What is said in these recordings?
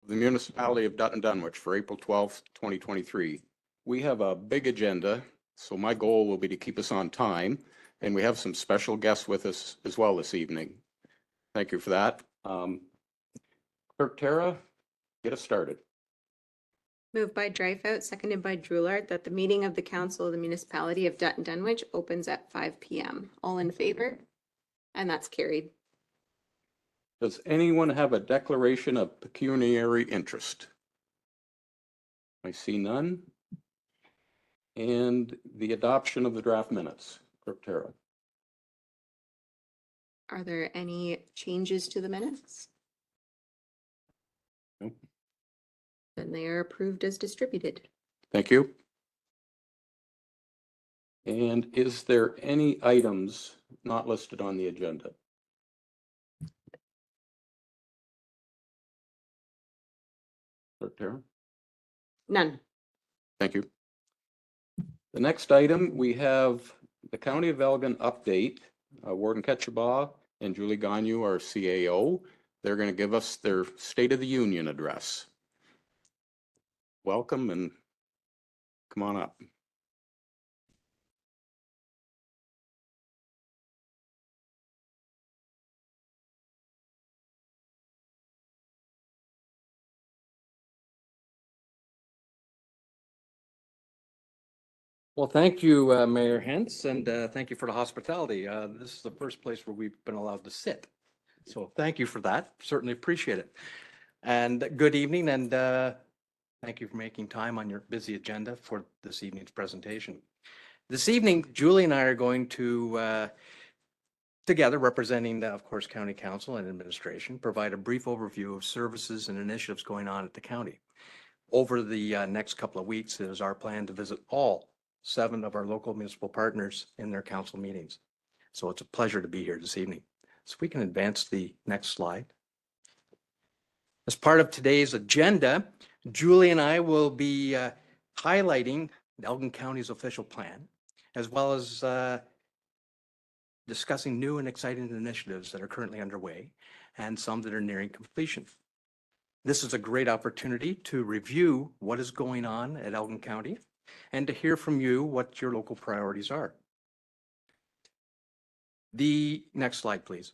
the municipality of Dutton Dunwich for April 12th, 2023. We have a big agenda, so my goal will be to keep us on time, and we have some special guests with us as well this evening. Thank you for that. Clerk Tara, get us started. Moved by Dreyfus, seconded by Droulard, that the meeting of the Council of the Municipality of Dutton Dunwich opens at 5 p.m. All in favor? And that's carried. Does anyone have a declaration of pecuniary interest? I see none. And the adoption of the draft minutes. Clerk Tara. Are there any changes to the minutes? No. Then they are approved as distributed. Thank you. And is there any items not listed on the agenda? Clerk Tara? None. Thank you. The next item, we have the County of Elgin update. Warden Ketchabaugh and Julie Gagnon, our CAO. They're going to give us their State of the Union address. Welcome and come on up. Well, thank you, Mayor Hentz, and thank you for the hospitality. This is the first place where we've been allowed to sit. So thank you for that. Certainly appreciate it. And good evening, and thank you for making time on your busy agenda for this evening's presentation. This evening, Julie and I are going to, together representing, of course, County Council and Administration, provide a brief overview of services and initiatives going on at the county. Over the next couple of weeks, it is our plan to visit all 7 of our local municipal partners in their council meetings. So it's a pleasure to be here this evening. So we can advance the next slide. As part of today's agenda, Julie and I will be highlighting Elgin County's official plan, as well as discussing new and exciting initiatives that are currently underway and some that are nearing completion. This is a great opportunity to review what is going on at Elgin County and to hear from you what your local priorities are. The next slide, please.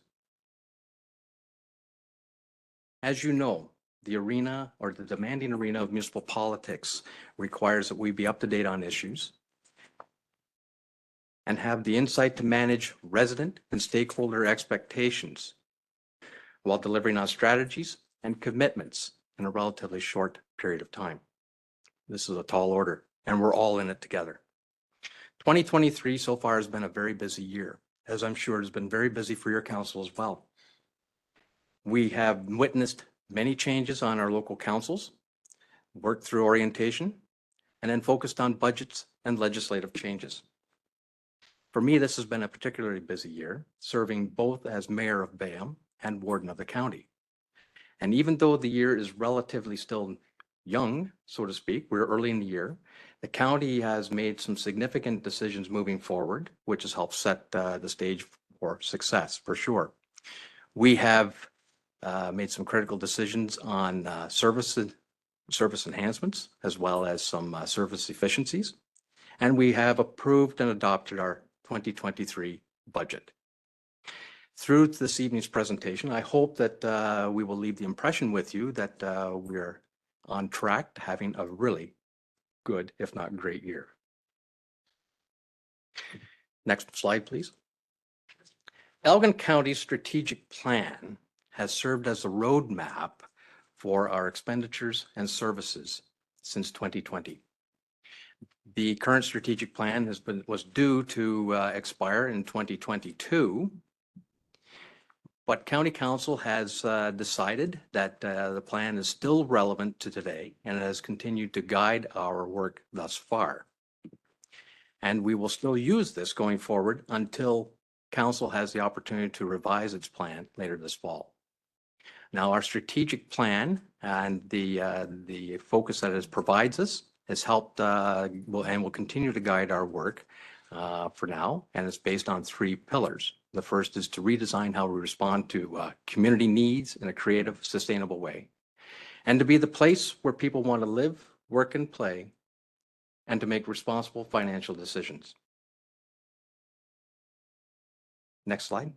As you know, the arena or the demanding arena of municipal politics requires that we be up to date on issues and have the insight to manage resident and stakeholder expectations while delivering on strategies and commitments in a relatively short period of time. This is a tall order, and we're all in it together. 2023 so far has been a very busy year, as I'm sure it has been very busy for your council as well. We have witnessed many changes on our local councils, worked through orientation, and then focused on budgets and legislative changes. For me, this has been a particularly busy year, serving both as mayor of Bayham and warden of the county. And even though the year is relatively still young, so to speak, we're early in the year, the county has made some significant decisions moving forward, which has helped set the stage for success, for sure. We have made some critical decisions on service enhancements, as well as some service efficiencies. And we have approved and adopted our 2023 budget. Through this evening's presentation, I hope that we will leave the impression with you that we're on track to having a really good, if not great year. Next slide, please. Elgin County's strategic plan has served as a roadmap for our expenditures and services since 2020. The current strategic plan was due to expire in 2022, but County Council has decided that the plan is still relevant to today and has continued to guide our work thus far. And we will still use this going forward until Council has the opportunity to revise its plan later this fall. Now, our strategic plan and the focus that it provides us has helped and will continue to guide our work for now, and it's based on 3 pillars. The first is to redesign how we respond to community needs in a creative, sustainable way. and to be the place where people want to live, work, and play, and to make responsible financial decisions. Next slide.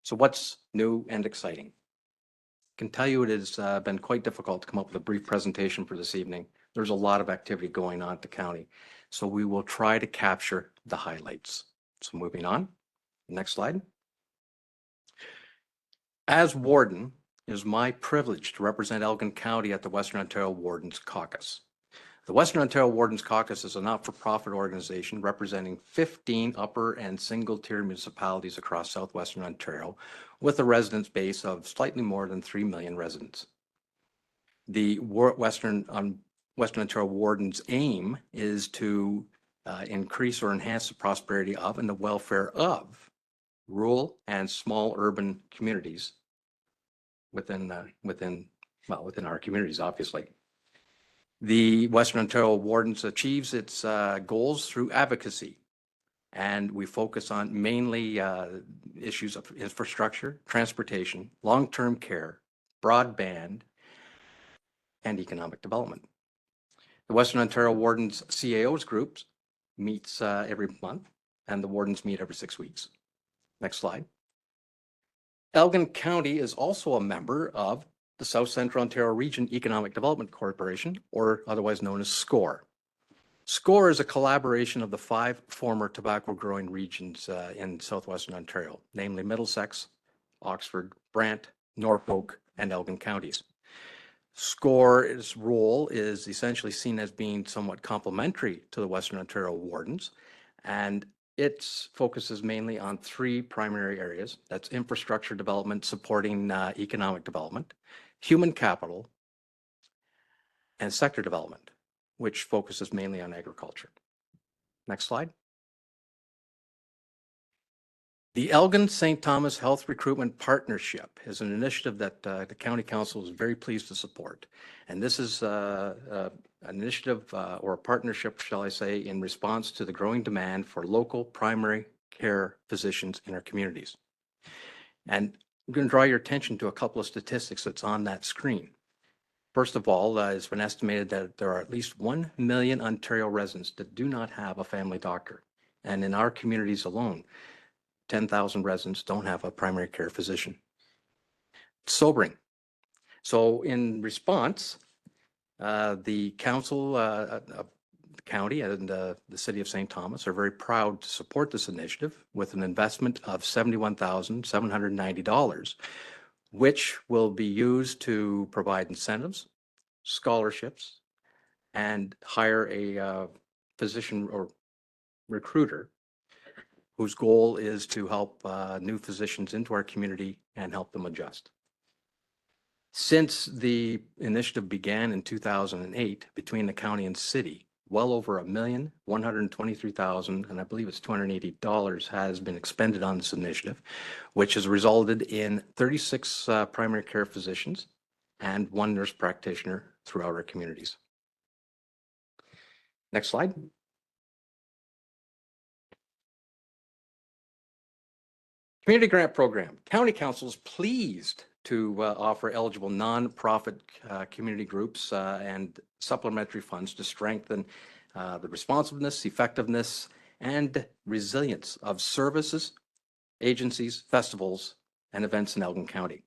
So what's new and exciting? I can tell you it has been quite difficult to come up with a brief presentation for this evening. There's a lot of activity going on at the county, so we will try to capture the highlights. So moving on, next slide. As warden, it is my privilege to represent Elgin County at the Western Ontario Wardens Caucus. The Western Ontario Wardens Caucus is a not-for-profit organization representing 15 upper and single-tier municipalities across southwestern Ontario with a residence base of slightly more than 3 million residents. The Western Ontario Wardens' aim is to increase or enhance the prosperity of and the welfare of rural and small urban communities within our communities, obviously. The Western Ontario Wardens achieves its goals through advocacy, and we focus on mainly issues of infrastructure, transportation, long-term care, broadband, and economic development. The Western Ontario Wardens CAOs groups meets every month, and the wardens meet every 6 weeks. Next slide. Elgin County is also a member of the South Central Ontario Region Economic Development Corporation, or otherwise known as SCORE. SCORE is a collaboration of the 5 former tobacco growing regions in southwestern Ontario, namely Middlesex, Oxford, Brant, Norfolk, and Elgin counties. SCORE's role is essentially seen as being somewhat complementary to the Western Ontario Wardens, and its focuses mainly on 3 primary areas. That's infrastructure development, supporting economic development, human capital, and sector development, which focuses mainly on agriculture. Next slide. The Elgin St. Thomas Health Recruitment Partnership is an initiative that the County Council is very pleased to support. And this is an initiative or a partnership, shall I say, in response to the growing demand for local primary care physicians in our communities. And I'm going to draw your attention to a couple of statistics that's on that screen. First of all, it's been estimated that there are at least 1 million Ontario residents that do not have a family doctor. And in our communities alone, 10,000 residents don't have a primary care physician. It's sobering. So in response, the council, the county and the city of St. Thomas are very proud to support this initiative with an investment of $71,790, which will be used to provide incentives, scholarships, and hire a physician or recruiter whose goal is to help new physicians into our community and help them adjust. Since the initiative began in 2008 between the county and city, well over $1,123,000, and I believe it's $280 has been expended on this initiative, which has resulted in 36 primary care physicians and 1 nurse practitioner throughout our communities. Next slide. Community grant program. County Council is pleased to offer eligible nonprofit community groups and supplementary funds to strengthen the responsiveness, effectiveness, and resilience of services, agencies, festivals, and events in Elgin County.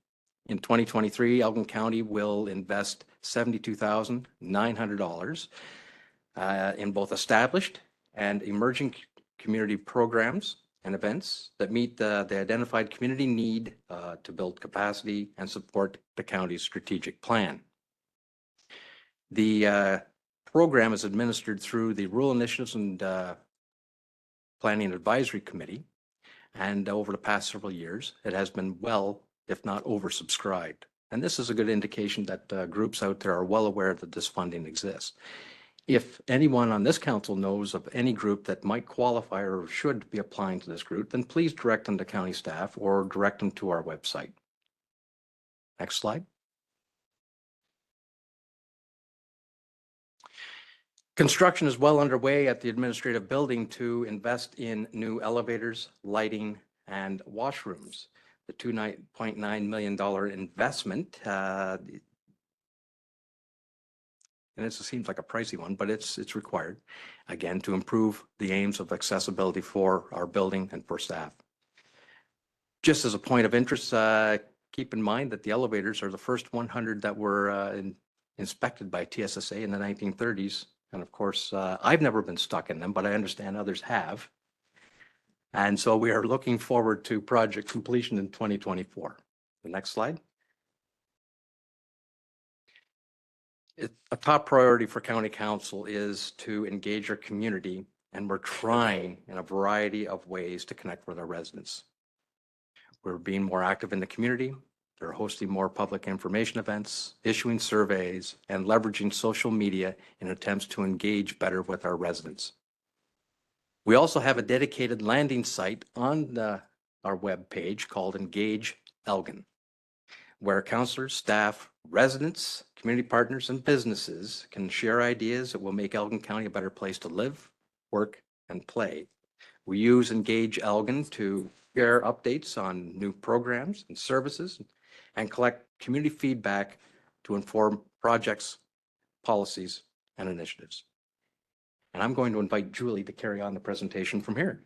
In 2023, Elgin County will invest $72,900 in both established and emerging community programs and events that meet the identified community need to build capacity and support the county's strategic plan. The program is administered through the Rural Initiatives and Planning Advisory Committee, and over the past several years, it has been well, if not oversubscribed. And this is a good indication that groups out there are well aware that this funding exists. If anyone on this council knows of any group that might qualify or should be applying to this group, then please direct them to county staff or direct them to our website. Next slide. Construction is well underway at the administrative building to invest in new elevators, lighting, and washrooms. the $2.9 million investment. And it seems like a pricey one, but it's required, again, to improve the aims of accessibility for our building and for staff. Just as a point of interest, keep in mind that the elevators are the first 100 that were inspected by TSSA in the 1930s. And of course, I've never been stuck in them, but I understand others have. And so we are looking forward to project completion in 2024. The next slide. A top priority for County Council is to engage our community, and we're trying in a variety of ways to connect with our residents. We're being more active in the community. They're hosting more public information events, issuing surveys, and leveraging social media in attempts to engage better with our residents. We also have a dedicated landing site on our web page called Engage Elgin, where councilors, staff, residents, community partners, and businesses can share ideas that will make Elgin County a better place to live, work, and play. We use Engage Elgin to share updates on new programs and services and collect community feedback to inform projects, policies, and initiatives. And I'm going to invite Julie to carry on the presentation from here.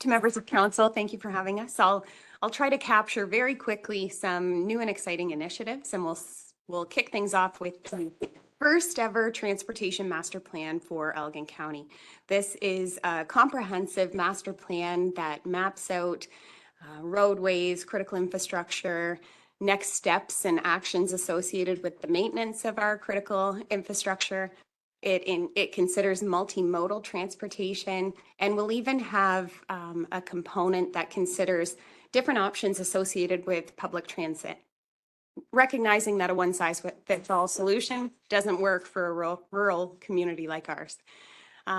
To members of council, thank you for having us. I'll try to capture very quickly some new and exciting initiatives, and we'll kick things off with the first ever transportation master plan for Elgin County. This is a comprehensive master plan that maps out roadways, critical infrastructure, next steps and actions associated with the maintenance of our critical infrastructure. It considers multimodal transportation, and will even have a component that considers different options associated with public transit, recognizing that a one-size-fits-all solution doesn't work for a rural community like ours.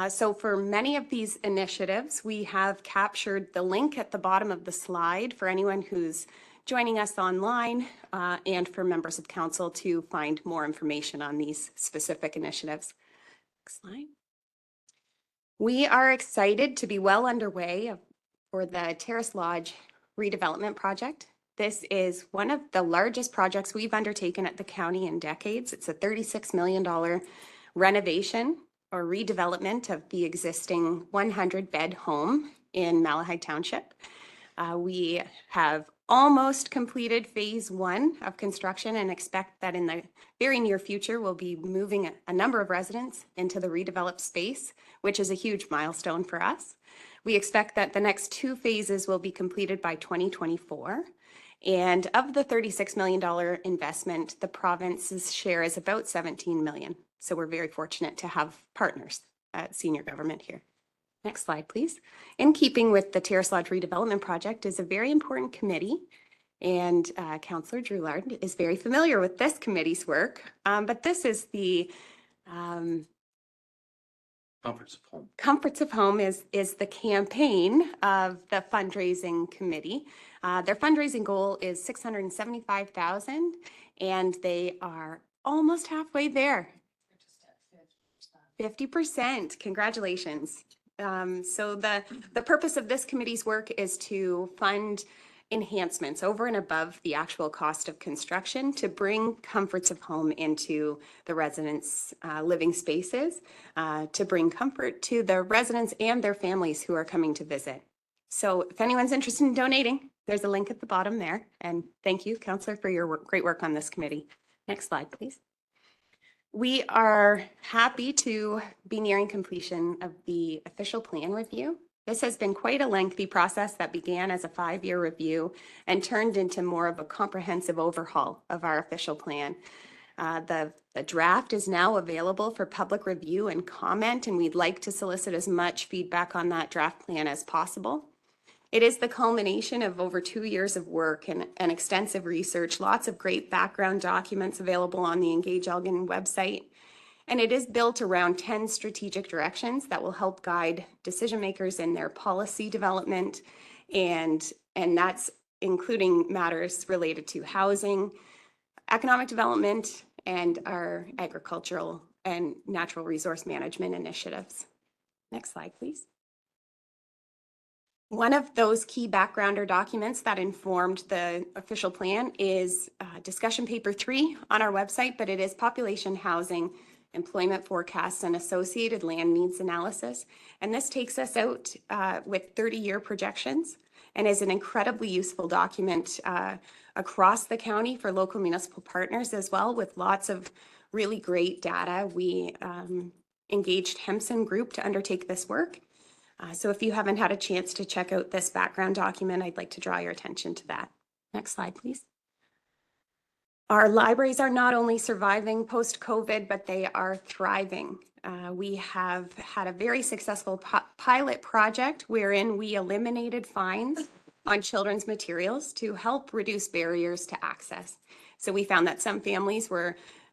So for many of these initiatives, we have captured the link at the bottom of the slide for anyone who's joining us online and for members of council to find more information on these specific initiatives. Next slide. We are excited to be well underway for the Terrace Lodge redevelopment project. This is one of the largest projects we've undertaken at the county in decades. It's a $36 million renovation or redevelopment of the existing 100-bed home in Malahide Township. We have almost completed phase 1 of construction and expect that in the very near future we'll be moving a number of residents into the redeveloped space, which is a huge milestone for us. We expect that the next 2 phases will be completed by 2024. And of the $36 million investment, the province's share is about $17 million. So we're very fortunate to have partners at senior government here. Next slide, please. In keeping with the Terrace Lodge redevelopment project is a very important committee, and Councillor Droulard is very familiar with this committee's work, but this is the Comforts of Home. Comforts of Home is the campaign of the fundraising committee. Their fundraising goal is $675,000, and they are almost halfway there. 50%. Congratulations. So the purpose of this committee's work is to fund enhancements over and above the actual cost of construction to bring Comforts of Home into the residents' living spaces, to bring comfort to the residents and their families who are coming to visit. So if anyone's interested in donating, there's a link at the bottom there. And thank you, Councillor, for your great work on this committee. Next slide, please. We are happy to be nearing completion of the official plan review. This has been quite a lengthy process that began as a 5-year review and turned into more of a comprehensive overhaul of our official plan. The draft is now available for public review and comment, and we'd like to solicit as much feedback on that draft plan as possible. It is the culmination of over 2 years of work and extensive research, lots of great background documents available on the Engage Elgin website. And it is built around 10 strategic directions that will help guide decision makers in their policy development. And that's including matters related to housing, economic development, and our agricultural and natural resource management initiatives. Next slide, please. One of those key backgrounder documents that informed the official plan is discussion paper 3 on our website, but it is population, housing, employment forecasts, and associated land needs analysis. And this takes us out with 30-year projections and is an incredibly useful document across the county for local municipal partners as well, with lots of really great data. We engaged Hempson Group to undertake this work. So if you haven't had a chance to check out this background document, I'd like to draw your attention to that. Next slide, please. Our libraries are not only surviving post-COVID, but they are thriving. We have had a very successful pilot project wherein we eliminated fines on children's materials to help reduce barriers to access. So we found that some families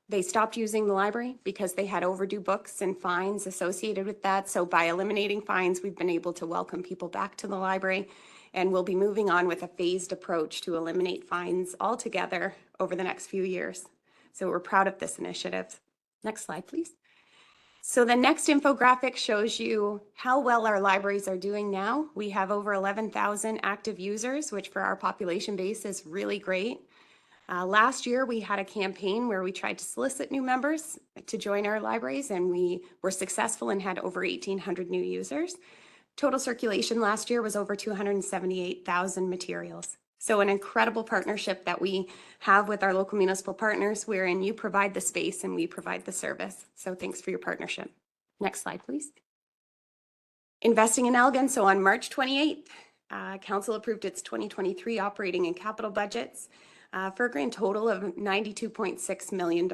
they stopped using the library because they had overdue books and fines associated with that. So by eliminating fines, we've been able to welcome people back to the library, and we'll be moving on with a phased approach to eliminate fines altogether over the next few years. So we're proud of this initiative. Next slide, please. So the next infographic shows you how well our libraries are doing now. We have over 11,000 active users, which for our population base is really great. Last year, we had a campaign where we tried to solicit new members to join our libraries, and we were successful and had over 1,800 new users. Total circulation last year was over 278,000 materials. So an incredible partnership that we have with our local municipal partners, wherein you provide the space and we provide the service. So thanks for your partnership. Next slide, please. Investing in Elgin. So on March 28th, Council approved its 2023 operating and capital budgets for a grand total of $92.6 million.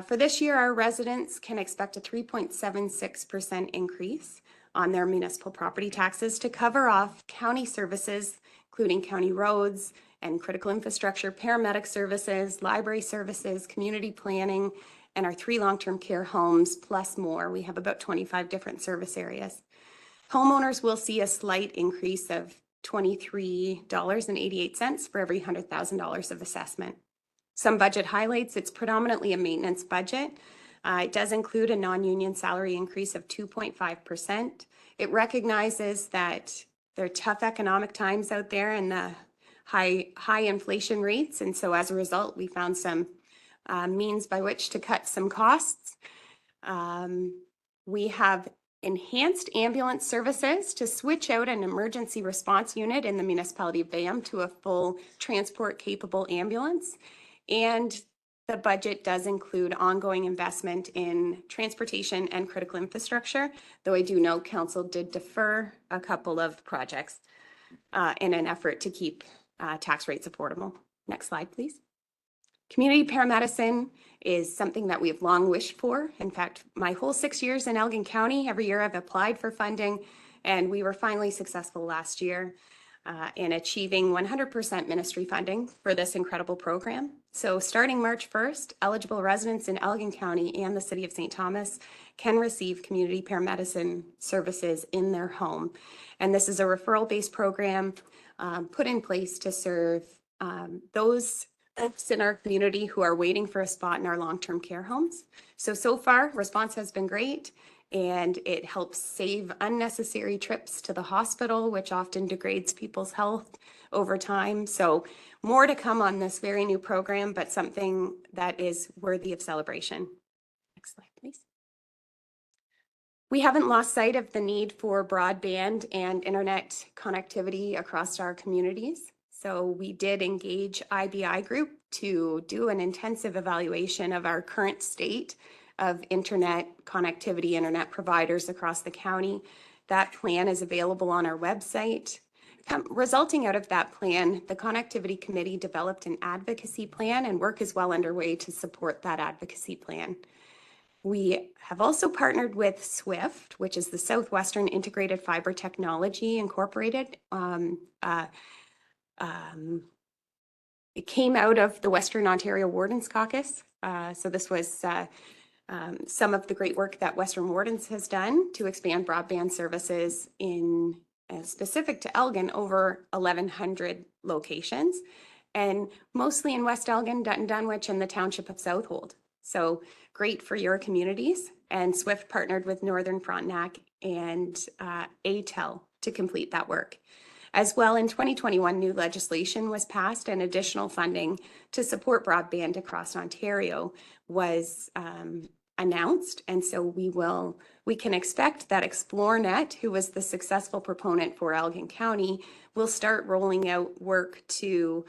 For this year, our residents can expect a 3.76% increase on their municipal property taxes to cover off county services, including county roads and critical infrastructure, paramedic services, library services, community planning, and our 3 long-term care homes, plus more. We have about 25 different service areas. Homeowners will see a slight increase of $23.88 for every $100,000 of assessment. Some budget highlights: it's predominantly a maintenance budget. It does include a non-union salary increase of 2.5%. It recognizes that there are tough economic times out there and the high inflation rates. And so as a result, we found some means by which to cut some costs. We have enhanced ambulance services to switch out an emergency response unit in the municipality of Bayham to a full transport capable ambulance. And the budget does include ongoing investment in transportation and critical infrastructure, though I do know Council did defer a couple of projects in an effort to keep tax rates affordable. Next slide, please. Community paramedicine is something that we've long wished for. In fact, my whole 6 years in Elgin County, every year I've applied for funding, and we were finally successful last year in achieving 100% ministry funding for this incredible program. So starting March 1st, eligible residents in Elgin County and the City of St. Thomas can receive community paramedicine services in their home. And this is a referral-based program put in place to serve those folks in our community who are waiting for a spot in our long-term care homes. So far, response has been great, and it helps save unnecessary trips to the hospital, which often degrades people's health over time. So more to come on this very new program, but something that is worthy of celebration. Next slide, please. We haven't lost sight of the need for broadband and internet connectivity across our communities. So we did engage IBI Group to do an intensive evaluation of our current state of internet connectivity, internet providers across the county. That plan is available on our website. Resulting out of that plan, the Connectivity Committee developed an advocacy plan, and work is well underway to support that advocacy plan. We have also partnered with SWIFT, which is the Southwestern Integrated Fiber Technology Incorporated. It came out of the Western Ontario Wardens Caucus. So this was some of the great work that Western Wardens has done to expand broadband services in specific to Elgin, over 1,100 locations, and mostly in West Elgin, Dutton Dunwich, and the township of Southold. So great for your communities. And SWIFT partnered with Northern Frontenac and ATEL to complete that work. As well, in 2021, new legislation was passed and additional funding to support broadband across Ontario was announced. And so we can expect that ExploreNet, who was the successful proponent for Elgin County, will start rolling out work to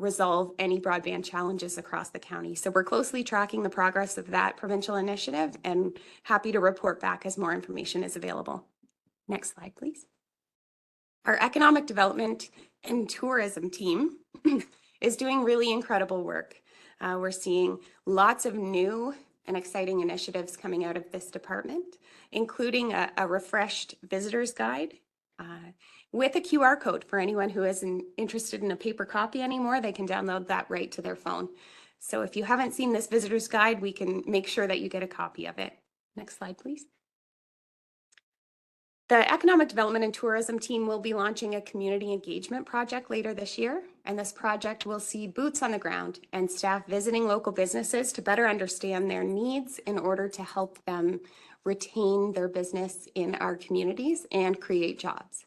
resolve any broadband challenges across the county. So we're closely tracking the progress of that provincial initiative and happy to report back as more information is available. Next slide, please. Our economic development and tourism team is doing really incredible work. We're seeing lots of new and exciting initiatives coming out of this department, including a refreshed visitor's guide with a QR code for anyone who isn't interested in a paper copy anymore. They can download that right to their phone. So if you haven't seen this visitor's guide, we can make sure that you get a copy of it. Next slide, please. The Economic Development and Tourism team will be launching a community engagement project later this year, and this project will see boots on the ground and staff visiting local businesses to better understand their needs in order to help them retain their business in our communities and create jobs.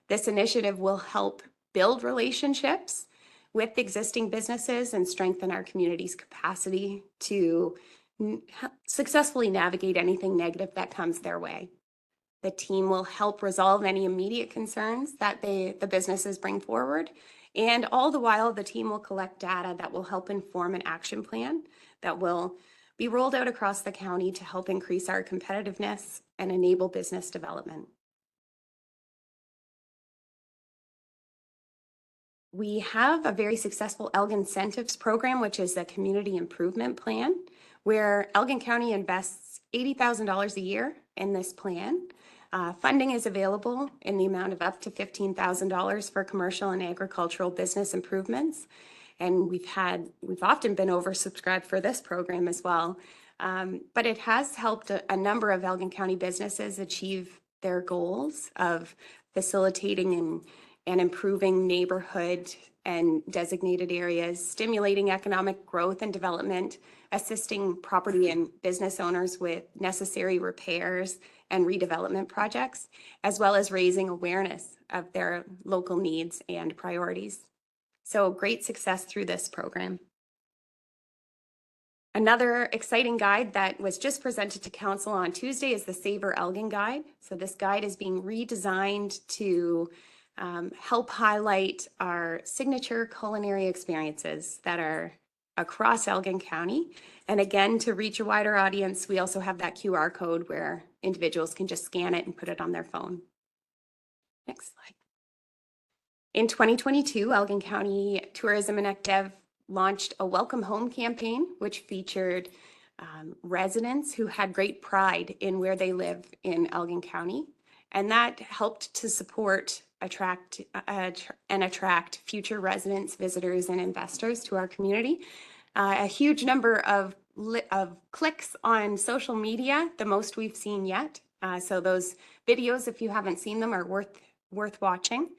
This initiative will help build relationships with existing businesses and strengthen our community's capacity to successfully navigate anything negative that comes their way. The team will help resolve any immediate concerns that the businesses bring forward. And all the while, the team will collect data that will help inform an action plan that will be rolled out across the county to help increase our competitiveness and enable business development. We have a very successful Elgin Incentives program, which is a community improvement plan, where Elgin County invests $80,000 a year in this plan. Funding is available in the amount of up to $15,000 for commercial and agricultural business improvements. And we've often been oversubscribed for this program as well. But it has helped a number of Elgin County businesses achieve their goals of facilitating and improving neighborhood and designated areas, stimulating economic growth and development, assisting property and business owners with necessary repairs and redevelopment projects, as well as raising awareness of their local needs and priorities. So great success through this program. Another exciting guide that was just presented to Council on Tuesday is the Savor Elgin Guide. So this guide is being redesigned to help highlight our signature culinary experiences that are across Elgin County. And again, to reach a wider audience, we also have that QR code where individuals can just scan it and put it on their phone. Next slide. In 2022, Elgin County Tourism and EcDev launched a Welcome Home campaign, which featured residents who had great pride in where they live in Elgin County. And that helped to support, attract future residents, visitors, and investors to our community. A huge number of clicks on social media, the most we've seen yet. So those videos, if you haven't seen them, are worth watching.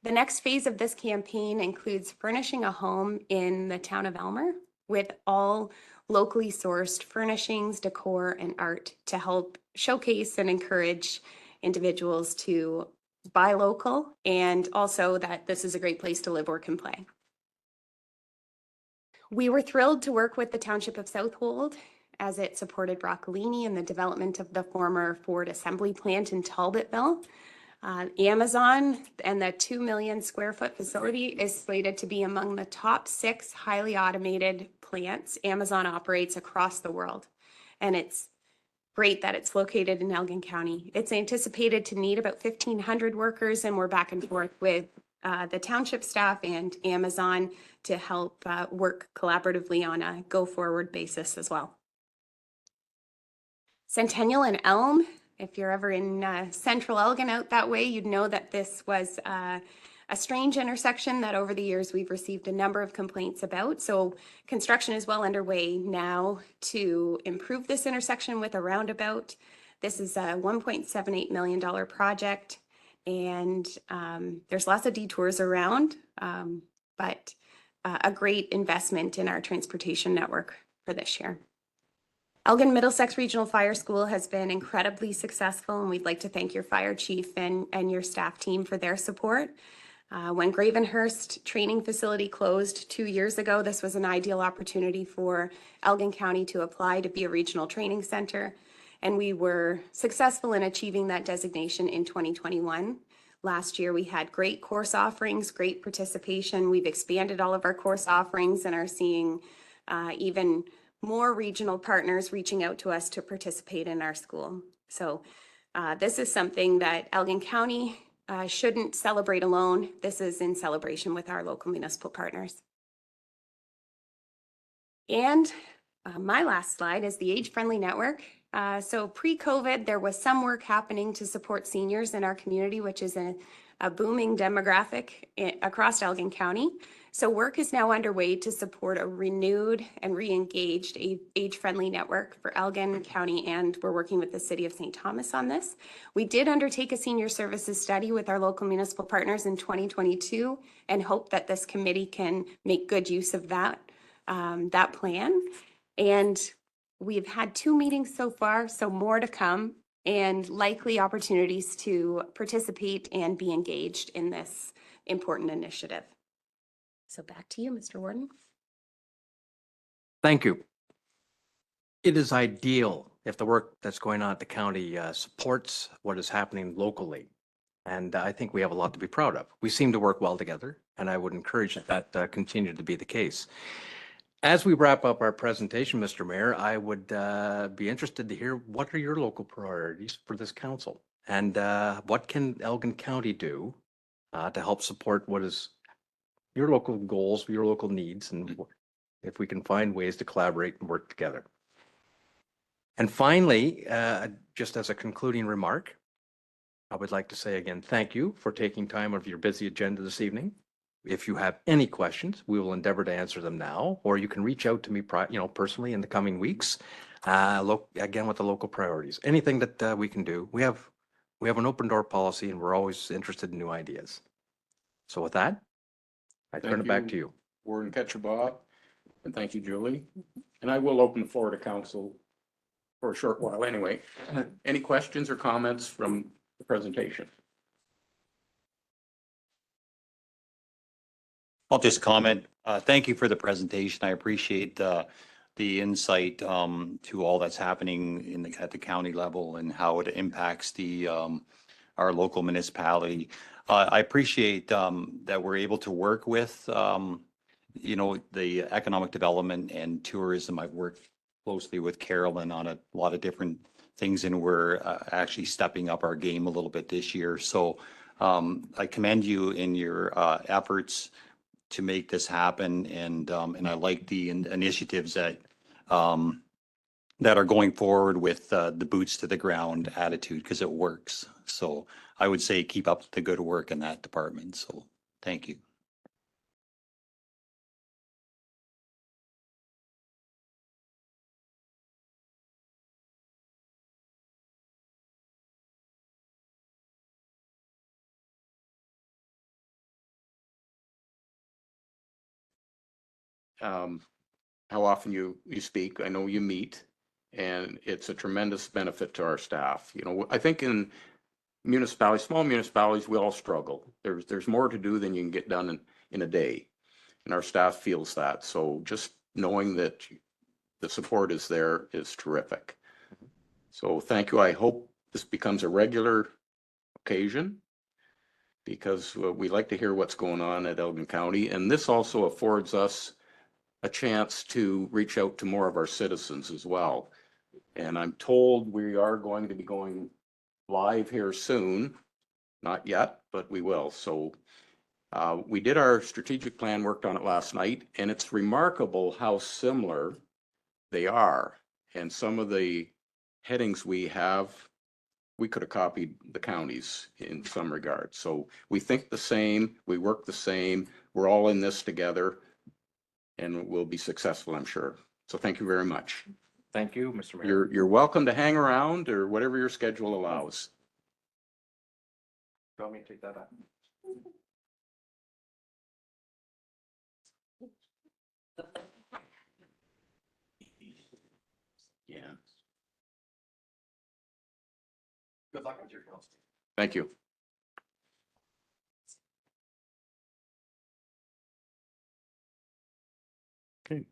The next phase of this campaign includes furnishing a home in the town of Elmer with all locally sourced furnishings, decor, and art to help showcase and encourage individuals to buy local, and also that this is a great place to live, work, and play. We were thrilled to work with the Township of Southold as it supported broccolini in the development of the former Ford assembly plant in Talbotville. Amazon and the 2 million square foot facility is slated to be among the top 6 highly automated plants Amazon operates across the world. And it's great that it's located in Elgin County. It's anticipated to need about 1,500 workers, and we're back and forth with the township staff and Amazon to help work collaboratively on a go-forward basis as well. Centennial and Elm, if you're ever in central Elgin out that way, you'd know that this was a strange intersection that over the years we've received a number of complaints about. So construction is well underway now to improve this intersection with a roundabout. This is a $1.78 million project, and there's lots of detours around, but a great investment in our transportation network for this year. Elgin Middlesex Regional Fire School has been incredibly successful, and we'd like to thank your fire chief and your staff team for their support. When Gravenhurst Training Facility closed 2 years ago, this was an ideal opportunity for Elgin County to apply to be a regional training center, and we were successful in achieving that designation in 2021. Last year, we had great course offerings, great participation. We've expanded all of our course offerings and are seeing even more regional partners reaching out to us to participate in our school. So this is something that Elgin County shouldn't celebrate alone. This is in celebration with our local municipal partners. And my last slide is the age-friendly network. So pre-COVID, there was some work happening to support seniors in our community, which is a booming demographic across Elgin County. So work is now underway to support a renewed and re-engaged age-friendly network for Elgin County, and we're working with the City of St. Thomas on this. We did undertake a senior services study with our local municipal partners in 2022 and hope that this committee can make good use of that plan. And we've had 2 meetings so far, so more to come, and likely opportunities to participate and be engaged in this important initiative. So back to you, Mr. Warden. Thank you. It is ideal if the work that's going on at the county supports what is happening locally. And I think we have a lot to be proud of. We seem to work well together, and I would encourage that continue to be the case. As we wrap up our presentation, Mr. Mayor, I would be interested to hear what are your local priorities for this council, and what can Elgin County do to help support what is your local goals, your local needs, and if we can find ways to collaborate and work together. And finally, just as a concluding remark, I would like to say again, thank you for taking time out of your busy agenda this evening. If you have any questions, we will endeavor to answer them now, or you can reach out to me, personally in the coming weeks. Again, with the local priorities, anything that we can do. We have an open door policy, and we're always interested in new ideas. So with that, I turn it back to you. Warden Ketchabah, and thank you, Julie. And I will open the floor to council for a short while anyway. Any questions or comments from the presentation? I'll just comment. Thank you for the presentation. I appreciate the insight to all that's happening at the county level and how it impacts our local municipality. I appreciate that we're able to work with the economic development and tourism. I've worked closely with Carolyn on a lot of different things, and we're actually stepping up our game a little bit this year. So I commend you in your efforts to make this happen, and I like the initiatives that are going forward with the boots to the ground attitude, because it works. So I would say keep up the good work in that department. So thank you. How often you speak. I know you meet, and it's a tremendous benefit to our staff. I think in municipalities, small municipalities, we all struggle. There's more to do than you can get done in a day, and our staff feels that. So just knowing that the support is there is terrific. So thank you. I hope this becomes a regular occasion, because we like to hear what's going on at Elgin County, and this also affords us a chance to reach out to more of our citizens as well. And I'm told we are going to be going live here soon. Not yet, but we will. So we did our strategic plan, worked on it last night, and it's remarkable how similar they are. And some of the headings we have, we could have copied the counties in some regard. So we think the same, we work the same, we're all in this together, and we'll be successful, I'm sure. So thank you very much. Thank you, Mr. Mayor. You're welcome to hang around or whatever your schedule allows. Do you want me to take that up? Yeah. luck with your council. Thank you. Okay.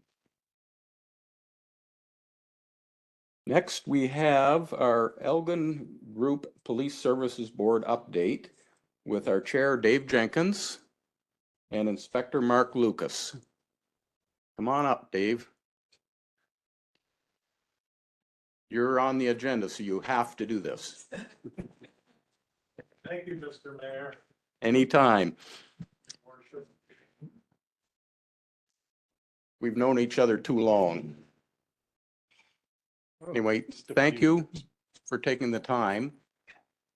Next, we have our Elgin Group Police Services Board update with our chair, Dave Jenkins, and Inspector Mark Lucas. Come on up, Dave. You're on the agenda, so you have to do this. Thank you, Mr. Mayor. Anytime. Worship. We've known each other too long. Anyway, thank you for taking the time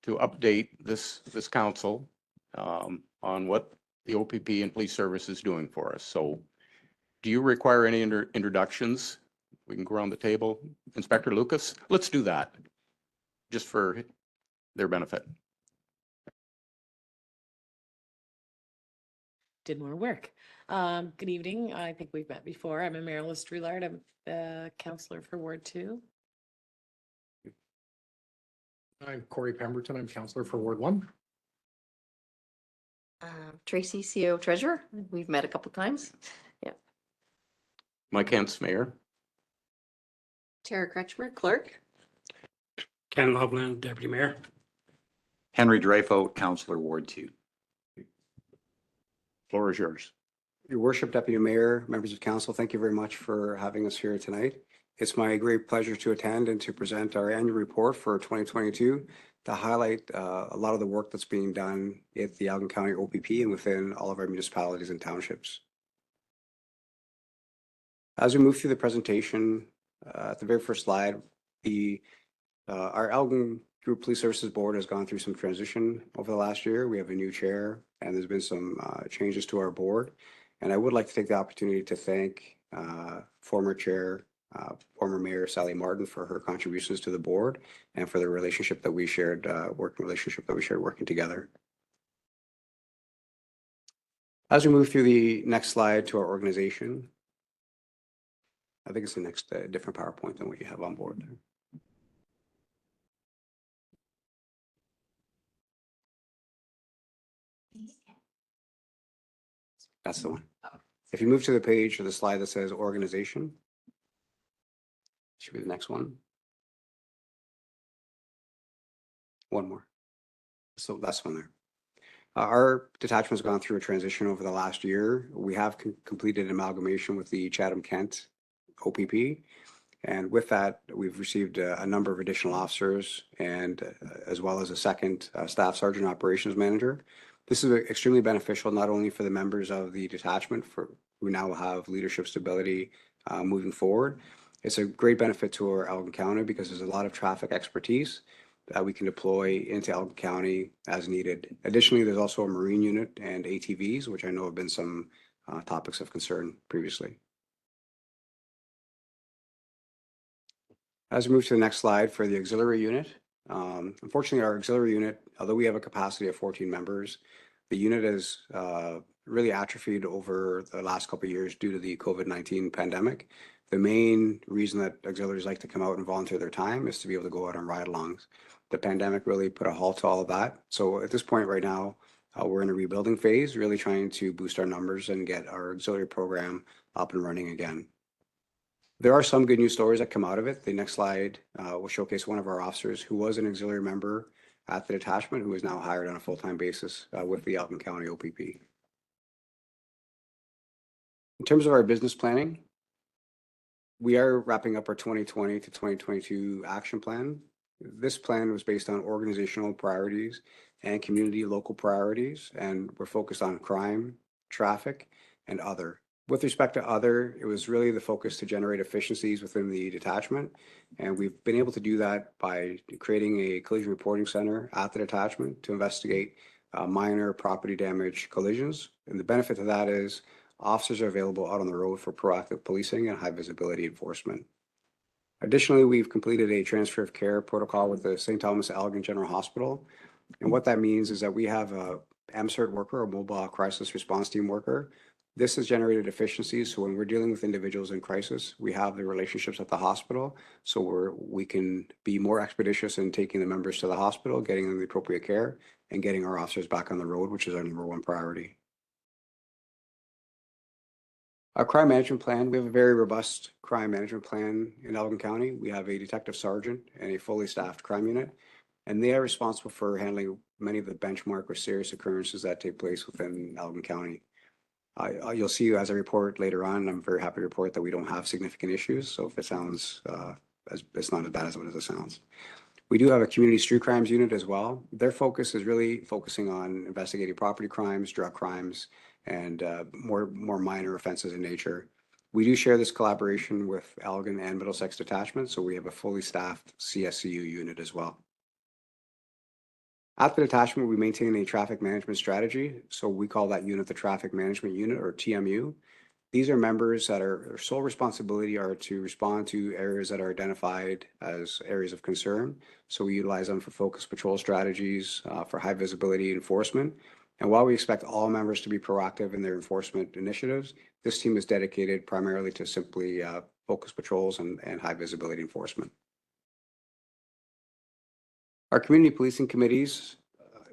to update this council on what the OPP and police service is doing for us. So do you require any introductions? We can go around the table. Inspector Lucas, let's do that just for their benefit. Did more work. Good evening. I think we've met before. I'm Marilyn Strulard. I'm the counselor for Ward 2. I'm Corey Pemberton. I'm counselor for Ward 1. Tracy, CO Treasurer. We've met a couple times. Mike Hentz, Mayor. Tara Kretschmer, clerk. Ken Loveland, Deputy Mayor. Henry Dreyfus, Counselor, Ward 2. Floor is yours. Your Worship, Deputy Mayor, members of council, thank you very much for having us here tonight. It's my great pleasure to attend and to present our annual report for 2022 to highlight a lot of the work that's being done at the Elgin County OPP and within all of our municipalities and townships. As we move through the presentation, at the very first slide, our Elgin Group Police Services Board has gone through some transition over the last year. We have a new chair and there's been some changes to our board. And I would like to take the opportunity to thank former chair, former Mayor Sally Martin for her contributions to the board and for the relationship that we shared, working together. As we move through the next slide to our organization, I think it's the next different PowerPoint than what you have on board there. That's the one. If you move to the page or the slide that says organization, should be the next one. One more. So that's one there. Our detachment's gone through a transition over the last year. We have completed an amalgamation with the Chatham-Kent OPP. And with that, we've received a number of additional officers and as well as a second staff sergeant operations manager. This is extremely beneficial, not only for the members of the detachment who now have leadership stability moving forward. It's a great benefit to our Elgin County because there's a lot of traffic expertise that we can deploy into Elgin County as needed. Additionally, there's also a marine unit and ATVs, which I know have been some topics of concern previously. As we move to the next slide for the auxiliary unit, unfortunately, our auxiliary unit, although we have a capacity of 14 members, the unit has really atrophied over the last couple of years due to the COVID-19 pandemic. The main reason that auxiliaries like to come out and volunteer their time is to be able to go out on ride-alongs. The pandemic really put a halt to all of that. So at this point right now, we're in a rebuilding phase, really trying to boost our numbers and get our auxiliary program up and running again. There are some good news stories that come out of it. The next slide will showcase one of our officers who was an auxiliary member at the detachment who is now hired on a full-time basis with the Elgin County OPP. In terms of our business planning, we are wrapping up our 2020 to 2022 action plan. This plan was based on organizational priorities and community local priorities, and we're focused on crime, traffic, and other. With respect to other, it was really the focus to generate efficiencies within the detachment. And we've been able to do that by creating a collision reporting center at the detachment to investigate minor property damage collisions. And the benefit of that is officers are available out on the road for proactive policing and high visibility enforcement. Additionally, we've completed a transfer of care protocol with the St. Thomas Elgin General Hospital. And what that means is that we have a MCERT worker, a mobile crisis response team worker, This has generated efficiencies. So when we're dealing with individuals in crisis, we have the relationships at the hospital. So we can be more expeditious in taking the members to the hospital, getting them the appropriate care, and getting our officers back on the road, which is our #1 priority. Our crime management plan, we have a very robust crime management plan in Elgin County. We have a detective sergeant and a fully staffed crime unit, and they are responsible for handling many of the benchmark or serious occurrences that take place within Elgin County. You'll see as I report later on, I'm very happy to report that we don't have significant issues. So if it sounds, it's not as bad as it sounds. We do have a community street crimes unit as well. Their focus is really focusing on investigating property crimes, drug crimes, and more minor offenses in nature. We do share this collaboration with Elgin and Middlesex Detachment, so we have a fully staffed CSCU unit as well. At the detachment, we maintain a traffic management strategy, so we call that unit the Traffic Management Unit, or TMU. These are members that their sole responsibility are to respond to areas that are identified as areas of concern. So we utilize them for focused patrol strategies, for high visibility enforcement. And while we expect all members to be proactive in their enforcement initiatives, this team is dedicated primarily to simply focused patrols and high visibility enforcement. Our community policing committees,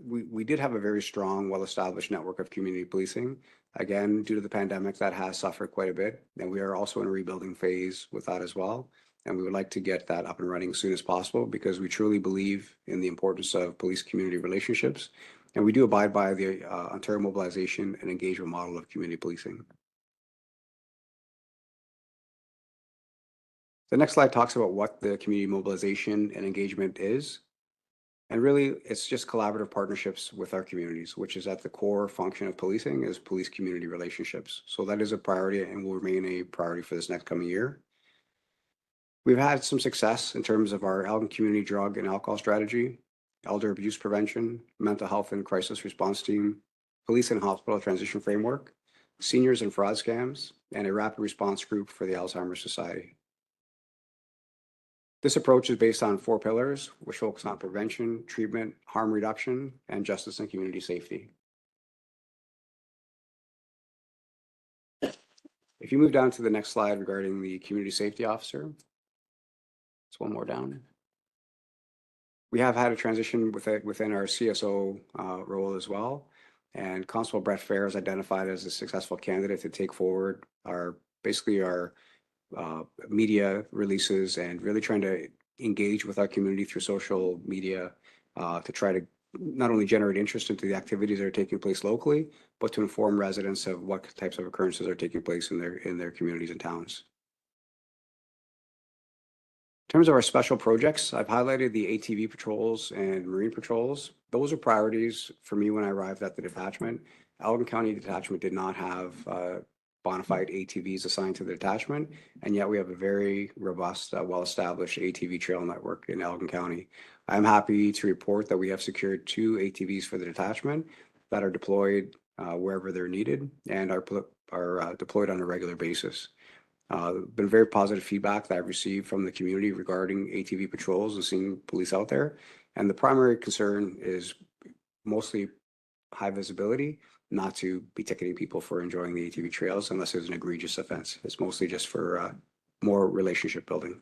we did have a very strong, well-established network of community policing. Again, due to the pandemic, that has suffered quite a bit, and we are also in a rebuilding phase with that as well. And we would like to get that up and running as soon as possible because we truly believe in the importance of police-community relationships, and we do abide by the Ontario mobilization and engagement model of community policing. The next slide talks about what the community mobilization and engagement is. And really, it's just collaborative partnerships with our communities, which is at the core function of policing is police-community relationships. So that is a priority and will remain a priority for this next coming year. We've had some success in terms of our Elgin Community Drug and Alcohol Strategy, elder abuse prevention, mental health and crisis response team, police and hospital transition framework, seniors and fraud scams, and a rapid response group for the Alzheimer's Society. This approach is based on 4 pillars, which focus on prevention, treatment, harm reduction, and justice and community safety. If you move down to the next slide regarding the community safety officer, it's one more down. We have had a transition within our CSO role as well, and Constable Brett Fair is identified as a successful candidate to take forward our media releases and really trying to engage with our community through social media to try to not only generate interest into the activities that are taking place locally, but to inform residents of what types of occurrences are taking place in their communities and towns. In terms of our special projects, I've highlighted the ATV patrols and marine patrols. Those are priorities for me when I arrived at the detachment. Elgin County Detachment did not have bona fide ATVs assigned to the detachment, and yet we have a very robust, well-established ATV trail network in Elgin County. I'm happy to report that we have secured 2 ATVs for the detachment that are deployed wherever they're needed and are deployed on a regular basis. Been very positive feedback that I've received from the community regarding ATV patrols and seeing police out there. And the primary concern is mostly high visibility, not to be ticketing people for enjoying the ATV trails unless there's an egregious offense. It's mostly just for more relationship building.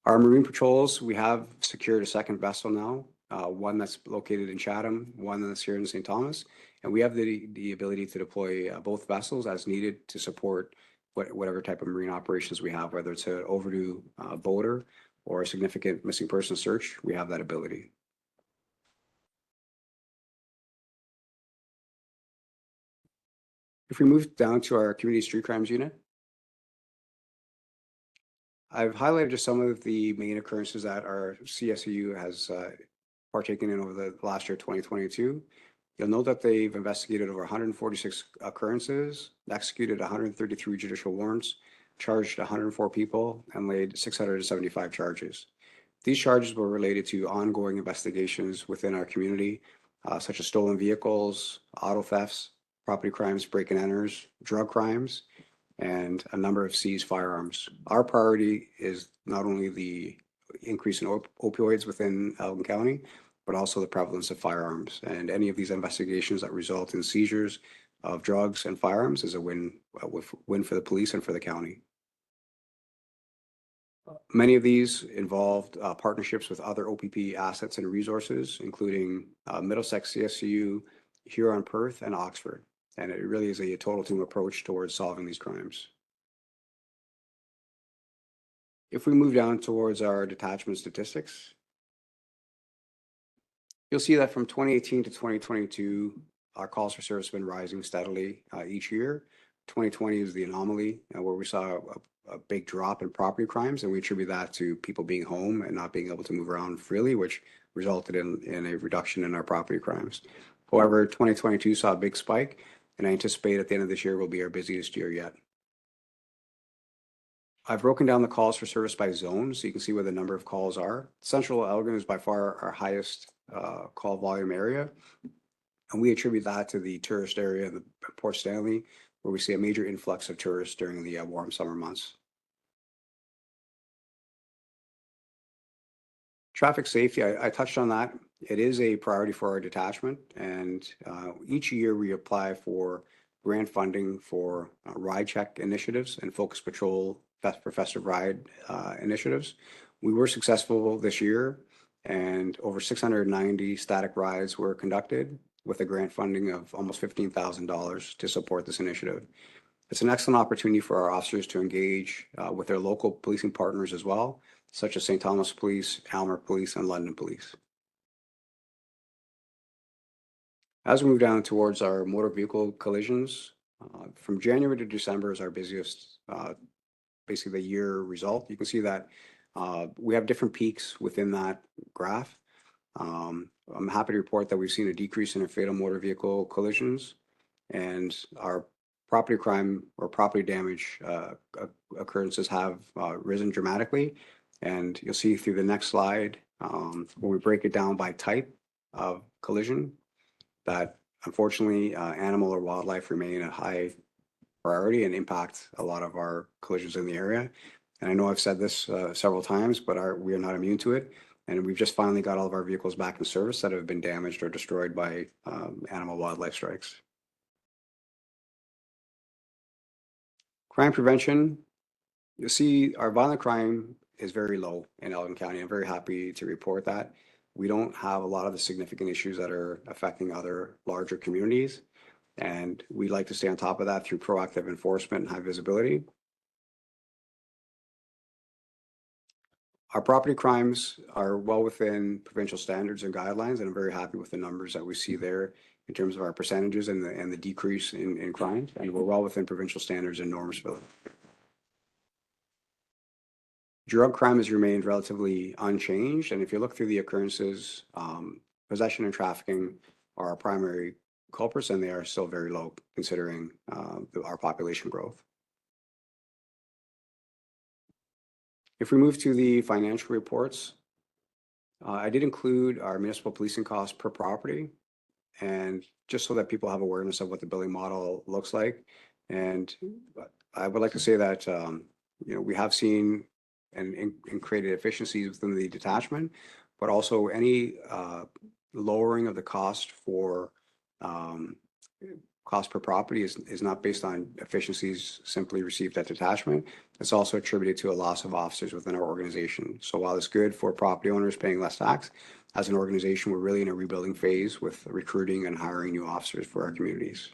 Our marine patrols, we have secured a second vessel now, one that's located in Chatham, one that's here in St. Thomas, and we have the ability to deploy both vessels as needed to support whatever type of marine operations we have, whether it's an overdue boater or a significant missing person search, we have that ability. If we move down to our community street crimes unit, I've highlighted just some of the main occurrences that our CSU has partaken in over the last year, 2022. You'll note that they've investigated over 146 occurrences, executed 133 judicial warrants, charged 104 people, and laid 675 charges. These charges were related to ongoing investigations within our community, such as stolen vehicles, auto thefts, property crimes, break and enters, drug crimes, and a number of seized firearms. Our priority is not only the increase in opioids within Elgin County, but also the prevalence of firearms. And any of these investigations that result in seizures, of drugs and firearms is a win for the police and for the county. Many of these involved partnerships with other OPP assets and resources, including Middlesex CSU, Huron Perth, and Oxford. And it really is a total team approach towards solving these crimes. If we move down towards our detachment statistics, you'll see that from 2018 to 2022, our calls for service have been rising steadily each year. 2020 is the anomaly where we saw a big drop in property crimes, and we attribute that to people being home and not being able to move around freely, which resulted in a reduction in our property crimes. However, 2022 saw a big spike, and I anticipate at the end of this year will be our busiest year yet. I've broken down the calls for service by zone, so you can see where the number of calls are. Central Elgin is by far our highest call volume area, and we attribute that to the tourist area of Port Stanley, where we see a major influx of tourists during the warm summer months. Traffic safety, I touched on that. It is a priority for our detachment, and each year we apply for grant funding for ride check initiatives and focus patrol for festive ride initiatives. We were successful this year, and over 690 static rides were conducted with a grant funding of almost $15,000 to support this initiative. It's an excellent opportunity for our officers to engage with their local policing partners as well, such as St. Thomas Police, Aylmer Police, and London Police. As we move down towards our motor vehicle collisions, from January to December is our busiest, basically the year result. You can see that we have different peaks within that graph. I'm happy to report that we've seen a decrease in our fatal motor vehicle collisions, and our property crime or property damage occurrences have risen dramatically. And you'll see through the next slide, when we break it down by type of collision, that unfortunately animal or wildlife remain a high priority and impact a lot of our collisions in the area. And I know I've said this several times, but we are not immune to it. And we've just finally got all of our vehicles back in service that have been damaged or destroyed by animal wildlife strikes. Crime prevention, you'll see our violent crime is very low in Elgin County. I'm very happy to report that. We don't have a lot of the significant issues that are affecting other larger communities. And we like to stay on top of that through proactive enforcement and high visibility. Our property crimes are well within provincial standards and guidelines, and I'm very happy with the numbers that we see there in terms of our percentages and the decrease in crime, and we're well within provincial standards and norms for them. Drug crime has remained relatively unchanged, and if you look through the occurrences, possession and trafficking are our primary culprits, and they are still very low considering our population growth. If we move to the financial reports, I did include our municipal policing costs per property, and just so that people have awareness of what the billing model looks like. And I would like to say that we have seen and created efficiencies within the detachment, but also any lowering of the cost for cost per property is not based on efficiencies simply received at detachment. It's also attributed to a loss of officers within our organization. So while it's good for property owners paying less tax, as an organization, we're really in a rebuilding phase with recruiting and hiring new officers for our communities.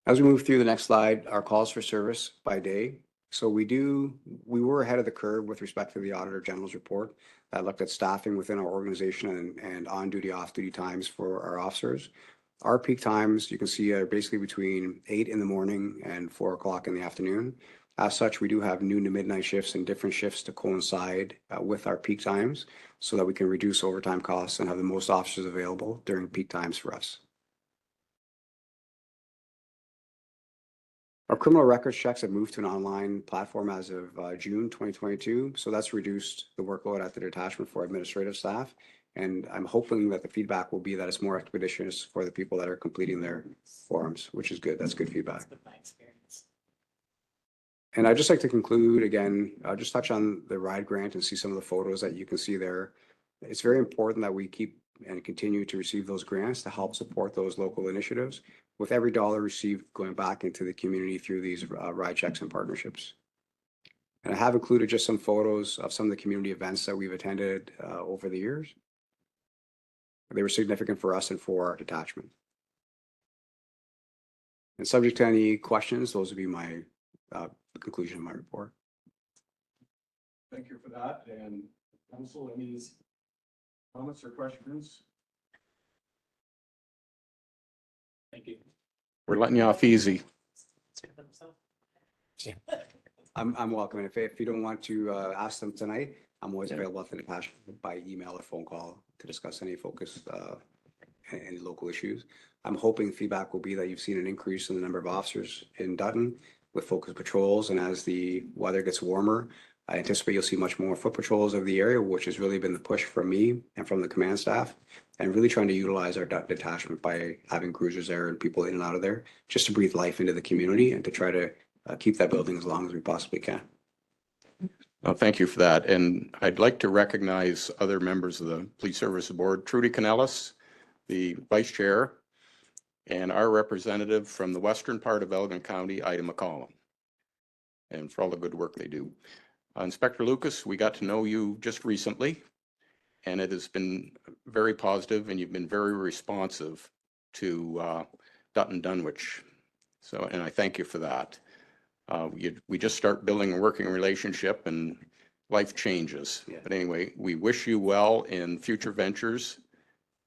As we move through the next slide, our calls for service by day. So we were ahead of the curve with respect to the Auditor General's report that looked at staffing within our organization and on-duty, off-duty times for our officers. Our peak times, you can see, are basically between 8 in the morning and 4 o'clock in the afternoon. As such, we do have noon to midnight shifts and different shifts to coincide with our peak times so that we can reduce overtime costs and have the most officers available during peak times for us. Our criminal records checks have moved to an online platform as of June 2022. So that's reduced the workload at the detachment for administrative staff. And I'm hoping that the feedback will be that it's more expeditious for the people that are completing their forms, which is good. That's good feedback. And I'd just like to conclude again, I'll just touch on the ride grant and see some of the photos that you can see there. It's very important that we keep and continue to receive those grants to help support those local initiatives, with every dollar received going back into the community through these ride checks and partnerships. And I have included just some photos of some of the community events that we've attended over the years. They were significant for us and for our detachment. And subject to any questions, those would be my conclusion of my report. Thank you for that. And council, any comments or questions? Thank you. We're letting you off easy. I'm welcome. And if you don't want to ask them tonight, I'm always available at the detachment by email or phone call to discuss any focus, any local issues. I'm hoping feedback will be that you've seen an increase in the number of officers in Dutton with focus patrols. And as the weather gets warmer, I anticipate you'll see much more foot patrols of the area, which has really been the push from me and from the command staff, and really trying to utilize our detachment by having cruisers there and people in and out of there, just to breathe life into the community and to try to keep that building as long as we possibly can. Well, thank you for that. And I'd like to recognize other members of the Police Service Board, Trudy Canellis, the Vice Chair, and our representative from the western part of Elgin County, Ida McCollum, and for all the good work they do. Inspector Lucas, we got to know you just recently, and it has been very positive, and you've been very responsive to Dutton Dunwich. So, and I thank you for that. We just start building a working relationship and life changes. Yeah. But anyway, we wish you well in future ventures,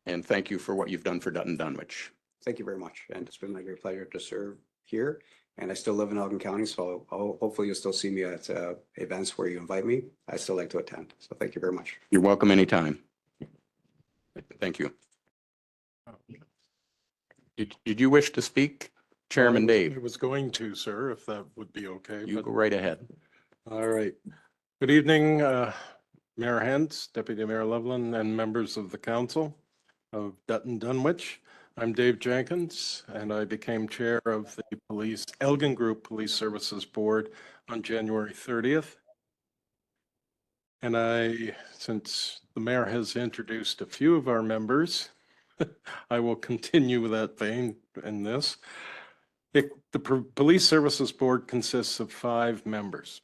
and thank you for what you've done for Dutton Dunwich. Thank you very much. And it's been my great pleasure to serve here. And I still live in Elgin County, so hopefully you'll still see me at events where you invite me. I still like to attend. So thank you very much. You're welcome anytime. Thank you. Did you wish to speak, Chairman I Dave? was going to, sir, if that would be okay. You but- go right ahead. All right. Good evening, Mayor Hentz, Deputy Mayor Loveland, and members of the council of Dutton Dunwich. I'm Dave Jenkins, and I became chair of the Elgin Group Police Services Board on January 30th. And since the mayor has introduced a few of our members, I will continue with that vein in this. The Police Services Board consists of 5 members.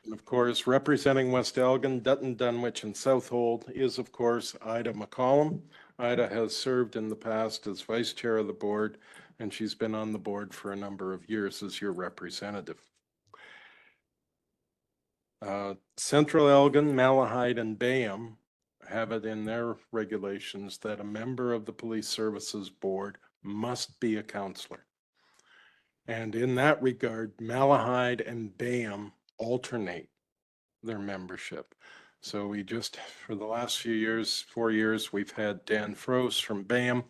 And of course, representing West Elgin, Dutton Dunwich, and Southold is, of course, Ida McCollum. Ida has served in the past as vice chair of the board, and she's been on the board for a number of years as your representative. Central Elgin, Malahide, and Bayham have it in their regulations that a member of the Police Services Board must be a counselor. And in that regard, Malahide and Bayham alternate their membership. So we just, for the last few years, 4 years, we've had Dan Frost from Bayham.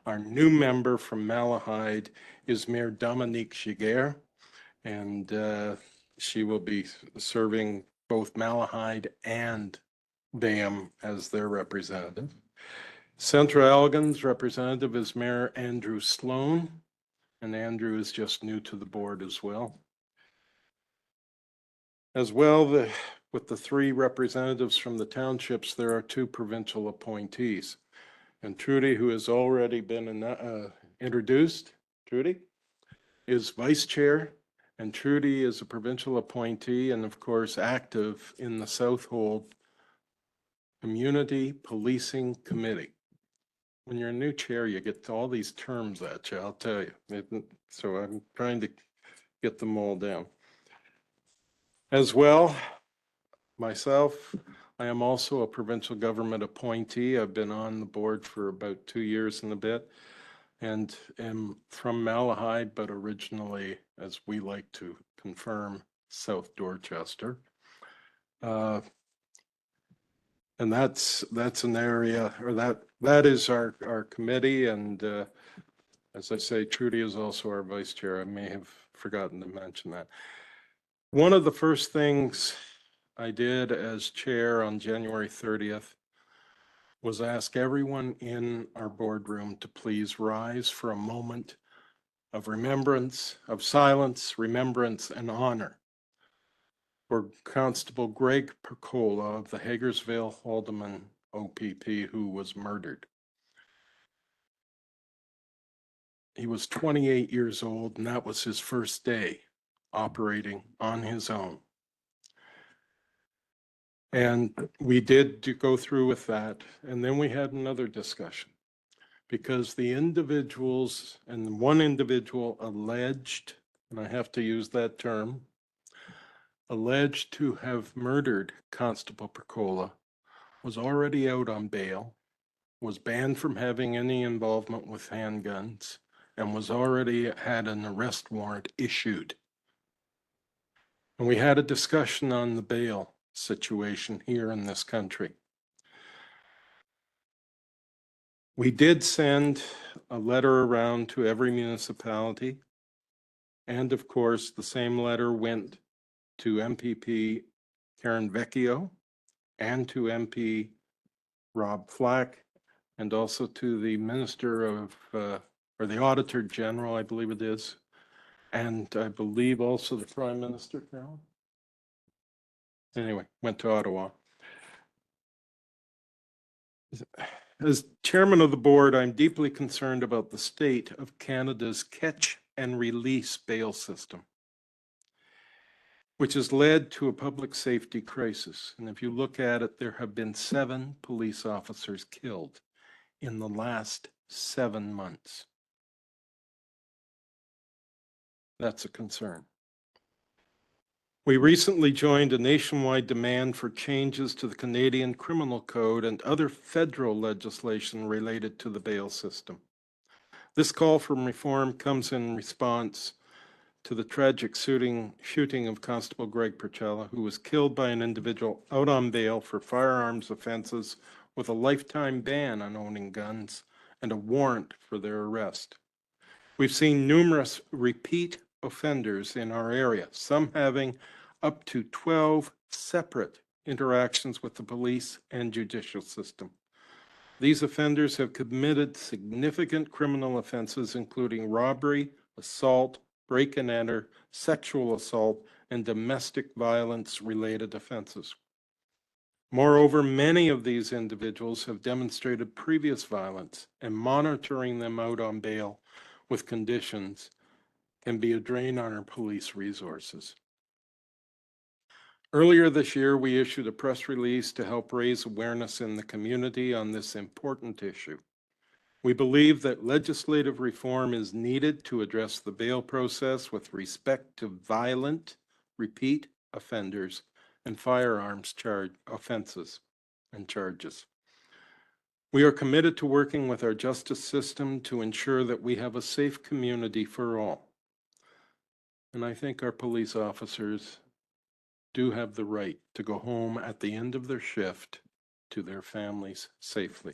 Our new member from Malahide is Mayor Dominique Giguère, and she will be serving both Malahide and Bayham as their representative. Central Elgin's representative is Mayor Andrew Sloan, and Andrew is just new to the board as well. As well, with the 3 representatives from the townships, there are 2 provincial appointees. And Trudy, who has already been introduced, Trudy, is vice chair, and Trudy is a provincial appointee and of course active in the Southold Community Policing Committee. When you're a new chair, you get all these terms at you, I'll tell you. So I'm trying to get them all down. As well, myself, I am also a provincial government appointee. I've been on the board for about 2 years and a bit, and am from Malahide, but originally, as we like to confirm, South Dorchester. And that's an area, or that is our committee, and as I say, Trudy is also our vice chair. I may have forgotten to mention that. One of the first things I did as chair on January 30th was ask everyone in our boardroom to please rise for a moment of remembrance, of silence, remembrance, and honor for Constable Greg Percola of the Hagersville Haldeman OPP who was murdered. He was 28 years old, and that was his first day operating on his own. And we did go through with that. And then we had another discussion because the individuals, and one individual alleged, and I have to use that term, alleged to have murdered Constable Percola, was already out on bail, was banned from having any involvement with handguns, and was already had an arrest warrant issued. And we had a discussion on the bail situation here in this country. We did send a letter around to every municipality. And of course, the same letter went to MPP Karen Vecchio and to MP Rob Flack, and also to the Minister of, or the Auditor General, I believe it is, and I believe also the Prime Minister, Carolyn. Anyway, went to Ottawa. As chairman of the board, I'm deeply concerned about the state of Canada's catch and release bail system, which has led to a public safety crisis. And if you look at it, there have been 7 police officers killed in the last 7 months. That's a concern. We recently joined a nationwide demand for changes to the Canadian Criminal Code and other federal legislation related to the bail system. This call for reform comes in response to the tragic shooting of Constable Greg Percella, who was killed by an individual out on bail for firearms offenses with a lifetime ban on owning guns and a warrant for their arrest. We've seen numerous repeat offenders in our area, some having up to 12 separate interactions with the police and judicial system. These offenders have committed significant criminal offenses, including robbery, assault, break and enter, sexual assault, and domestic violence related offenses. Moreover, many of these individuals have demonstrated previous violence, and monitoring them out on bail with conditions can be a drain on our police resources. Earlier this year, we issued a press release to help raise awareness in the community on this important issue. We believe that legislative reform is needed to address the bail process with respect to violent, repeat offenders and firearms offenses and charges. We are committed to working with our justice system to ensure that we have a safe community for all. And I think our police officers do have the right to go home at the end of their shift to their families safely.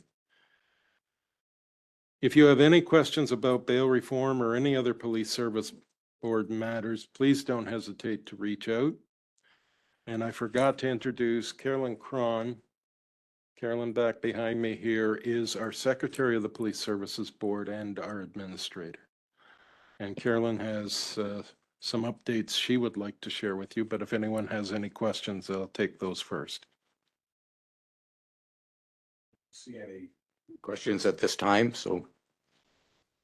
If you have any questions about bail reform or any other police service board matters, please don't hesitate to reach out. And I forgot to introduce Carolyn Cron. Carolyn, back behind me here, is our Secretary of the Police Services Board and our administrator. And Carolyn has some updates she would like to share with you, but if anyone has any questions, I'll take those first. See any questions at this time? So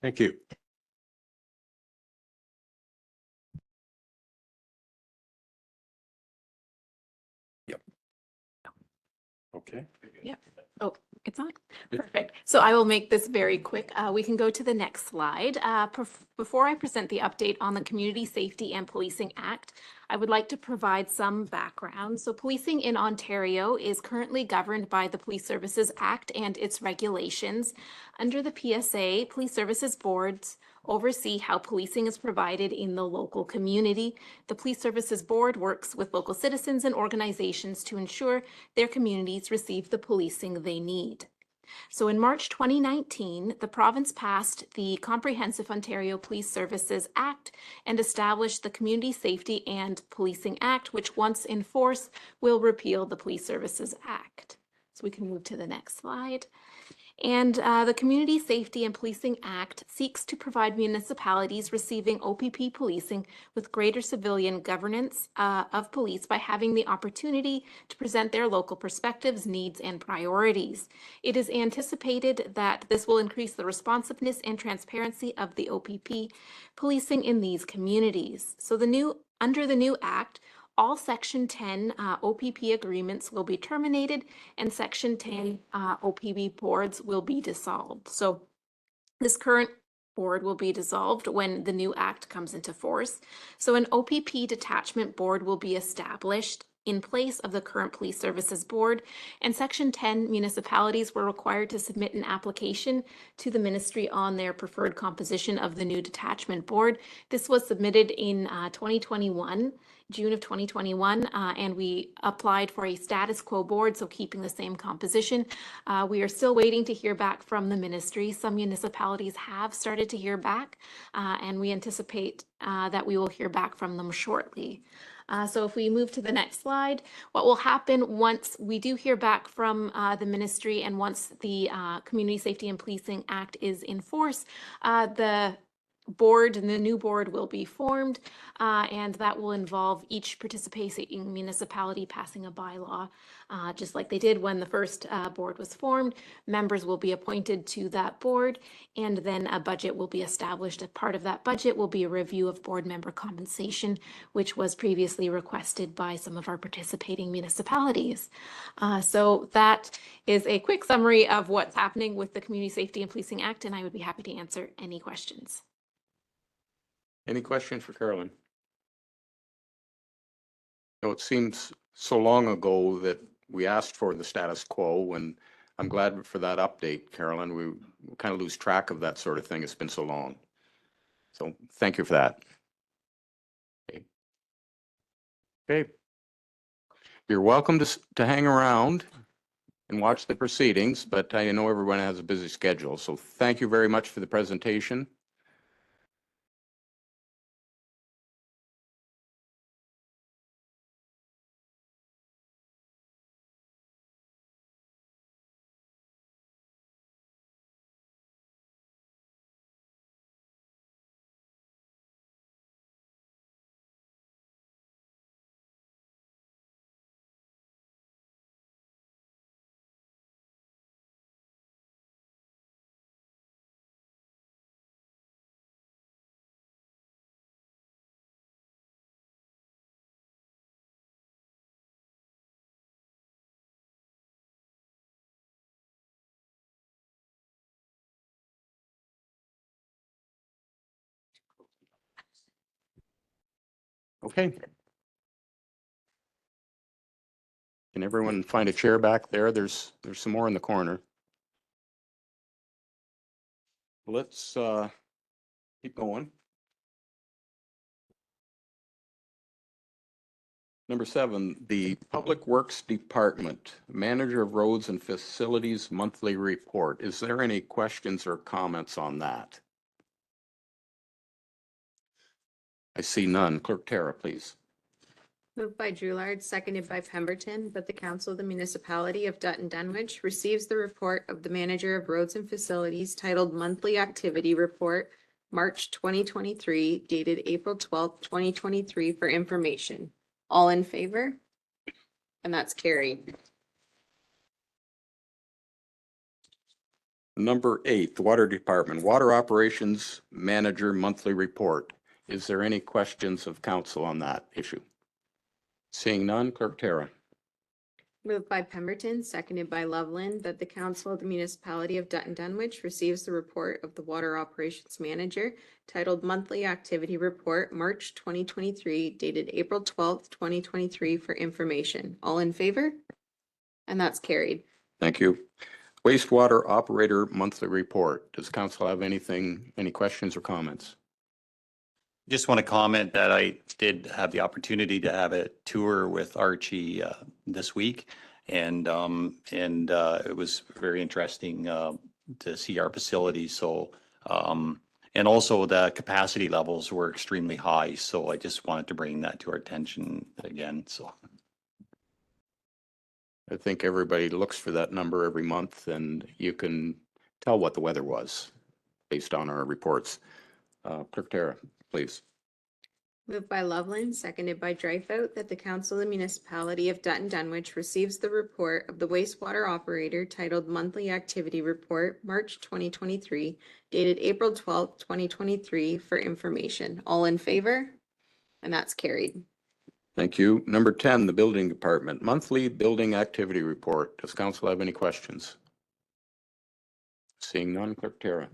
Thank you. Yep. Okay. Oh, it's on. Perfect. So I will make this very quick. We can go to the next slide. Before I present the update on the Community Safety and Policing Act, I would like to provide some background. So policing in Ontario is currently governed by the Police Services Act and its regulations. Under the PSA, Police Services Boards oversee how policing is provided in the local community. The Police Services Board works with local citizens and organizations to ensure their communities receive the policing they need. So in March 2019, the province passed the Comprehensive Ontario Police Services Act and established the Community Safety and Policing Act, which once in force will repeal the Police Services Act. So we can move to the next slide. And the Community Safety and Policing Act seeks to provide municipalities receiving OPP policing with greater civilian governance of police by having the opportunity to present their local perspectives, needs, and priorities. It is anticipated that this will increase the responsiveness and transparency of the OPP policing in these communities. So under the new act, all Section 10 OPP agreements will be terminated and Section 10 OPP boards will be dissolved. So this current board will be dissolved when the new act comes into force. So an OPP detachment board will be established in place of the current Police Services Board, and Section 10 municipalities were required to submit an application to the ministry on their preferred composition of the new detachment board. This was submitted in 2021. June of 2021, and we applied for a status quo board, so keeping the same composition. We are still waiting to hear back from the ministry. Some municipalities have started to hear back, and we anticipate that we will hear back from them shortly. So if we move to the next slide, what will happen once we do hear back from the ministry and once the Community Safety and Policing Act is in force, the new board will be formed, and that will involve each participating municipality passing a bylaw, just like they did when the first board was formed. Members will be appointed to that board, and then a budget will be established. A part of that budget will be a review of board member compensation, which was previously requested by some of our participating municipalities. So that is a quick summary of what's happening with the Community Safety and Policing Act, and I would be happy to answer any questions. Any question for Carolyn? No, it seems so long ago that we asked for the status quo, and I'm glad for that update, Carolyn. We kind of lose track of that sort of thing. It's been so long. So thank you for that. Okay. You're welcome to hang around and watch the proceedings, but I know everyone has a busy schedule. So thank you very much for the presentation. Okay. Can everyone find a chair back there? There's some more in the corner. Let's keep going. Number 7, the Public Works Department, Manager of Roads and Facilities Monthly Report. Is there any questions or comments on that? I see none. Clerk Tara, please. Moved by Drouillard, seconded by Pemberton, that the Council of the Municipality of Dutton Dunwich receives the report of the Manager of Roads and Facilities titled Monthly Activity Report, March 2023, dated April 12th, 2023 for information. All in favor? And that's carried. Number 8, the Water Department, Water Operations Manager Monthly Report. Is there any questions of council on that issue? Seeing none, Clerk Tara. Moved by Pemberton, seconded by Loveland, that the Council of the Municipality of Dutton Dunwich receives the report of the Water Operations Manager titled Monthly Activity Report, March 2023, dated April 12th, 2023 for information. All in favor? And that's carried. Thank you. Wastewater Operator Monthly Report. Does council have any questions or comments? Just want to comment that I did have the opportunity to have a tour with Archie this week, and it was very interesting to see our facilities. So and also the capacity levels were extremely high. So I just wanted to bring that to our attention again. So I think everybody looks for that number every month, and you can tell what the weather was based on our reports. Clerk Tara, please. Moved by Loveland, seconded by Dreyfus, that the Council of the Municipality of Dutton Dunwich receives the report of the wastewater operator titled Monthly Activity Report, March 2023, dated April 12th, 2023, for information. All in favor? And that's carried. Thank you. Number 10, the Building Department, Monthly Building Activity Report. Does council have any questions? Seeing none, Clerk Tara.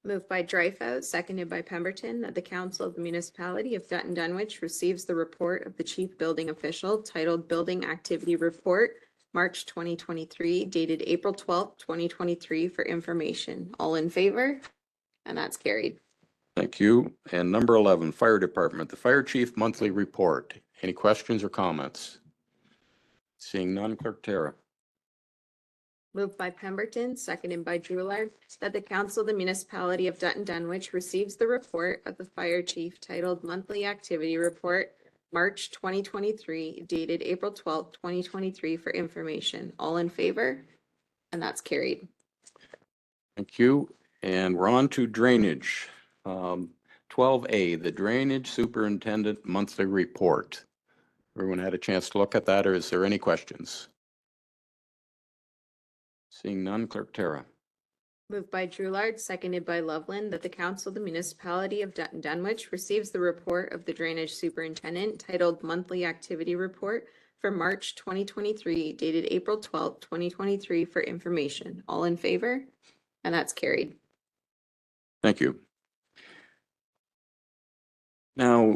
Moved by Dreyfus, seconded by Pemberton, that the Council of the Municipality of Dutton Dunwich receives the report of the Chief Building Official titled Building Activity Report, March 2023, dated April 12th, 2023, for information. All in favor? And that's carried. Thank you. And number 11, Fire Department, the Fire Chief Monthly Report. Any questions or comments? Seeing none, Clerk Tara. Moved by Pemberton, seconded by Drouillard, that the Council of the Municipality of Dutton Dunwich receives the report of the Fire Chief titled Monthly Activity Report, March 2023, dated April 12th, 2023, for information. All in favor? And that's carried. Thank you. And we're on to drainage. 12A, the Drainage Superintendent Monthly Report. Everyone had a chance to look at that, or is there any questions? Seeing none, Clerk Tara. Moved by Drouillard, seconded by Loveland, that the Council of the Municipality of Dutton Dunwich receives the report of the Drainage Superintendent titled Monthly Activity Report for March 2023, dated April 12th, 2023, for information. All in favor? And that's carried. Thank you. Now,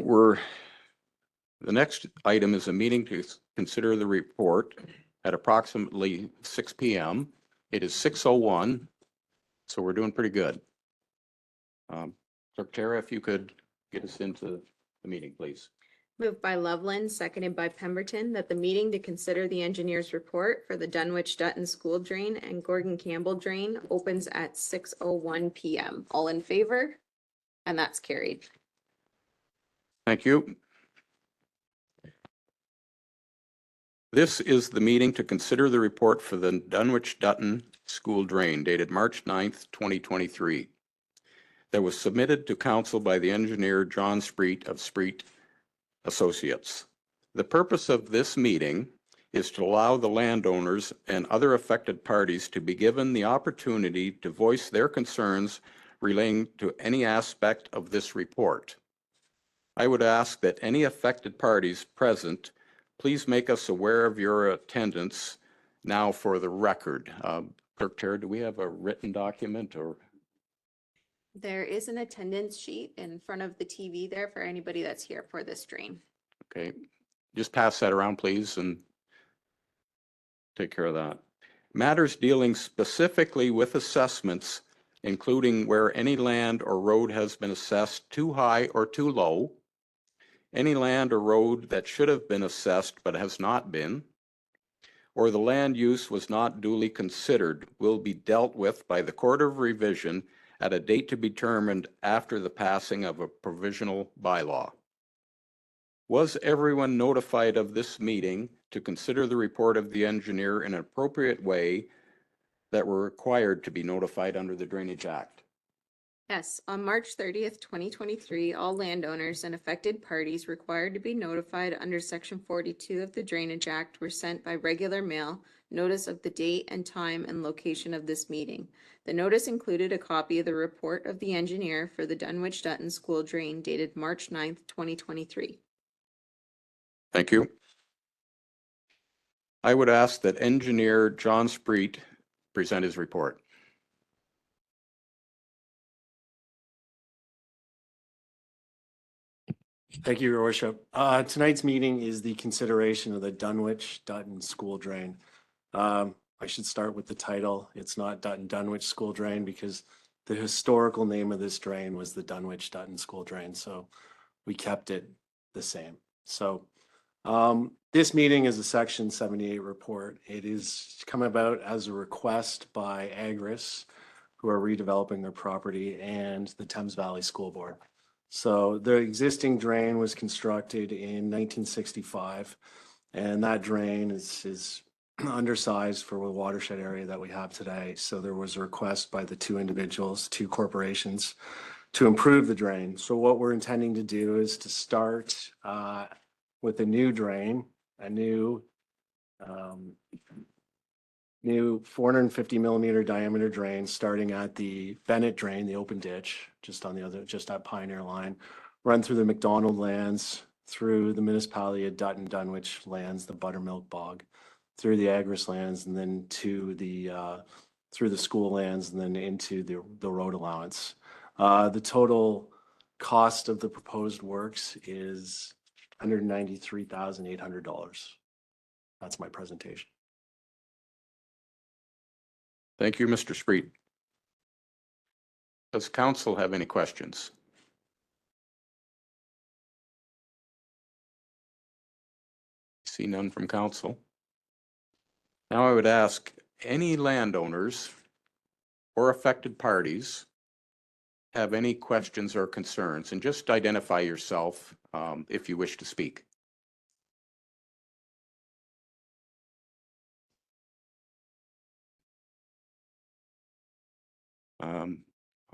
the next item is a meeting to consider the report at approximately 6 p.m. It is 6:01, so we're doing pretty good. Clerk Tara, if you could get us into the meeting, please. Moved by Loveland, seconded by Pemberton, that the meeting to consider the engineer's report for the Dunwich Dutton School Drain and Gordon Campbell Drain opens at 6:01 p.m. All in favor? And that's carried. Thank you. This is the meeting to consider the report for the Dunwich Dutton School Drain dated March 9th, 2023. That was submitted to council by the engineer John Spreet of Spreet Associates. The purpose of this meeting is to allow the landowners and other affected parties to be given the opportunity to voice their concerns relating to any aspect of this report. I would ask that any affected parties present please make us aware of your attendance now for the record. Clerk Tara, do we have a written document or? There is an attendance sheet in front of the TV there for anybody that's here for this drain. Okay, just pass that around, please, and take care of that. Matters dealing specifically with assessments, including where any land or road has been assessed too high or too low, any land or road that should have been assessed but has not been, or the land use was not duly considered, will be dealt with by the Court of Revision at a date to be determined after the passing of a provisional bylaw. Was everyone notified of this meeting to consider the report of the engineer in an appropriate way that were required to be notified under the Drainage Act? Yes, on March 30th, 2023, all landowners and affected parties required to be notified under Section 42 of the Drainage Act were sent by regular mail notice of the date and time and location of this meeting. The notice included a copy of the report of the engineer for the Dunwich Dutton School Drain dated March 9th, 2023. Thank you. I would ask that engineer John Spreet present his report. Thank you, Your Worship. Tonight's meeting is the consideration of the Dunwich Dutton School Drain. I should start with the title. It's not Dutton Dunwich School Drain because the historical name of this drain was the Dunwich Dutton School Drain, so we kept it the same. So this meeting is a Section 78 report. It is come about as a request by Agris, who are redeveloping their property, and the Thames Valley School Board. So the existing drain was constructed in 1965, and that drain is undersized for the watershed area that we have today. So there was a request by the two individuals, two corporations, to improve the drain. So what we're intending to do is to start with a new drain, a new 450 millimeter diameter drain, starting at the Bennett drain, the open ditch, just at Pioneer Line, run through the McDonald lands, through the municipality of Dutton Dunwich lands, the Buttermilk Bog, through the Agris lands, and then to through the school lands, and then into the road allowance. The total cost of the proposed works is $193,800. That's my presentation. Thank you, Mr. Spreet. Does council have any questions? See none from council. Now I would ask any landowners or affected parties have any questions or concerns, and just identify yourself if you wish to speak.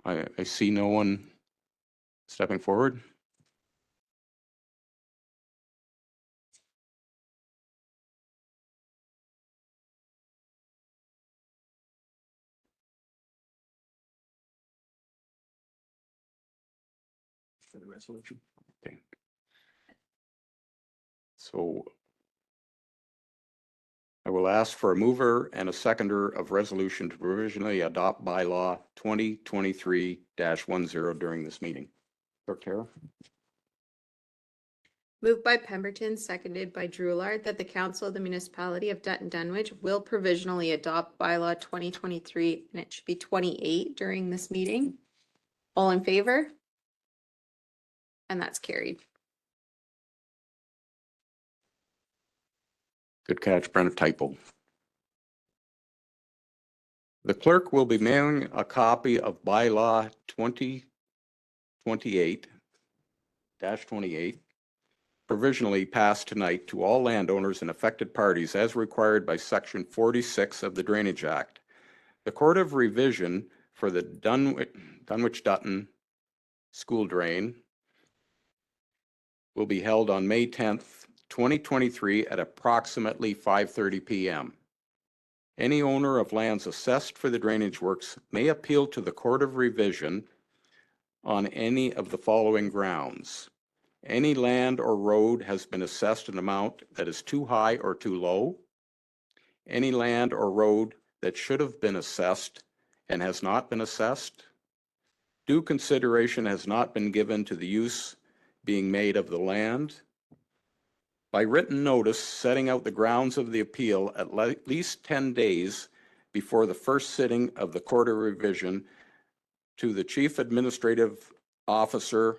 I see no one stepping forward. For the resolution. Okay. So I will ask for a mover and a seconder of resolution to provisionally adopt bylaw 2023-10 during this meeting. Clerk Tara? Moved by Pemberton, seconded by Drouillard, that the council of the municipality of Dutton Dunwich will provisionally adopt bylaw 2023, and it should be 28 during this meeting. All in favor? And that's carried. Good catch, Brent, typo. The clerk will be mailing a copy of bylaw 2028-28 provisionally passed tonight to all landowners and affected parties as required by Section 46 of the Drainage Act. The Court of Revision for the Dunwich Dutton School Drain will be held on May 10th, 2023 at approximately 5:30 p.m. Any owner of lands assessed for the drainage works may appeal to the Court of Revision on any of the following grounds. Any land or road has been assessed an amount that is too high or too low. Any land or road that should have been assessed and has not been assessed. Due consideration has not been given to the use being made of the land. By written notice setting out the grounds of the appeal at least 10 days before the first sitting of the Court of Revision to the Chief Administrative Officer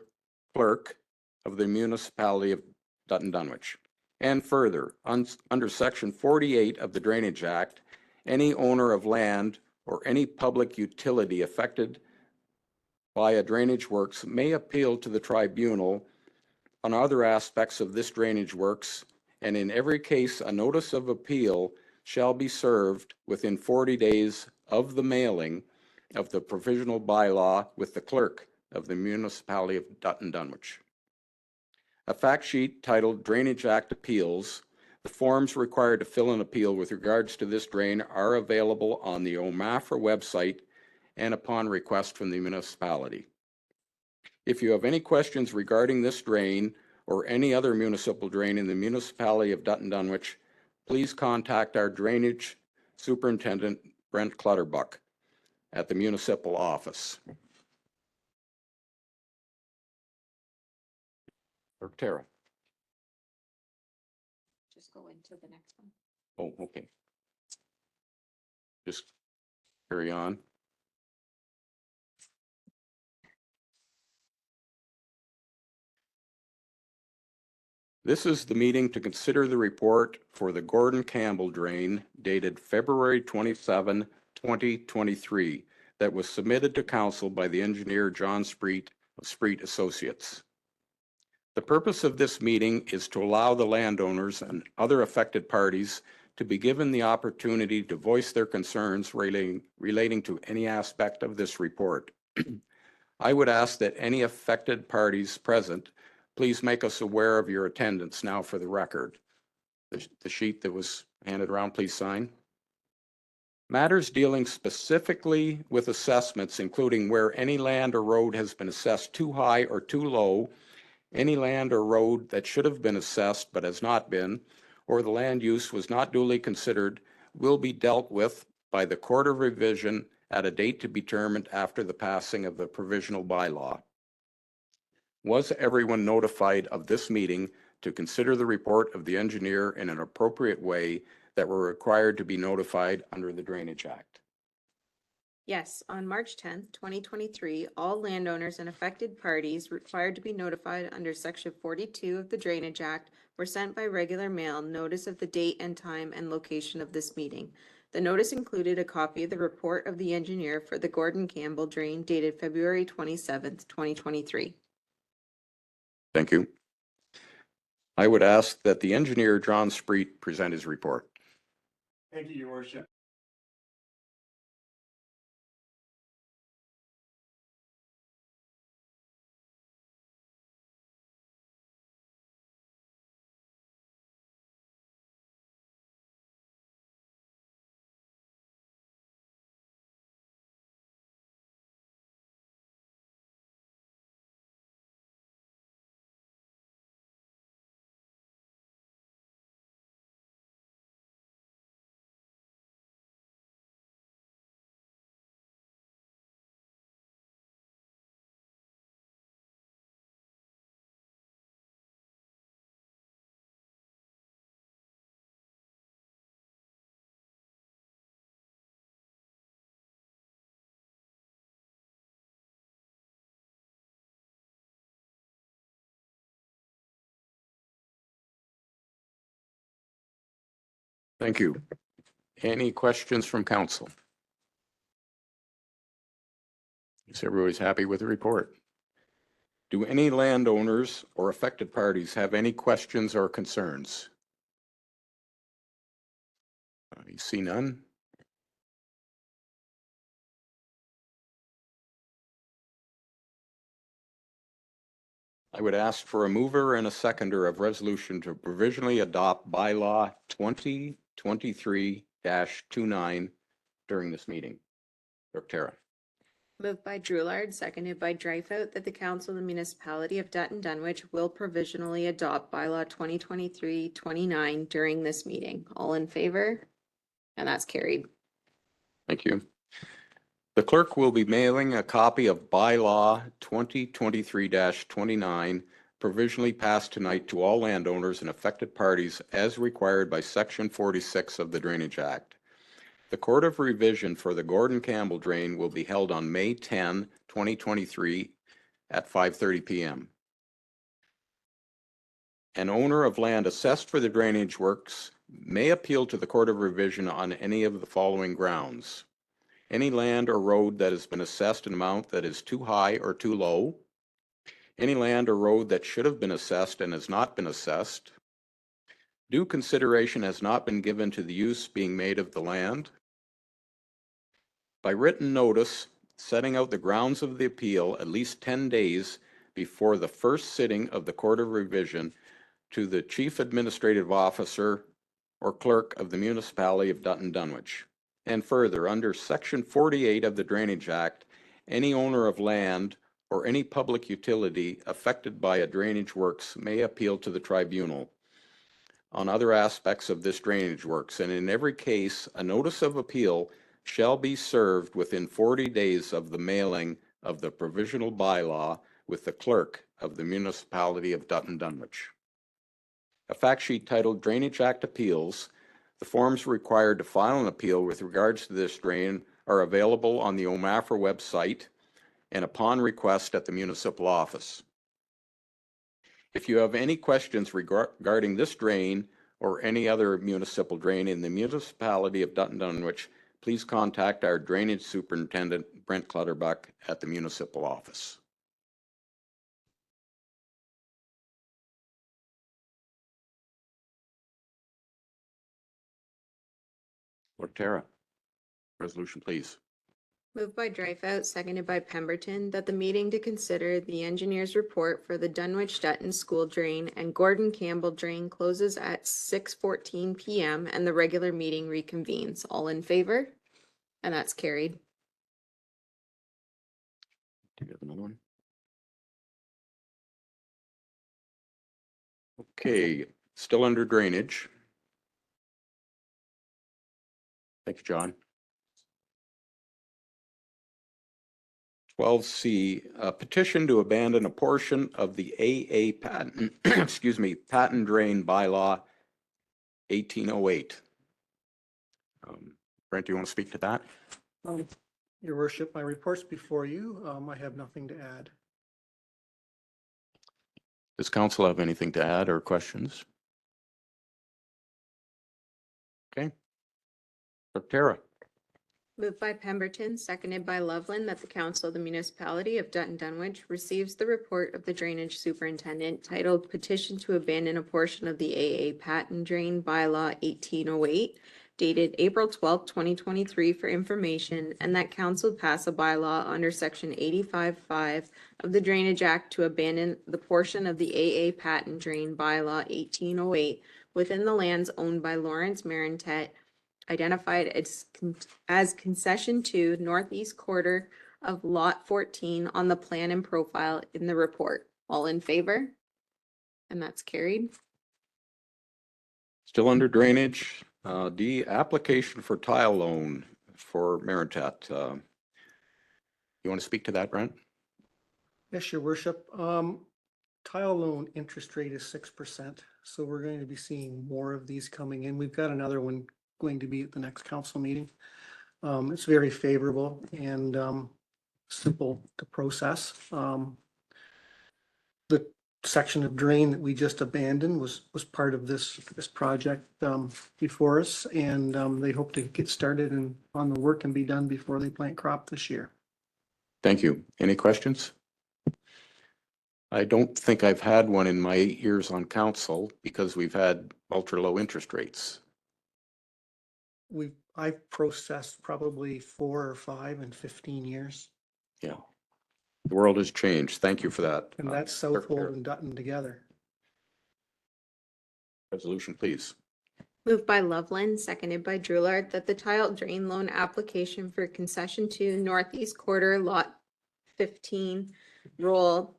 Clerk of the Municipality of Dutton Dunwich. And further, under Section 48 of the Drainage Act, any owner of land or any public utility affected by a drainage works may appeal to the tribunal on other aspects of this drainage works, and in every case, a notice of appeal shall be served within 40 days of the mailing of the provisional bylaw with the clerk of the Municipality of Dutton Dunwich. A fact sheet titled Drainage Act Appeals, the forms required to fill an appeal with regards to this drain are available on the OMAFRA website and upon request from the municipality. If you have any questions regarding this drain or any other municipal drain in the municipality of Dutton Dunwich, please contact our drainage superintendent, Brent Clutterbuck, at the municipal office. Or Tara. Just go into the next one. Oh, okay. Just carry on. This is the meeting to consider the report for the Gordon Campbell drain dated February 27, 2023 that was submitted to council by the engineer John Spreet of Spreet Associates. The purpose of this meeting is to allow the landowners and other affected parties to be given the opportunity to voice their concerns relating to any aspect of this report. I would ask that any affected parties present, please make us aware of your attendance now for the record. The sheet that was handed around, please sign. Matters dealing specifically with assessments, including where any land or road has been assessed too high or too low, any land or road that should have been assessed but has not been, or the land use was not duly considered, will be dealt with by the Court of Revision at a date to be determined after the passing of the provisional bylaw. Was everyone notified of this meeting to consider the report of the engineer in an appropriate way that were required to be notified under the Drainage Act? Yes, on March 10th, 2023, all landowners and affected parties required to be notified under Section 42 of the Drainage Act were sent by regular mail notice of the date and time and location of this meeting. The notice included a copy of the report of the engineer for the Gordon Campbell drain dated February 27th, 2023. Thank you. I would ask that the engineer, John Spreet, present his report. Thank you, Your Worship. Thank you. Any questions from council? Is everybody's happy with the report? Do any landowners or affected parties have any questions or concerns? You see none? I would ask for a mover and a seconder of resolution to provisionally adopt bylaw 2023-29 during this meeting. Clerk Tara. Moved by Drulard, seconded by Dreyfus, that the Council of the Municipality of Dutton Dunwich will provisionally adopt bylaw 2023-29 during this meeting. All in favor? And that's carried. Thank you. The clerk will be mailing a copy of bylaw 2023-29 provisionally passed tonight to all landowners and affected parties as required by Section 46 of the Drainage Act. The Court of Revision for the Gordon Campbell drain will be held on May 10, 2023 at 5:30 p.m. An owner of land assessed for the drainage works may appeal to the Court of Revision on any of the following grounds. Any land or road that has been assessed an amount that is too high or too low. Any land or road that should have been assessed and has not been assessed. Due consideration has not been given to the use being made of the land. By written notice, setting out the grounds of the appeal at least 10 days before the first sitting of the Court of Revision to the Chief Administrative Officer or Clerk of the Municipality of Dutton Dunwich. And further, under Section 48 of the Drainage Act, any owner of land or any public utility affected by a drainage works may appeal to the tribunal on other aspects of this drainage works, and in every case, a notice of appeal shall be served within 40 days of the mailing of the provisional bylaw with the clerk of the Municipality of Dutton Dunwich. A fact sheet titled Drainage Act Appeals. The forms required to file an appeal with regards to this drain are available on the OMAFRA website and upon request at the municipal office. If you have any questions regarding this drain or any other municipal drain in the Municipality of Dutton Dunwich, please contact our Drainage Superintendent, Brent Clutterbuck, at the municipal office. Clerk Tara. Resolution, please. Moved by Dreyfus, seconded by Pemberton, that the meeting to consider the engineer's report for the Dunwich Dutton School Drain and Gordon Campbell Drain closes at 6:14 PM and the regular meeting reconvenes. All in favor? And that's carried. Do you have another one? Okay, still under drainage. Thank you, John. 12C, a petition to abandon a portion of the AA patent, excuse me, patent drain bylaw 1808. Brent, do you want to speak to that? Your worship, my report's before you. I have nothing to add. Does council have anything to add or questions? Okay. Clerk Tara. Moved by Pemberton, seconded by Loveland, that the council of the municipality of Dutton Dunwich receives the report of the drainage superintendent titled Petition to Abandon a Portion of the AA Patent Drain Bylaw 1808, dated April 12th, 2023 for information, and that council pass a bylaw under section 85.5 of the Drainage Act to abandon the portion of the AA Patent Drain Bylaw 1808 within the lands owned by Lawrence Marintet, identified as concession to northeast quarter of lot 14 on the plan and profile in the report. All in favor? And that's carried. Still under drainage. D, application for tile loan for Meritat. You want to speak to that, Brent? Yes, your worship. Tile loan interest rate is 6%. So we're going to be seeing more of these coming in. We've got another one going to be at the next council meeting. It's very favorable and simple to process. The section of drain that we just abandoned was part of this project before us, and they hope to get started and on the work and be done before they plant crop this year. Thank you. Any questions? I don't think I've had one in my 8 years on council because we've had ultra low interest rates. I've processed probably 4 or 5 in 15 years, Yeah. The world has changed. Thank you for that. and that's Clerk Southwold Tara. and Dutton together. Resolution, please. Moved by Loveland, seconded by Drewlard, that the tile drain loan application for concession to northeast quarter lot 15, roll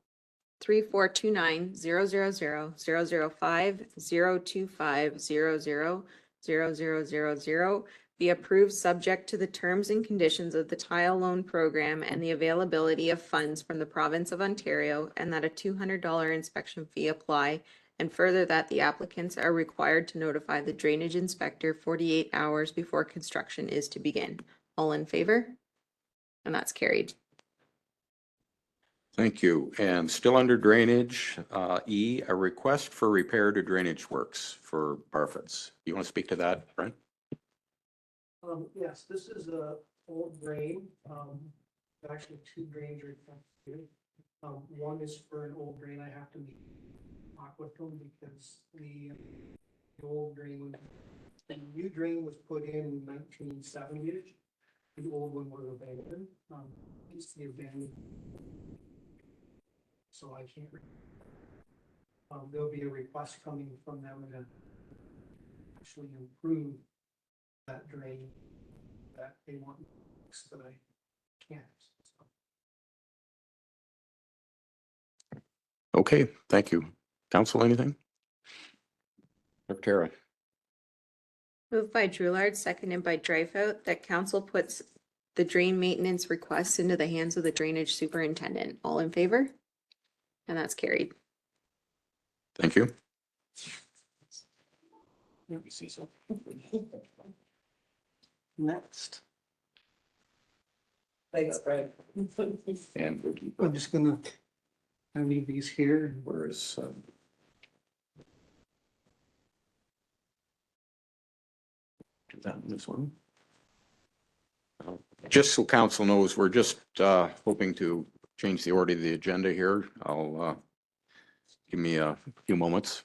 3429-000-005-025-000000 be approved subject to the terms and conditions of the tile loan program and the availability of funds from the province of Ontario, and that a $200 inspection fee apply. And further, that the applicants are required to notify the drainage inspector 48 hours before construction is to begin. All in favor? And that's carried. Thank you. And still under drainage, E, a request for repair to drainage works for Barfoot's. You want to speak to that, Brent? Yes, this is a old drain. Actually 2 drains are here. One is for an old drain I have to meet Aquatone because the old drain, the new drain was put in 1970. The old one was abandoned. It's the abandoned. So I can't. There'll be a request coming from them to actually improve that drain that they want, that I can't. Okay, thank you. Council, anything? Clerk Tara. Moved by Drewlard, seconded by Dreyfus, that council puts the drain maintenance requests into the hands of the drainage superintendent. All in favor? And that's carried. Thank you. Next. Thanks, Brad. And I'm just gonna, I leave these here. where is, do that in this one? Just so council knows, we're just hoping to change the order of the agenda here. I'll give me a few moments.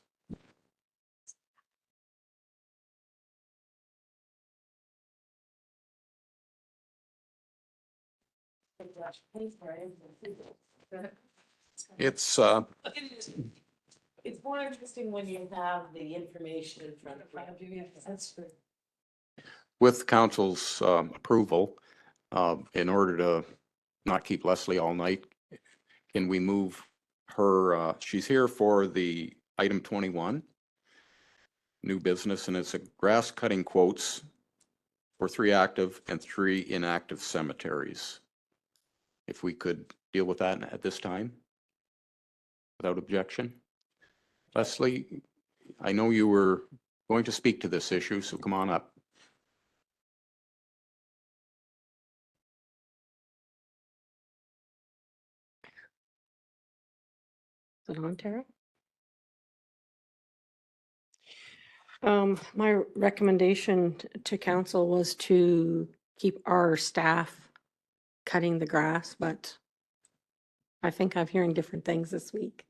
It's, It's more interesting when you have the information in front of you. That's true. with council's approval, in order to not keep Leslie all night, can we move her, she's here for the item 21, new business, and it's a grass cutting quotes for 3 active and 3 inactive cemeteries. If we could deal with that at this time, without objection. Leslie, I know you were going to speak to this issue, so come on up. Is it on, Tara? My recommendation to council was to keep our staff cutting the grass, but I think I'm hearing different things this week.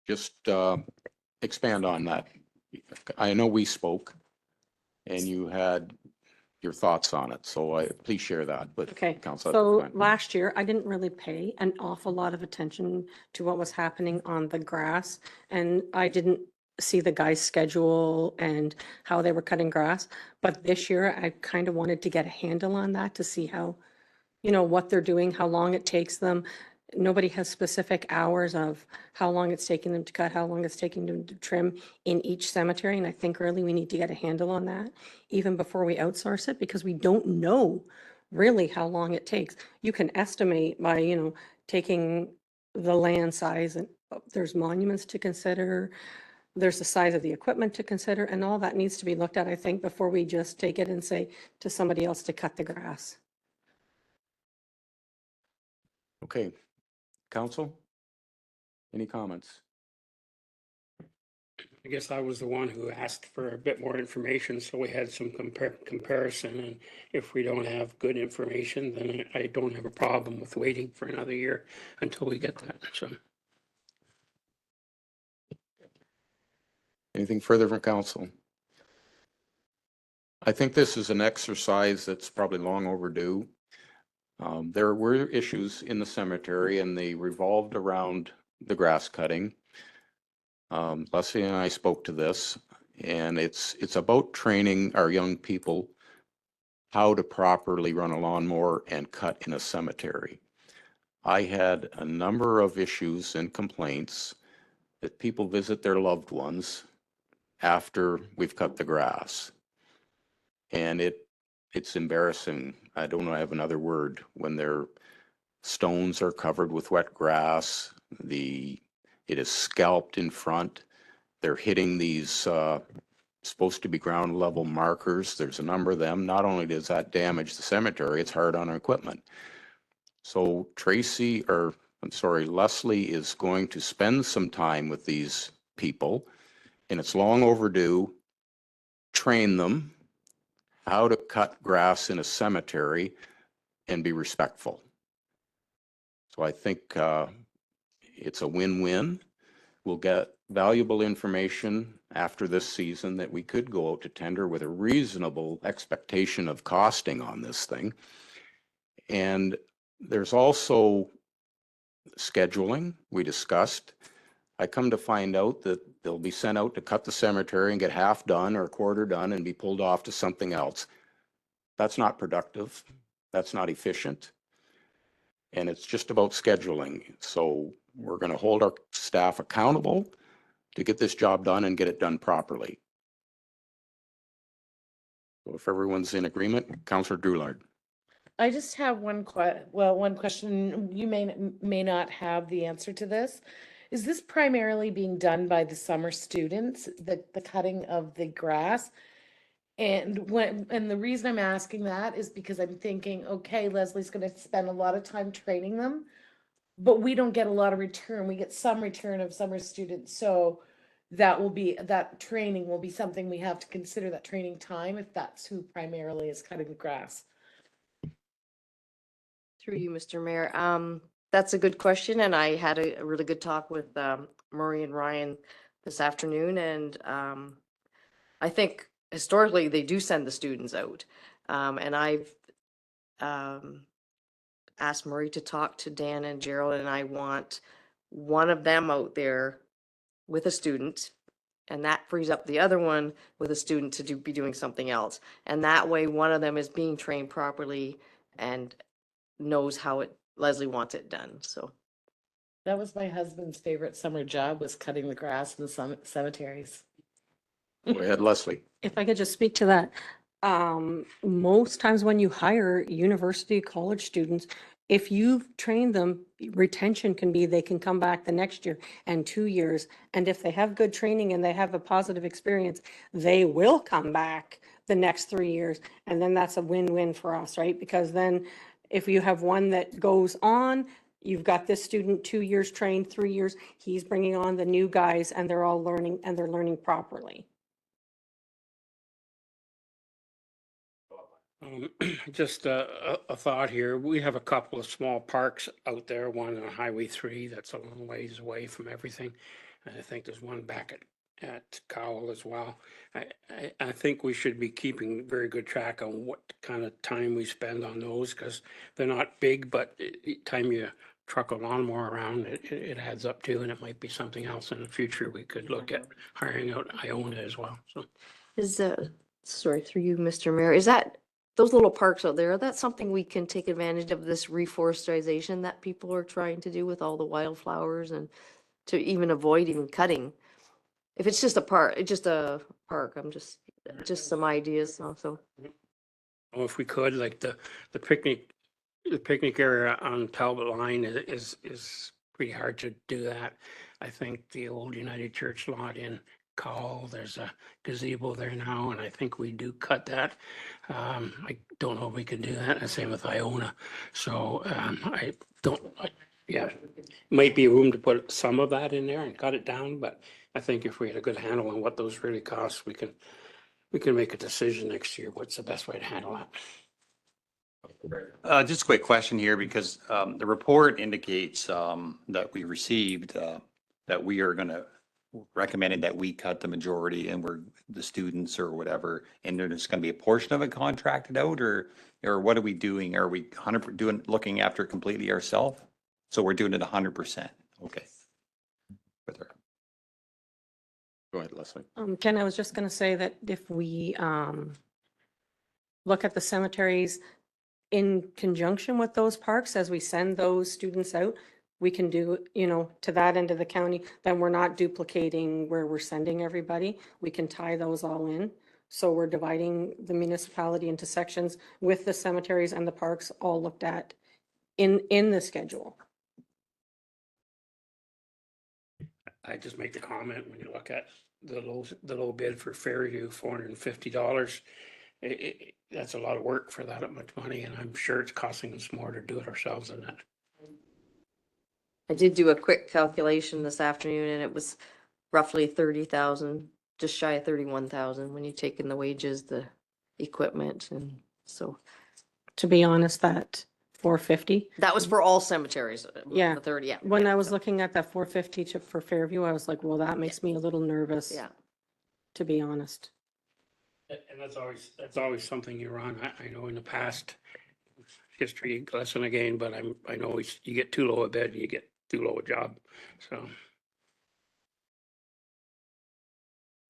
Just expand on that. I know we spoke and you had your thoughts on it, so please share that with Okay, council. so last year, I didn't really pay an awful lot of attention to what was happening on the grass. And I didn't see the guys' schedule and how they were cutting grass. But this year, I kind of wanted to get a handle on that to see how, what they're doing, how long it takes them. Nobody has specific hours of how long it's taking them to cut, how long it's taking them to trim in each cemetery. And I think really we need to get a handle on that even before we outsource it, because we don't know really how long it takes. You can estimate by, taking the land size, and there's monuments to consider. There's the size of the equipment to consider, and all that needs to be looked at, I think, before we just take it and say to somebody else to cut the grass. Okay, council, any comments? I guess I was the one who asked for a bit more information, so we had some comparison, and if we don't have good information, then I don't have a problem with waiting for another year until we get that, so. Anything further from council? I think this is an exercise that's probably long overdue. There were issues in the cemetery and they revolved around the grass cutting. Leslie and I spoke to this, and it's about training our young people how to properly run a lawnmower and cut in a cemetery. I had a number of issues and complaints that people visit their loved ones after we've cut the grass. And it's embarrassing. I don't know, I have another word, when their stones are covered with wet grass, it is scalped in front. They're hitting these supposed to be ground level markers. There's a number of them. Not only does that damage the cemetery, it's hard on our equipment. So Leslie is going to spend some time with these people, and it's long overdue. Train them how to cut grass in a cemetery and be respectful. So I think it's a win-win. We'll get valuable information after this season that we could go out to tender with a reasonable expectation of costing on this thing. And there's also scheduling we discussed. I come to find out that they'll be sent out to cut the cemetery and get half done or a quarter done and be pulled off to something else. That's not productive. That's not efficient. And it's just about scheduling. So we're going to hold our staff accountable to get this job done and get it done properly. So if everyone's in agreement, Councillor Doulard. I just have one question. You may not have the answer to this. Is this primarily being done by the summer students, the cutting of the grass? And the reason I'm asking that is because I'm thinking, okay, Leslie's gonna spend a lot of time training them, but we don't get a lot of return. We get some return of summer students, so that training will be something we have to consider, that training time, if that's who primarily is cutting the grass. Through you, Mr. Mayor. That's a good question, and I had a really good talk with Murray and Ryan this afternoon, and I think historically they do send the students out. And I've asked Murray to talk to Dan and Gerald, and I want one of them out there with a student, and that frees up the other one with a student to be doing something else. And that way, one of them is being trained properly and knows how Leslie wants it done, so. That was my husband's favorite summer job, was cutting the grass in the cemeteries. Go ahead, Leslie. If I could just speak to that, most times when you hire university, college students, if you've trained them, retention can be, they can come back the next year and 2 years. And if they have good training and they have a positive experience, they will come back the next 3 years. And then that's a win-win for us, right? Because then if you have one that goes on, you've got this student 2 years trained, 3 years, he's bringing on the new guys and they're all learning and they're learning properly. Just a thought here. We have a couple of small parks out there, one on Highway 3 that's a long ways away from everything. And I think there's one back at Cowell as well. I think we should be keeping very good track on what kind of time we spend on those, because they're not big, but time you truck a lawnmower around, it adds up too, and it might be something else in the future. We could look at hiring out Iona as well, so. Is sorry, through you, Mr. Mayor, is that, those little parks out there, that's something we can take advantage of, this reforestation that people are trying to do with all the wildflowers, and to even avoid even cutting? If it's just a park, I'm just some ideas also. Or if we could, like the picnic area on Talbot Line is pretty hard to do that. I think the old United Church lot in Cowell, there's a gazebo there now, and I think we do cut that. I don't know if we can do that, and same with Iona. So yeah, might be room to put some of that in there and cut it down, but I think if we had a good handle on what those really cost, we can make a decision next year. What's the best way to handle that? Just a quick question here, because the report indicates that we received that we are going to recommended that we cut the majority, and we're the students or whatever, and there's going to be a portion of it contracted out, or what are we doing? Are we 100% looking after it completely ourselves? So we're doing it 100%. Okay. Go ahead, Leslie. Ken, I was just going to say that if we look at the cemeteries in conjunction with those parks, as we send those students out, we can do, to that end of the county, then we're not duplicating where we're sending everybody. We can tie those all in. So we're dividing the municipality into sections with the cemeteries and the parks all looked at in the schedule. I just make the comment, when you look at the low bid for Fairview, $450, that's a lot of work for that much money, and I'm sure it's costing us more to do it ourselves than that. I did do a quick calculation this afternoon, and it was roughly 30,000, just shy of 31,000 when you take in the wages, the equipment, and so. To be honest, that 450. That was for all cemeteries. Yeah. The 30, yeah. When yeah, I was so, looking at that 450 for Fairview, I was like, well, that makes me a little nervous. yeah. To be honest. And that's always something you run. I know in the past, history lesson again, but I know you get too low a bid, you get too low a job, so.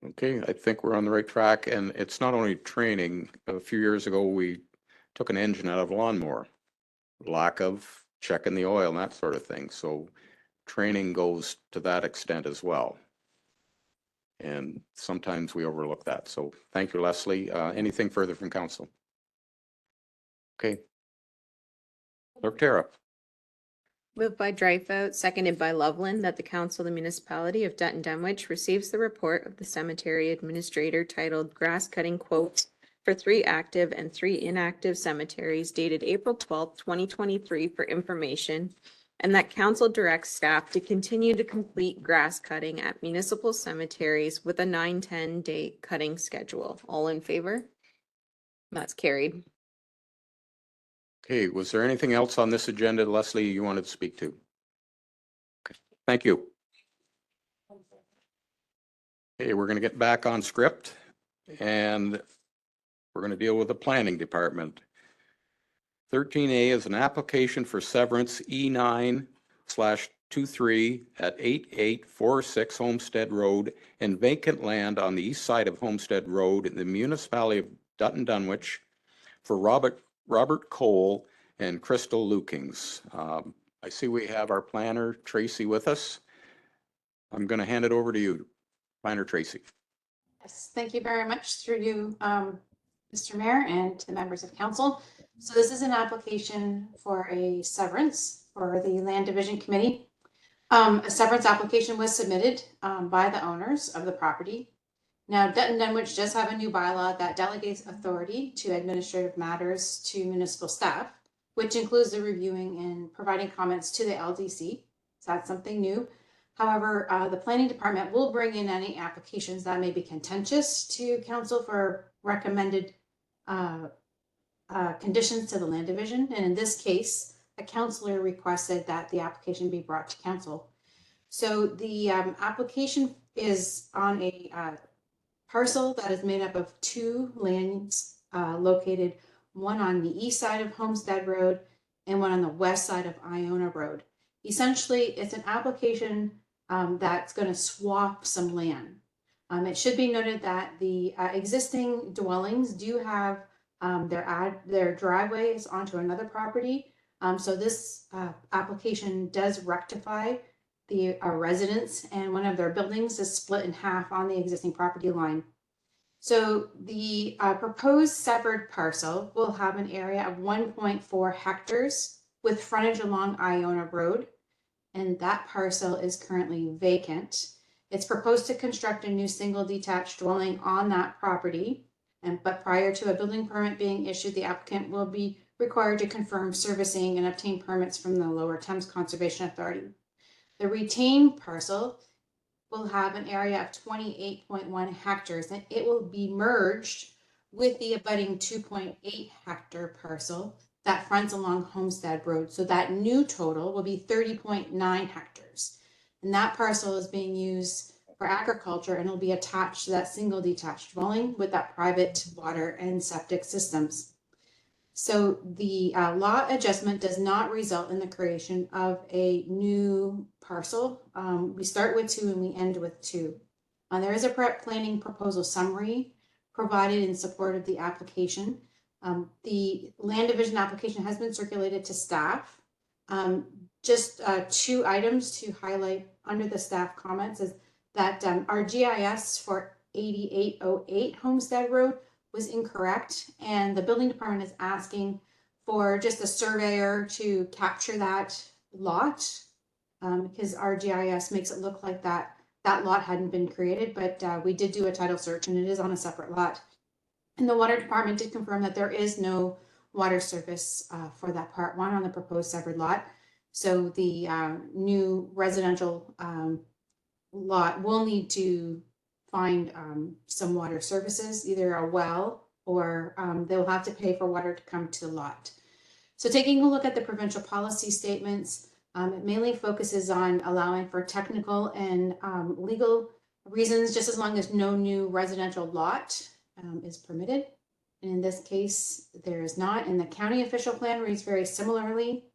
Okay, I think we're on the right track, and it's not only training. A few years ago, we took an engine out of a lawnmower. Lack of checking the oil and that sort of thing. So training goes to that extent as well. And sometimes we overlook that. So thank you, Leslie. Anything further from council? Okay. Clerk Tara. Moved by Dreyfus, seconded by Loveland, that the council of the municipality of Dutton Dunwich receives the report of the cemetery administrator titled Grass Cutting Quotes for 3 active and 3 inactive cemeteries dated April 12th, 2023 for information, and that council directs staff to continue to complete grass cutting at municipal cemeteries with a 9-10 day cutting schedule. All in favor? That's carried. Okay, was there anything else on this agenda, Leslie, you wanted to speak to? Okay, thank you. Okay, we're going to get back on script, and We're going to deal with the planning department. 13A is an application for severance E9/23 at 8846 Homestead Road and vacant land on the east side of Homestead Road in the municipality of Dutton Dunwich for Robert Cole and Crystal Lukings. I see we have our planner Tracy with us. I'm going to hand it over to you, Planner Tracy. Yes, thank you very much through you, Mr. Mayor, and to the members of council. So this is an application for a severance for the Land Division Committee. A severance application was submitted by the owners of the property. Now, Dutton Dunwich does have a new bylaw that delegates authority to administrative matters to municipal staff, which includes the reviewing and providing comments to the LDC. So that's something new. However, the planning department will bring in any applications that may be contentious to council for recommended conditions to the land division. And in this case, a councillor requested that the application be brought to council. So the application is on a parcel that is made up of two lands located, one on the east side of Homestead Road and one on the west side of Iona Road. Essentially, it's an application that's going to swap some land. It should be noted that the existing dwellings do have their driveways onto another property. So this application does rectify the residents, and one of their buildings is split in half on the existing property line. So the proposed severed parcel will have an area of 1.4 hectares with frontage along Iona Road, and that parcel is currently vacant. It's proposed to construct a new single detached dwelling on that property, but prior to a building permit being issued, the applicant will be required to confirm servicing and obtain permits from the Lower Thames Conservation Authority. The retained parcel will have an area of 28.1 hectares, and it will be merged with the abutting 2.8 hectare parcel that fronts along Homestead Road. So that new total will be 30.9 hectares. And that parcel is being used for agriculture and will be attached to that single detached dwelling with that private water and septic systems. So the lot adjustment does not result in the creation of a new parcel. We start with 2 and we end with 2. There is a planning proposal summary provided in support of the application. The land division application has been circulated to staff. Just 2 items to highlight under the staff comments is that our GIS for 8808 Homestead Road was incorrect, and the building department is asking for just a surveyor to capture that lot because our GIS makes it look like that lot hadn't been created, but we did do a title search and it is on a separate lot. And the water department did confirm that there is no water service for that part 1 on the proposed severed lot. So the new residential lot will need to find some water services, either a well or they'll have to pay for water to come to the lot. So taking a look at the provincial policy statements, it mainly focuses on allowing for technical and legal reasons, just as long as no new residential lot is permitted. And in this case, there is not. And the county official plan reads very similarly.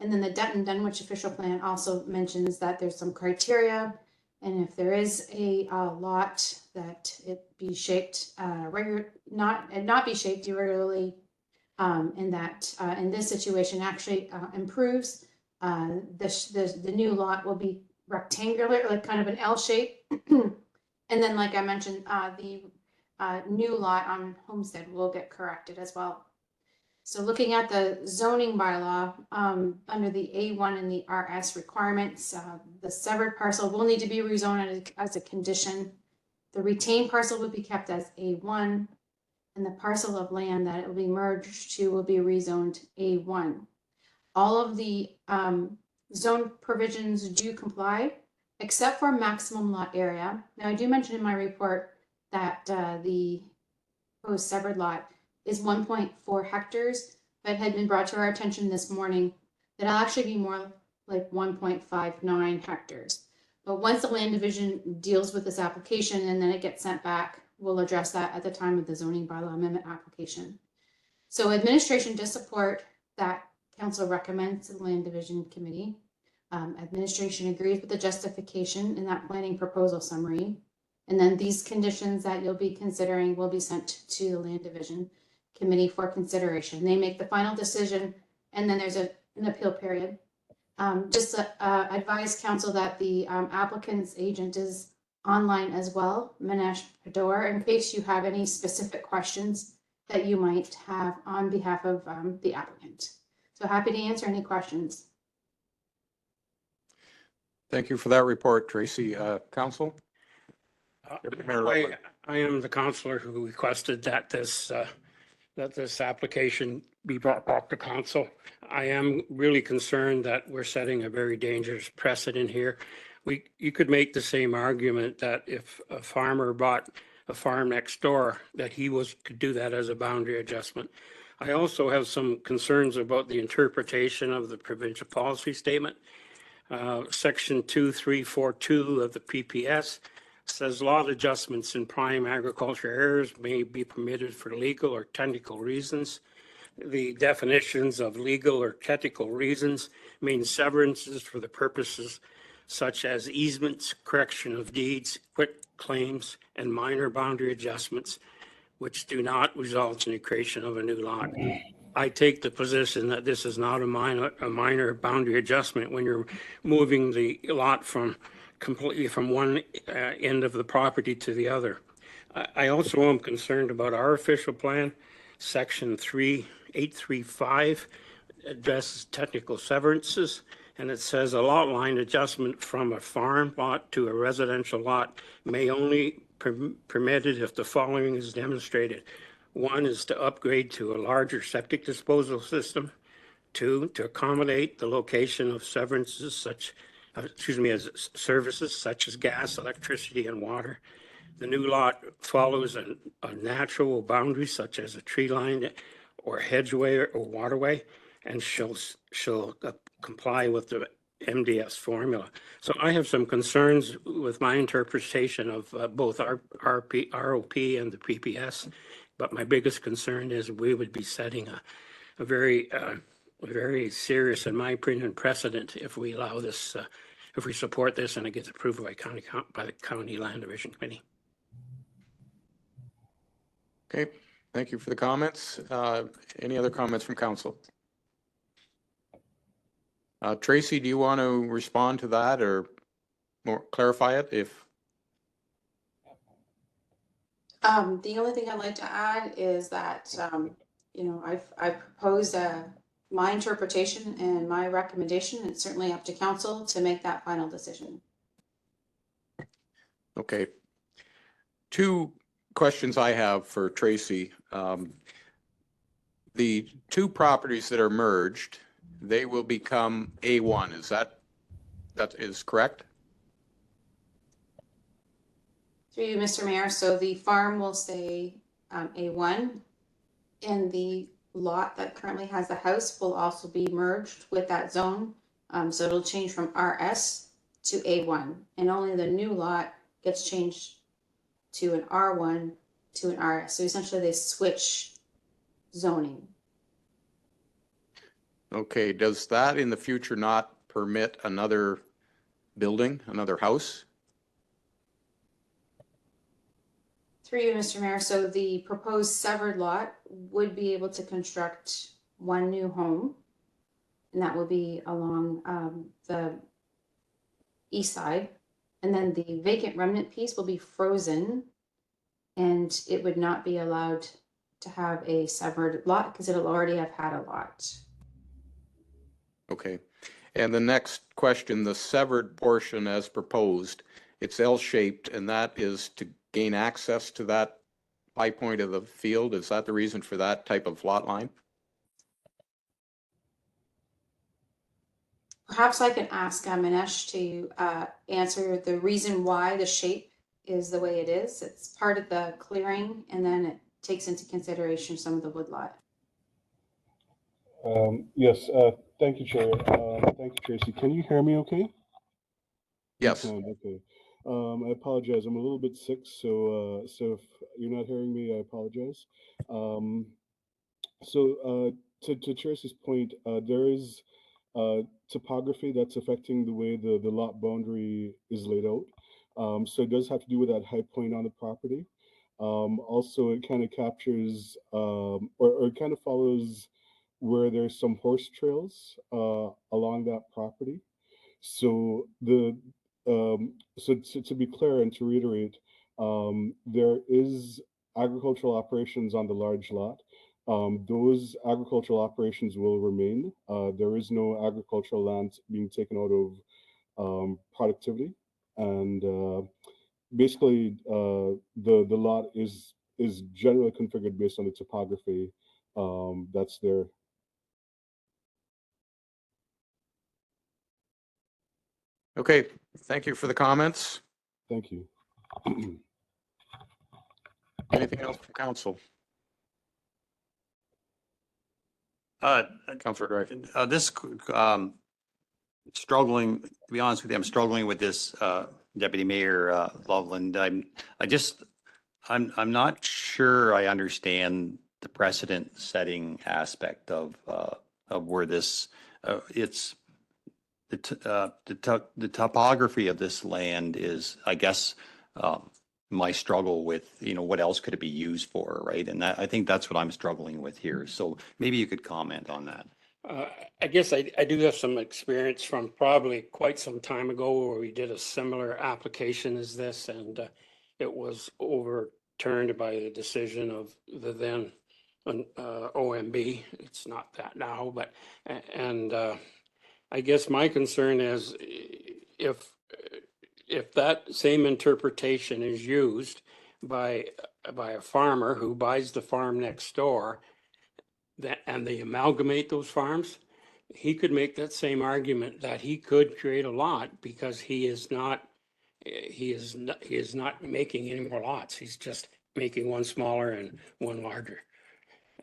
And then the Dutton Dunwich official plan also mentions that there's some criteria, and if there is a lot, that it be shaped not be shaped irregularly, and that in this situation actually improves. The new lot will be rectangular, like kind of an L shape, and then, like I mentioned, the new lot on Homestead will get corrected as well. So looking at the zoning bylaw, under the A1 and the RS requirements, the severed parcel will need to be rezoned as a condition. The retained parcel will be kept as A1, and the parcel of land that it will be merged to will be rezoned A1. All of the zone provisions do comply, except for maximum lot area. Now, I do mention in my report that the proposed severed lot is 1.4 hectares, but had been brought to our attention this morning that it'll actually be more like 1.59 hectares. But once the land division deals with this application and then it gets sent back we'll address that at the time of the zoning bylaw amendment application. So administration does support that council recommends to the Land Division Committee. Administration agrees with the justification in that planning proposal summary. And then these conditions that you'll be considering will be sent to the Land Division Committee for consideration. They make the final decision, and then there's an appeal period. Just advise council that the applicant's agent is online as well, Manesh Pador, in case you have any specific questions that you might have on behalf of the applicant. So happy to answer any questions. Thank you for that report, Tracy. Council? I am the counselor who requested that this application be brought back to council. I am really concerned that we're setting a very dangerous precedent here. You could make the same argument that if a farmer bought a farm next door, that he could do that as a boundary adjustment. I also have some concerns about the interpretation of the provincial policy statement. Section 2342 of the PPS says lot adjustments in prime agriculture areas may be permitted for legal or technical reasons. The definitions of legal or technical reasons mean severances for the purposes such as easements, correction of deeds, quit claims, and minor boundary adjustments, which do not result in the creation of a new lot. I take the position that this is not a minor boundary adjustment when you're moving the lot completely from one end of the property to the other. I also am concerned about our official plan, section 3835 addresses technical severances, and it says a lot line adjustment from a farm lot to a residential lot may only permitted if the following is demonstrated. One is to upgrade to a larger septic disposal system. Two, to accommodate the location of severances as services such as gas, electricity, and water. The new lot follows a natural boundary such as a tree line or hedgeway or waterway, and shall comply with the MDS formula. So I have some concerns with my interpretation of both our ROP and the PPS, but my biggest concern is we would be setting a very serious, in my opinion, precedent if we allow this, if we support this and it gets approved by the County Land Division Committee. Okay, thank you for the comments. Any other comments from council? Tracy, do you want to respond to that or more clarify it if? The only thing I'd like to add is that, I've proposed my interpretation and my recommendation. It's certainly up to council to make that final decision. Okay. Two questions I have for Tracy. The two properties that are merged, they will become A1. Is that is correct? Through you, Mr. Mayor. So the farm will stay A1, and the lot that currently has the house will also be merged with that zone. So it'll change from RS to A1, and only the new lot gets changed to an R1 to an RS. So essentially they switch zoning. Okay, does that in the future not permit another building, another house? Through you, Mr. Mayor. So the proposed severed lot would be able to construct one new home, and that will be along the east side. And then the vacant remnant piece will be frozen, and it would not be allowed to have a severed lot because it'll already have had a lot. Okay. And the next question, the severed portion as proposed, it's L-shaped, and that is to gain access to that high point of the field. Is that the reason for that type of lot line? Perhaps I can ask Manesh to answer the reason why the shape is the way it is. It's part of the clearing, and then it takes into consideration some of the woodlot. Yes, thank you, Chair. Thank you, Tracy. Can you hear me okay? Yes. Okay. I apologize. I'm a little bit sick, so if you're not hearing me, I apologize. Um, to Tracy's point, there is topography that's affecting the way the lot boundary is laid out. So it does have to do with that high point on the property. Also, it kind of captures or it kind of follows where there's some horse trails along that property. So to be clear and to reiterate, there is agricultural operations on the large lot. Those agricultural operations will remain. There is no agricultural land being taken out of productivity, and basically the lot is generally configured based on the topography that's there. Okay, thank you for the comments. Thank you. Anything else from council? Councilor Drive. This, struggling, to be honest with you, I'm struggling with this, Deputy Mayor, Loveland. I'm not sure I understand the precedent setting aspect of where this, it's, the topography of this land is, I guess, my struggle with, what else could it be used for, right? And I think that's what I'm struggling with here. So maybe you could comment on that. I guess I do have some experience from probably quite some time ago where we did a similar application as this, and it was overturned by the decision of the then OMB. It's not that now, but and I guess my concern is if that same interpretation is used by a farmer who buys the farm next door, and they amalgamate those farms, he could make that same argument that he could create a lot because he is not making any more lots. He's just making one smaller and one larger.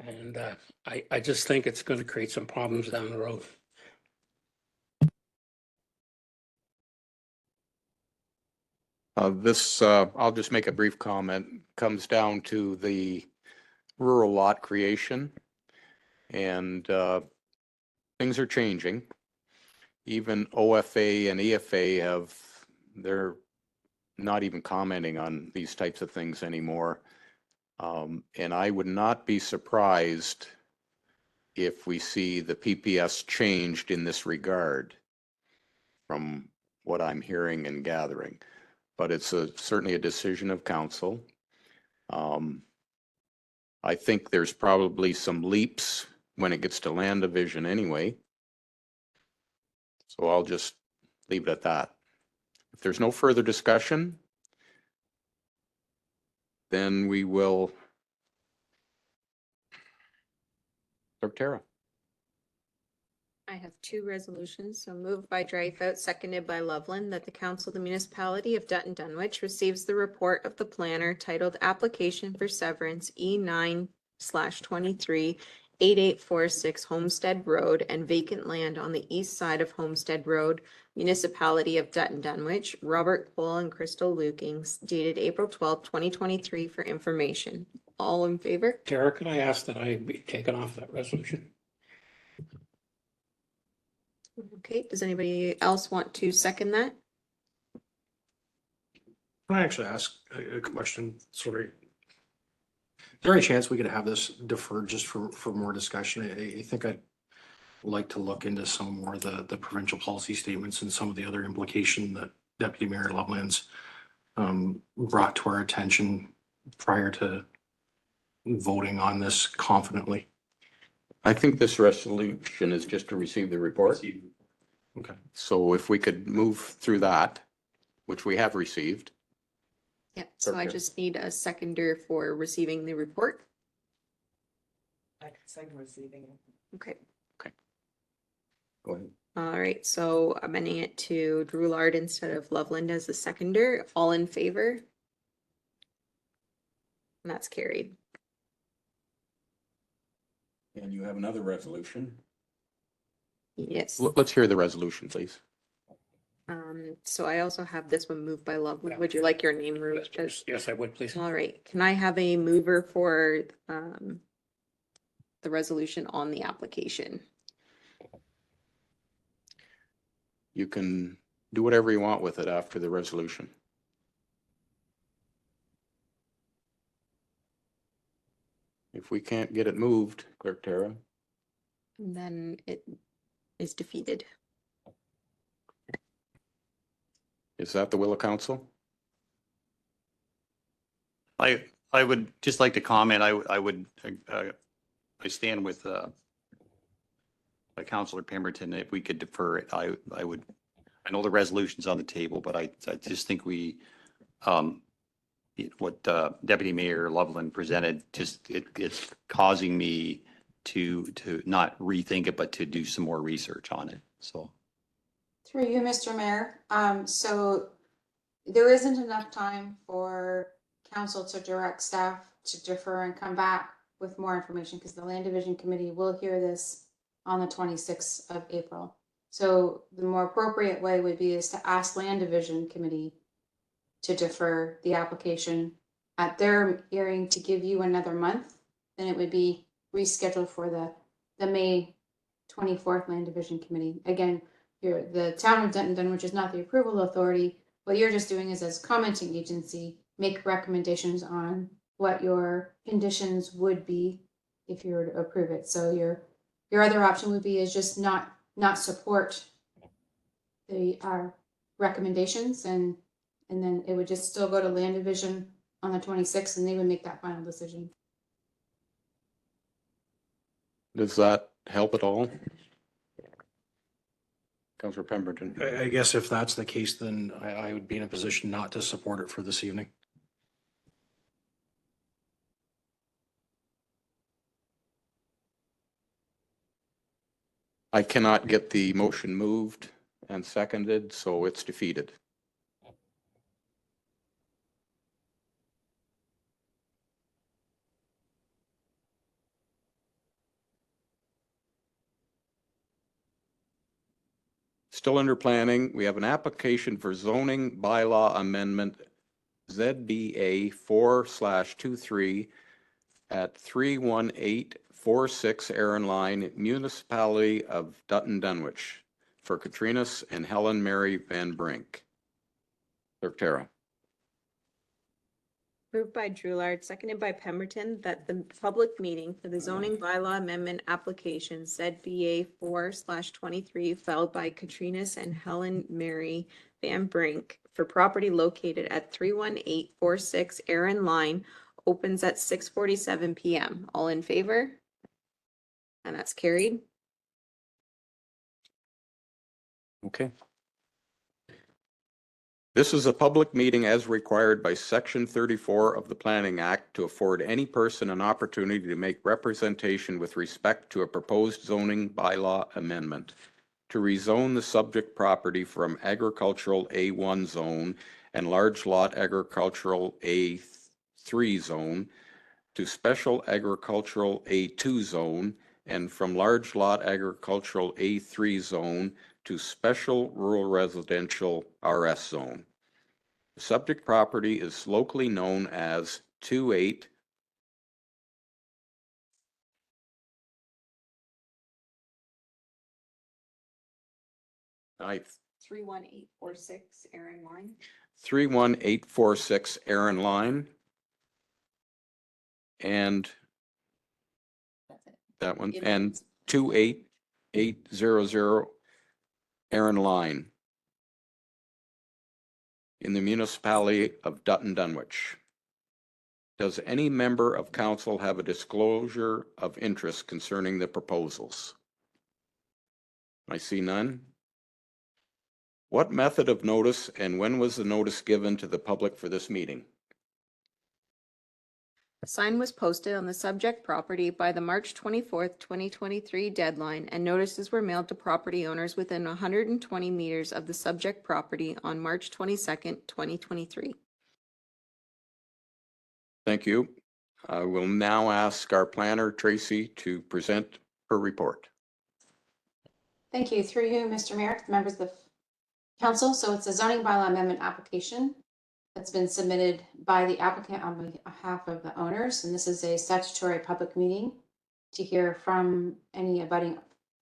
And I just think it's going to create some problems down the road. I'll just make a brief comment, comes down to the rural lot creation. And things are changing. Even OFA and EFA they're not even commenting on these types of things anymore. And I would not be surprised if we see the PPS changed in this regard from what I'm hearing and gathering. But it's certainly a decision of council. I think there's probably some leaps when it gets to land division anyway. So I'll just leave it at that. If there's no further discussion, then we will. Clerk Tara. I have two resolutions, so moved by Dreyfus, seconded by Loveland, that the council of the municipality of Dutton Dunwich receives the report of the planner titled Application for Severance E9/23 8846 Homestead Road and Vacant Land on the East Side of Homestead Road, Municipality of Dutton Dunwich, Robert Cole and Crystal Lukings, dated April 12th, 2023 for information. All in favor? Tara, could I ask that I be taken off that resolution? Okay, does anybody else want to second that? Can I actually ask a question? Sorry. Is there any chance we could have this deferred just for more discussion? I think I'd like to look into some more of the provincial policy statements and some of the other implication that Deputy Mayor Loveland's brought to our attention prior to voting on this confidently. I think this resolution is just to receive the report. Okay. So if we could move through that, which we have received. Yeah, so I just need a seconder for receiving the report. I can second receiving it. Okay. Go ahead. All right, so amending it to Drew Lard instead of Loveland as the seconder. All in favor? And that's carried. And you have another resolution. Yes. Let's hear the resolution, please. So I also have this one moved by Loveland. Would you like your name removed? Yes, I would, please. All right, can I have a mover for the resolution on the application? You can do whatever you want with it after the resolution. If we can't get it moved, Clerk Tara, And then it is defeated. is that the will of council? I would just like to comment, I stand with Councilor Pemberton. If we could defer it, I would, I know the resolution's on the table, but I just think we, what Deputy Mayor Loveland presented, just it's causing me to not rethink it, but to do some more research on it. So. Through you, Mr. Mayor. So there isn't enough time for council to direct staff to defer and come back with more information because the Land Division Committee will hear this on the 26th of April. So the more appropriate way would be is to ask Land Division Committee to defer the application at their hearing to give you another month. Then it would be rescheduled for the May 24th Land Division Committee. Again, the town of Dutton Dunwich is not the approval authority. What you're just doing is as commenting agency, make recommendations on what your conditions would be if you were to approve it. So your other option would be is just not support the recommendations and then it would just still go to Land Division on the 26th and they would make that final decision. Does that help at all? Councilor Pemberton. I guess if that's the case, then I would be in a position not to support it for this evening. I cannot get the motion moved and seconded, so it's defeated. Still under planning, we have an application for zoning bylaw amendment ZBA 4/23 at 31846 Aaron Line, Municipality of Dutton Dunwich, for Katrinas and Helen Mary Van Brink. Clerk Tara. Moved by Drulard, seconded by Pemberton, that the public meeting for the zoning bylaw amendment application ZBA 4/23 filed by Katrinas and Helen Mary Van Brink for property located at 31846 Aaron Line opens at 6:47 PM. All in favor? And that's carried. Okay. This is a public meeting as required by Section 34 of the Planning Act to afford any person an opportunity to make representation with respect to a proposed zoning bylaw amendment to rezone the subject property from agricultural A1 zone and large lot agricultural A3 zone to special agricultural A2 zone and from large lot agricultural A3 zone to special rural residential RS zone. The subject property is locally known as 28 31846 Aaron Line. 31846 Aaron Line. And that one, and 28800 Aaron Line in the municipality of Dutton Dunwich. Does any member of council have a disclosure of interest concerning the proposals? I see none. What method of notice and when was the notice given to the public for this meeting? A sign was posted on the subject property by the March 24th, 2023 deadline, and notices were mailed to property owners within 120 meters of the subject property on March 22nd, 2023. Thank you. I will now ask our planner, Tracy, to present her report. Thank you. Through you, Mr. Mayor, members of the Council, so it's a zoning bylaw amendment application that's been submitted by the applicant on behalf of the owners, and this is a statutory public meeting to hear from any abutting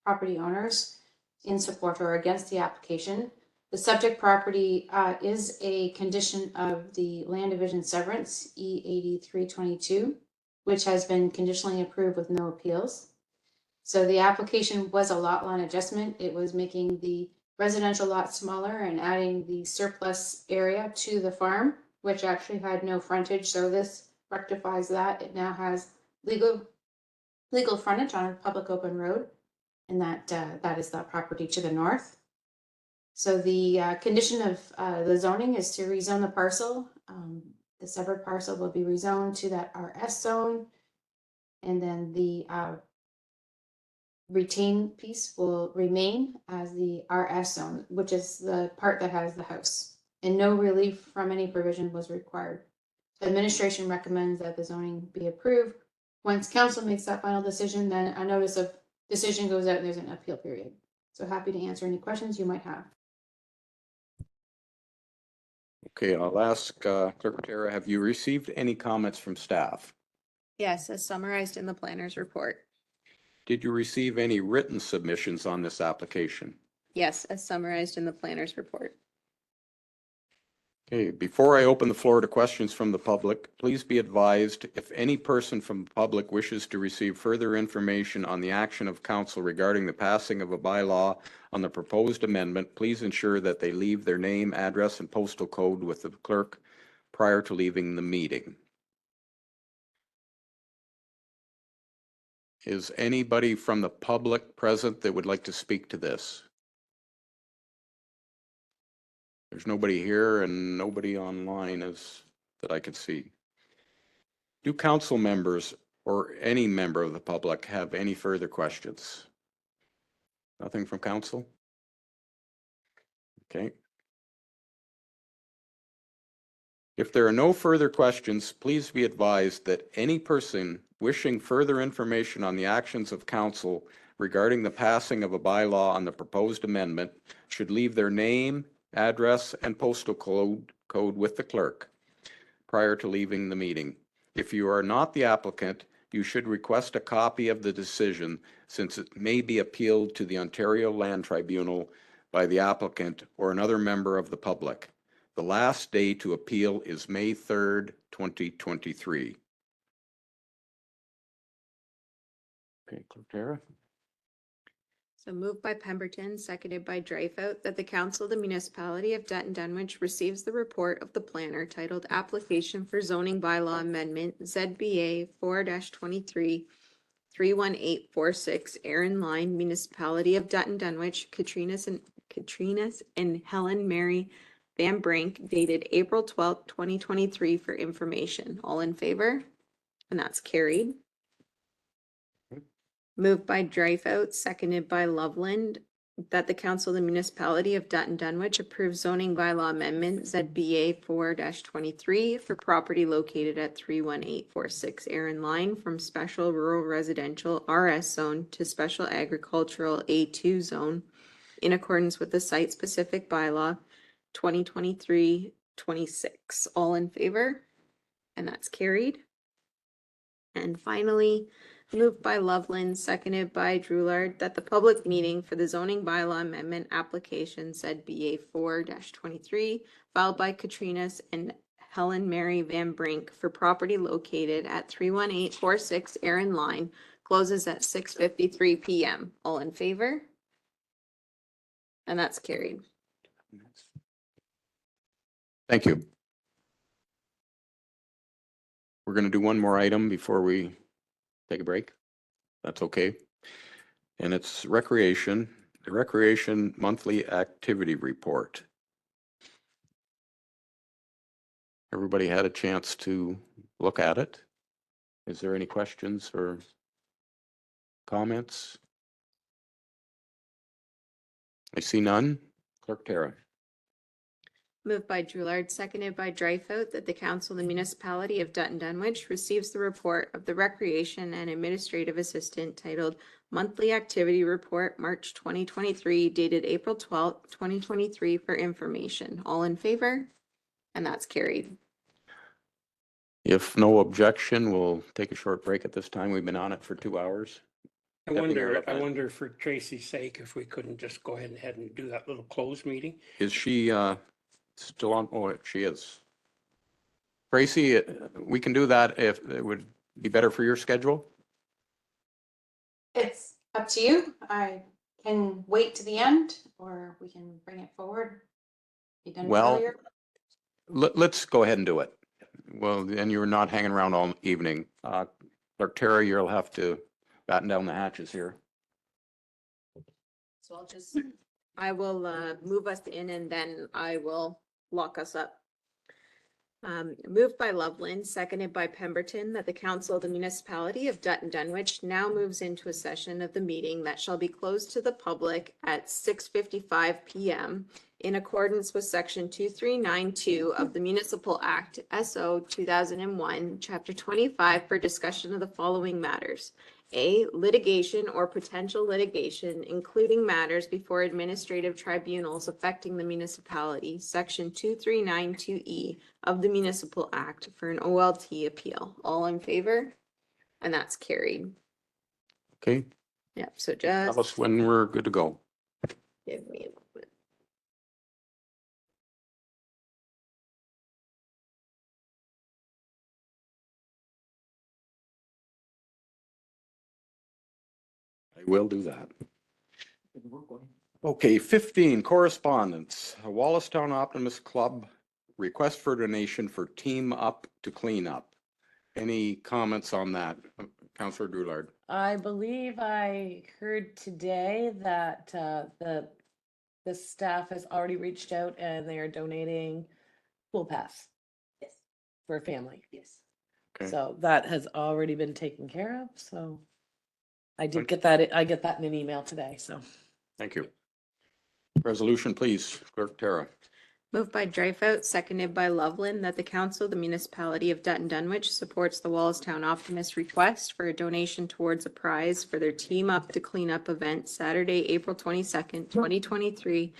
property owners in support or against the application. The subject property is a condition of the land division severance, E8322, which has been conditionally approved with no appeals. So the application was a lot line adjustment. It was making the residential lot smaller and adding the surplus area to the farm, which actually had no frontage. So this rectifies that. It now has legal frontage on a public open road, and that is that property to the north. So the condition of the zoning is to rezone the parcel. The severed parcel will be rezoned to that RS zone, and then the retained piece will remain as the RS zone, which is the part that has the house, and no relief from any provision was required. The administration recommends that the zoning be approved. Once council makes that final decision, then a notice of decision goes out and there's an appeal period. So happy to answer any questions you might have. Okay, I'll ask Clerk Tara, have you received any comments from staff? Yes, as summarized in the planner's report. Did you receive any written submissions on this application? Yes, as summarized in the planner's report. Okay, before I open the floor to questions from the public, please be advised if any person from the public wishes to receive further information on the action of council regarding the passing of a bylaw on the proposed amendment, please ensure that they leave their name, address, and postal code with the clerk prior to leaving the meeting. Is anybody from the public present that would like to speak to this? There's nobody here and nobody online that I could see. Do council members or any member of the public have any further questions? Nothing from council? Okay. If there are no further questions, please be advised that any person wishing further information on the actions of council regarding the passing of a bylaw on the proposed amendment should leave their name, address, and postal code with the clerk prior to leaving the meeting. If you are not the applicant, you should request a copy of the decision since it may be appealed to the Ontario Land Tribunal by the applicant or another member of the public. The last day to appeal is May 3rd, 2023. Okay, Clerk Tara. So moved by Pemberton, seconded by Dreyfus, that the council of the municipality of Dutton Dunwich receives the report of the planner titled Application for Zoning Bylaw Amendment ZBA 4-23 31846 Aaron Line, Municipality of Dutton Dunwich, Katrinas and Helen Mary Van Brink, dated April 12th, 2023 for information. All in favor? And that's carried. Moved by Dreyfus, seconded by Loveland, that the council of the municipality of Dutton Dunwich approves zoning bylaw amendment ZBA 4-23 for property located at 31846 Aaron Line from special rural residential RS zone to special agricultural A2 zone in accordance with the site-specific bylaw 2023-26. All in favor? And that's carried. And finally, moved by Loveland, seconded by Droulard, that the public meeting for the zoning bylaw amendment application ZBA 4-23 filed by Katrinas and Helen Mary Van Brink for property located at 31846 Aaron Line closes at 6:53 p.m. All in favor? And that's carried. Thank you. We're going to do one more item before we take a break. That's okay. And it's recreation, the recreation monthly activity report. Everybody had a chance to look at it. Is there any questions or comments? I see none. Clerk Tara. Moved by Drewlard, seconded by Dryfoot, that the council of the municipality of Dutton Dunwich receives the report of the Recreation and Administrative Assistant titled Monthly Activity Report, March 2023, dated April 12th, 2023 for information. All in favor? And that's carried. If no objection, we'll take a short break at this time. We've been on it for 2 hours. I Deputy Mayor wonder, I LaFawn. wonder for Tracy's sake, if we couldn't just go ahead and do that little closed meeting? Is she still on? Oh, she is. Tracy, we can do that if it would be better for your schedule. It's up to you. I can wait to the end, or we can bring it forward. Be done Well, earlier. Let's go ahead and do it. Well, then you're not hanging around all evening. Clerk Tara, you'll have to batten down the hatches here. So I will move us in and then I will lock us up. Moved by Loveland, seconded by Pemberton, that the council of the municipality of Dutton Dunwich now moves into a session of the meeting that shall be closed to the public at 6:55 PM in accordance with section 2392 of the Municipal Act, SO 2001, chapter 25, for discussion of the following matters. A, litigation or potential litigation, including matters before administrative tribunals affecting the municipality, section 2392E of the Municipal Act for an OLT appeal. All in favor? And that's carried. Okay, Yep, so tell just us when we're good to go. give me a moment. I will do that. Okay, 15, correspondence. Wallacestown Optimist Club, request for donation for Team Up to Clean Up. Any comments on that? Councillor Drewlard? I believe I heard today that the staff has already reached out and they are donating pool pass. Yes. For a family. Yes. Okay. So that has already been taken care of, so I did get that, I get that in an email today, so. Thank you. Resolution, please, Clerk Tara. Moved by Dryfout, seconded by Loveland, that the council of the municipality of Dutton Dunwich supports the Wallacestown Optimist request for a donation towards a prize for their Team Up to Clean Up event Saturday, April 22nd, 2023,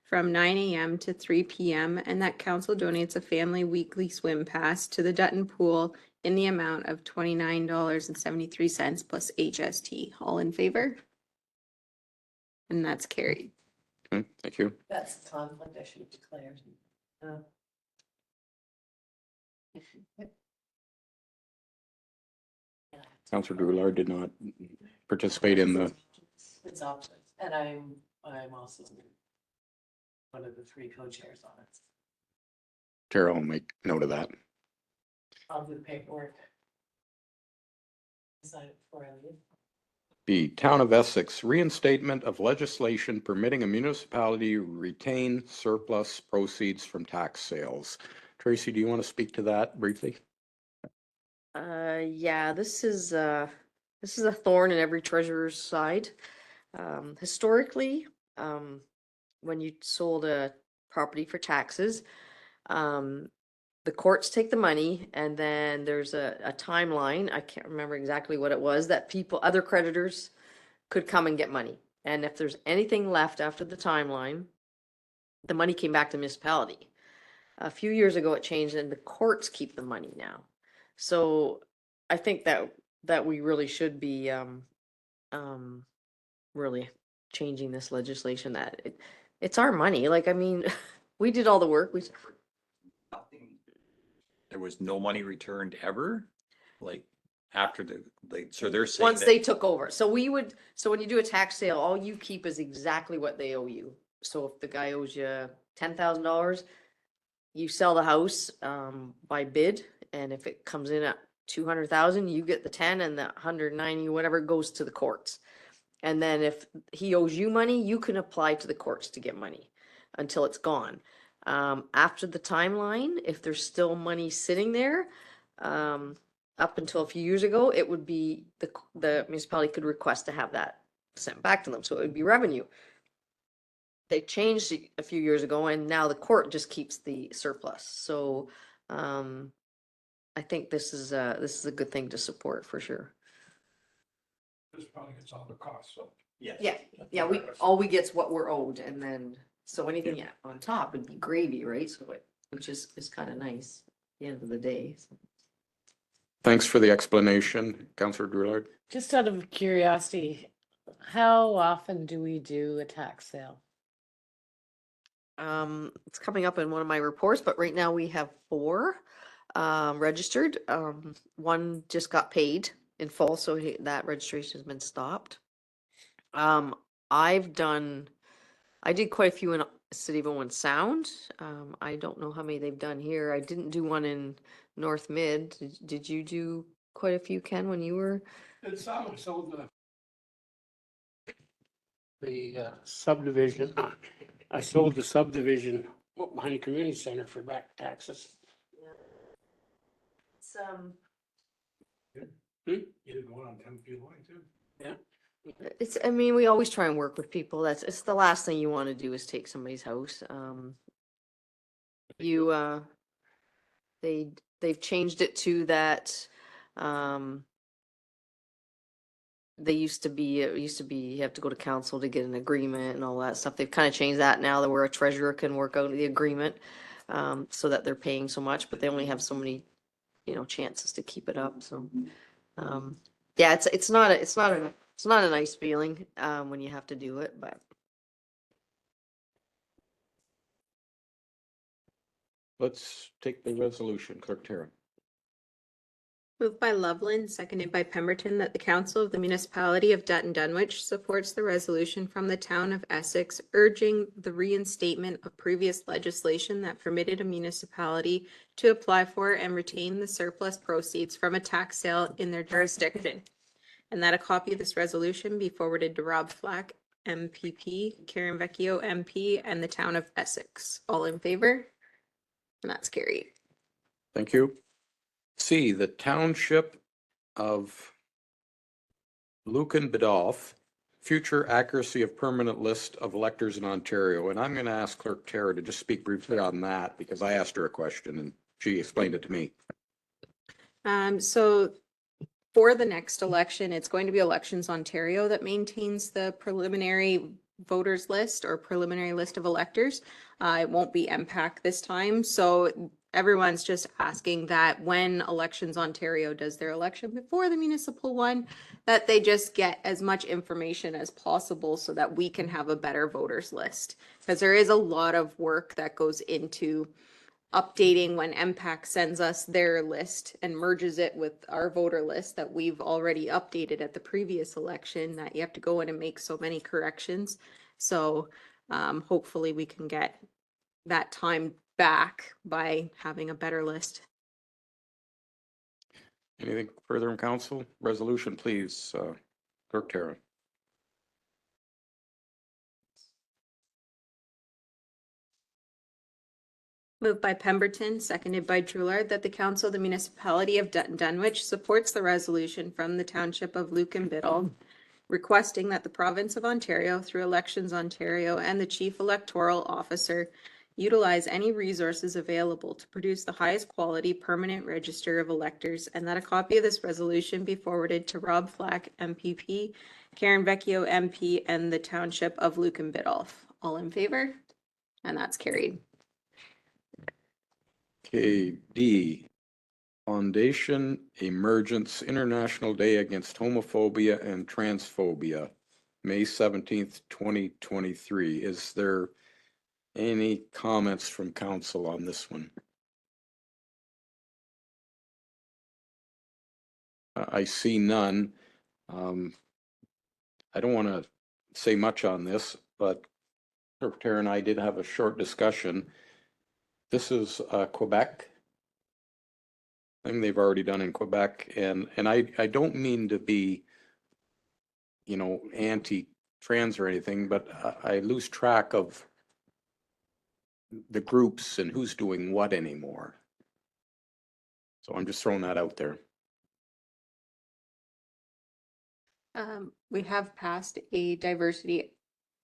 from 9 a.m. to 3 p.m., and that council donates a family weekly swim pass to the Dutton Pool in the amount of $29.73 plus HST. All in favor? And that's carried. Okay, thank you. That's the conflict I should have declared. Councillor Drewlard did not participate in the, It's options, and I'm also one of the 3 co-chairs on it. Tara will make note of that. I'll do the paperwork. Decide it before I leave. B, Town of Essex, reinstatement of legislation permitting a municipality retain surplus proceeds from tax sales. Tracy, do you want to speak to that briefly? Yeah, this is a thorn in every treasurer's side. Historically, when you sold a property for taxes, the courts take the money and then there's a timeline. I can't remember exactly what it was that other creditors could come and get money. And if there's anything left after the timeline, the money came back to the municipality. A few years ago, it changed and the courts keep the money now. So I think that we really should be really changing this legislation that it's our money. Like, I mean, we did all the work. There was no money returned ever, like after so they're saying Once that- they took over. So when you do a tax sale, all you keep is exactly what they owe you. So if the guy owes you $10,000, you sell the house by bid, and if it comes in at 200,000, you get the 10, and the 190, whatever, goes to the courts. And then if he owes you money, you can apply to the courts to get money until it's gone. After the timeline, if there's still money sitting there, up until a few years ago, it would be the municipality could request to have that sent back to them, so it would be revenue. they changed it a few years ago and now the court just keeps the surplus. So, I think this is a good thing to support for sure. This probably gets all the costs, so. Yes. Yeah, yeah, all we get's what we're owed and then, so anything on top would be gravy, right? So which is kind of nice at the end of the day. So. Thanks for the explanation, Councillor Drillard. Just out of curiosity, how often do we do a tax sale? It's coming up in one of my reports, but right now we have 4 registered. One just got paid in full, so that registration has been stopped. I did quite a few in City of Owen Sound. I don't know how many they've done here. I didn't do one in North Mid. Did you do quite a few, Ken, when you were? It's so the subdivision, I sold the subdivision behind the community center for back taxes. It's You did one on 10 feet line too? Yeah. I mean, we always try and work with people. It's the last thing you want to do is take somebody's house. They've changed it to that, it used to be you have to go to council to get an agreement and all that stuff. They've kind of changed that now that where a treasurer can work out the agreement, so that they're paying so much, but they only have so many, chances to keep it up. So, yeah, it's not a nice feeling, when you have to do it, but. Let's take the resolution, Clerk Tara. Moved by Loveland, seconded by Pemberton, that the Council of the Municipality of Dutton Dunwich supports the resolution from the town of Essex urging the reinstatement of previous legislation that permitted a municipality to apply for and retain the surplus proceeds from a tax sale in their jurisdiction. And that a copy of this resolution be forwarded to Rob Flack, MPP, Karen Vecchio, MP, and the town of Essex. All in favor? And that's carried. Thank you. C, the Township of Lucan Biddulph, future accuracy of permanent list of electors in Ontario. And I'm going to ask Clerk Tara to just speak briefly on that because I asked her a question and she explained it to me. So for the next election, it's going to be Elections Ontario that maintains the preliminary voters list or preliminary list of electors. It won't be MPAC this time. So everyone's just asking that when Elections Ontario does their election before the municipal one, that they just get as much information as possible so that we can have a better voters list. Because there is a lot of work that goes into updating when MPAC sends us their list and merges it with our voter list that we've already updated at the previous election, that you have to go in and make so many corrections. So hopefully we can get that time back by having a better list. Anything further in council? Resolution, please, Clerk Tara. Moved by Pemberton, seconded by Drillard, that the Council of the Municipality of Dutton Dunwich supports the resolution from the Township of Lucan Biddulph requesting that the Province of Ontario, through Elections Ontario and the Chief Electoral Officer, utilize any resources available to produce the highest quality permanent register of electors, and that a copy of this resolution be forwarded to Rob Flack, MPP, Karen Vecchio, MP, and the Township of Lucan Biddulph. All in favor? And that's carried. Okay, D, Foundation Emergence International Day Against Homophobia and Transphobia, May 17th, 2023. Is there any comments from council on this one? I see none. I don't want to say much on this, but Clerk Tara and I did have a short discussion. This is Quebec thing they've already done in Quebec, and I don't mean to be, anti-trans or anything, but I lose track of the groups and who's doing what anymore. So I'm just throwing that out there. We have passed a diversity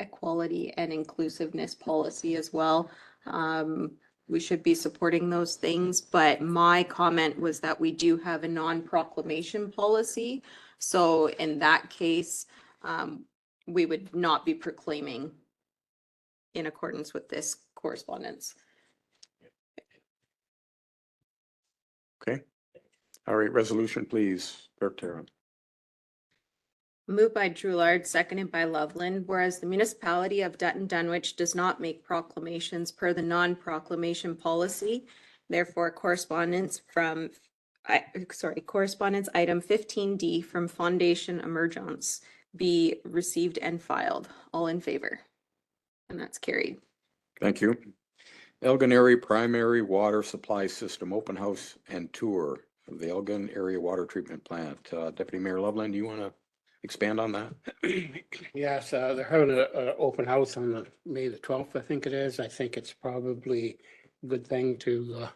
equality and inclusiveness policy as well. We should be supporting those things, but my comment was that we do have a non-proclamation policy. So in that case, we would not be proclaiming in accordance with this correspondence. Okay. All right, resolution, please, Clerk Tara. Moved by Drulard, seconded by Loveland, whereas the municipality of Dutton Dunwich does not make proclamations per the non-proclamation policy. Therefore, correspondence item 15D from Foundation Emergence be received and filed. All in favor? And that's carried. Thank you. Elgin Area Primary Water Supply System Open House and Tour of the Elgin Area Water Treatment Plant. Deputy Mayor Loveland, do you want to expand on that? Yes, they're having a open house on May the 12th, I think it is. I think it's probably a good thing to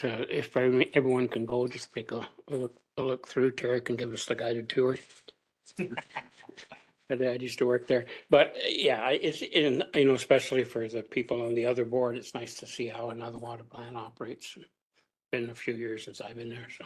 if everyone can go, just take a look through. Terry can give us the guided tour. But I used to work there, but yeah, it's in, especially for the people on the other board, it's nice to see how another water plant operates. Been a few years since I've been there, so.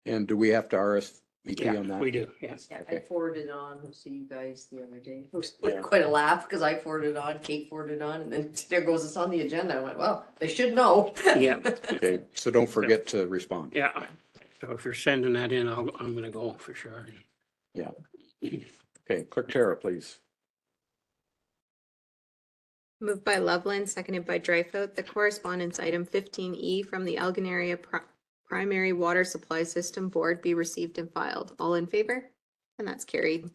And do we have to RSVP Yeah, on that? we do, yes. Yeah, I forwarded on to you guys the other day. It was Yeah. quite a laugh because I forwarded on, Kate forwarded on, and then there goes, it's on the agenda. I went, well, they should know. Yeah. Okay, so don't forget to respond. Yeah, so if you're sending that in, I'm gonna go for sure. Yeah. Okay, Clerk Tara, please. Moved by Loveland, seconded by Dreyfus, the correspondence item 15E from the Elgin Area Primary Water Supply System Board be received and filed. All in favor? And that's carried.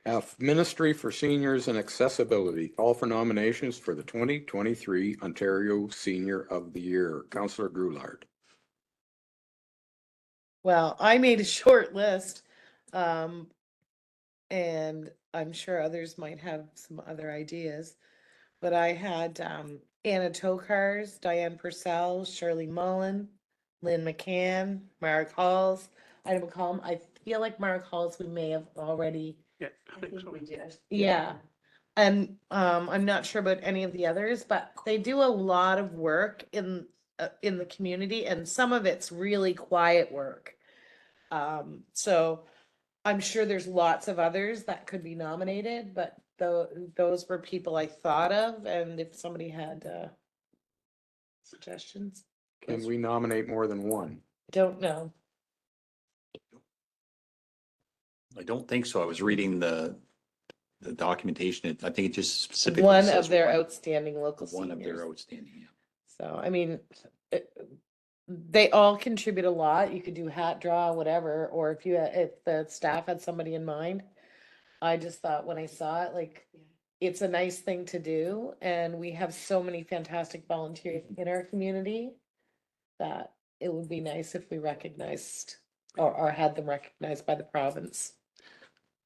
F, Ministry for Seniors and Accessibility, call for nominations for the 2023 Ontario Senior of the Year. Councillor Grulard. Well, I made a short list. And I'm sure others might have some other ideas. But I had Anna Tokars, Diane Purcell, Shirley Mullen, Lynn McCann, Mark Halls, Ida McCallum. I feel like Mark Halls we may have already. Yeah, I think so. We did. Yeah. And I'm not sure about any of the others, but they do a lot of work in the community, and some of it's really quiet work. So I'm sure there's lots of others that could be nominated, but those were people I thought of, and if somebody had suggestions. Can we nominate more than one? Don't know. I don't think so. I was reading the documentation. I think it just specifically One says of their one- outstanding local One of their seniors. outstanding, yeah. So, I mean, they all contribute a lot. You could do hat draw, whatever, or if the staff had somebody in mind. I just thought when I saw it, like, it's a nice thing to do, and we have so many fantastic volunteers in our community that it would be nice if we recognized or had them recognized by the province.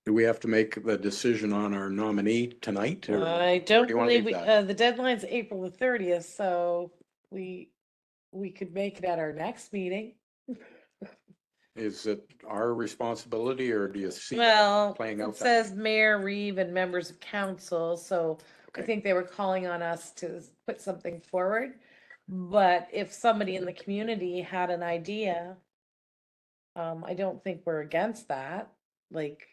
Do we have to make the decision on our nominee tonight? or I don't do you wanna believe leave that? the deadline's April the 30th, so we could make it at our next meeting. Is it our responsibility or do you see? Well, playing out it that says Mayor Reeve and members of council, so I Okay. think they were calling on us to put something forward. But if somebody in the community had an idea, I don't think we're against that. Like,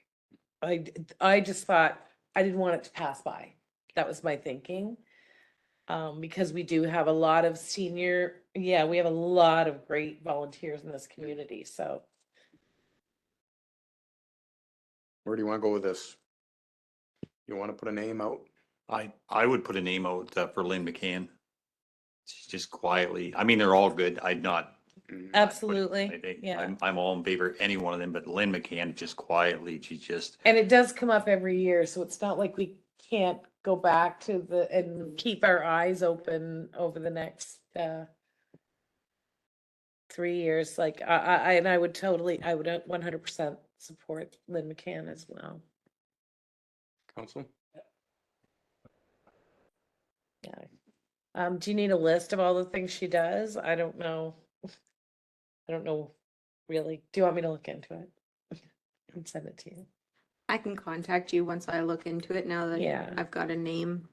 I just thought, I didn't want it to pass by. That was my thinking. Because we do have a lot of we have a lot of great volunteers in this community, so. Where do you want to go with this? You want to put a name out? I would put a name out for Lynn McCann. She's just quietly, I mean, they're all good. I'd not. Absolutely, I think yeah. I'm all in favor of any one of them, but Lynn McCann just quietly, she's just, And it does come up every year, so it's not like we can't go back to and keep our eyes open over the next 3 years. Like I would 100% support Lynn McCann as well. Council? Yeah. Do you need a list of all the things she does? I don't know. I don't know really. Do you want me to look into it and send it to you? I can contact you once I look into it now that Yeah. I've got a name.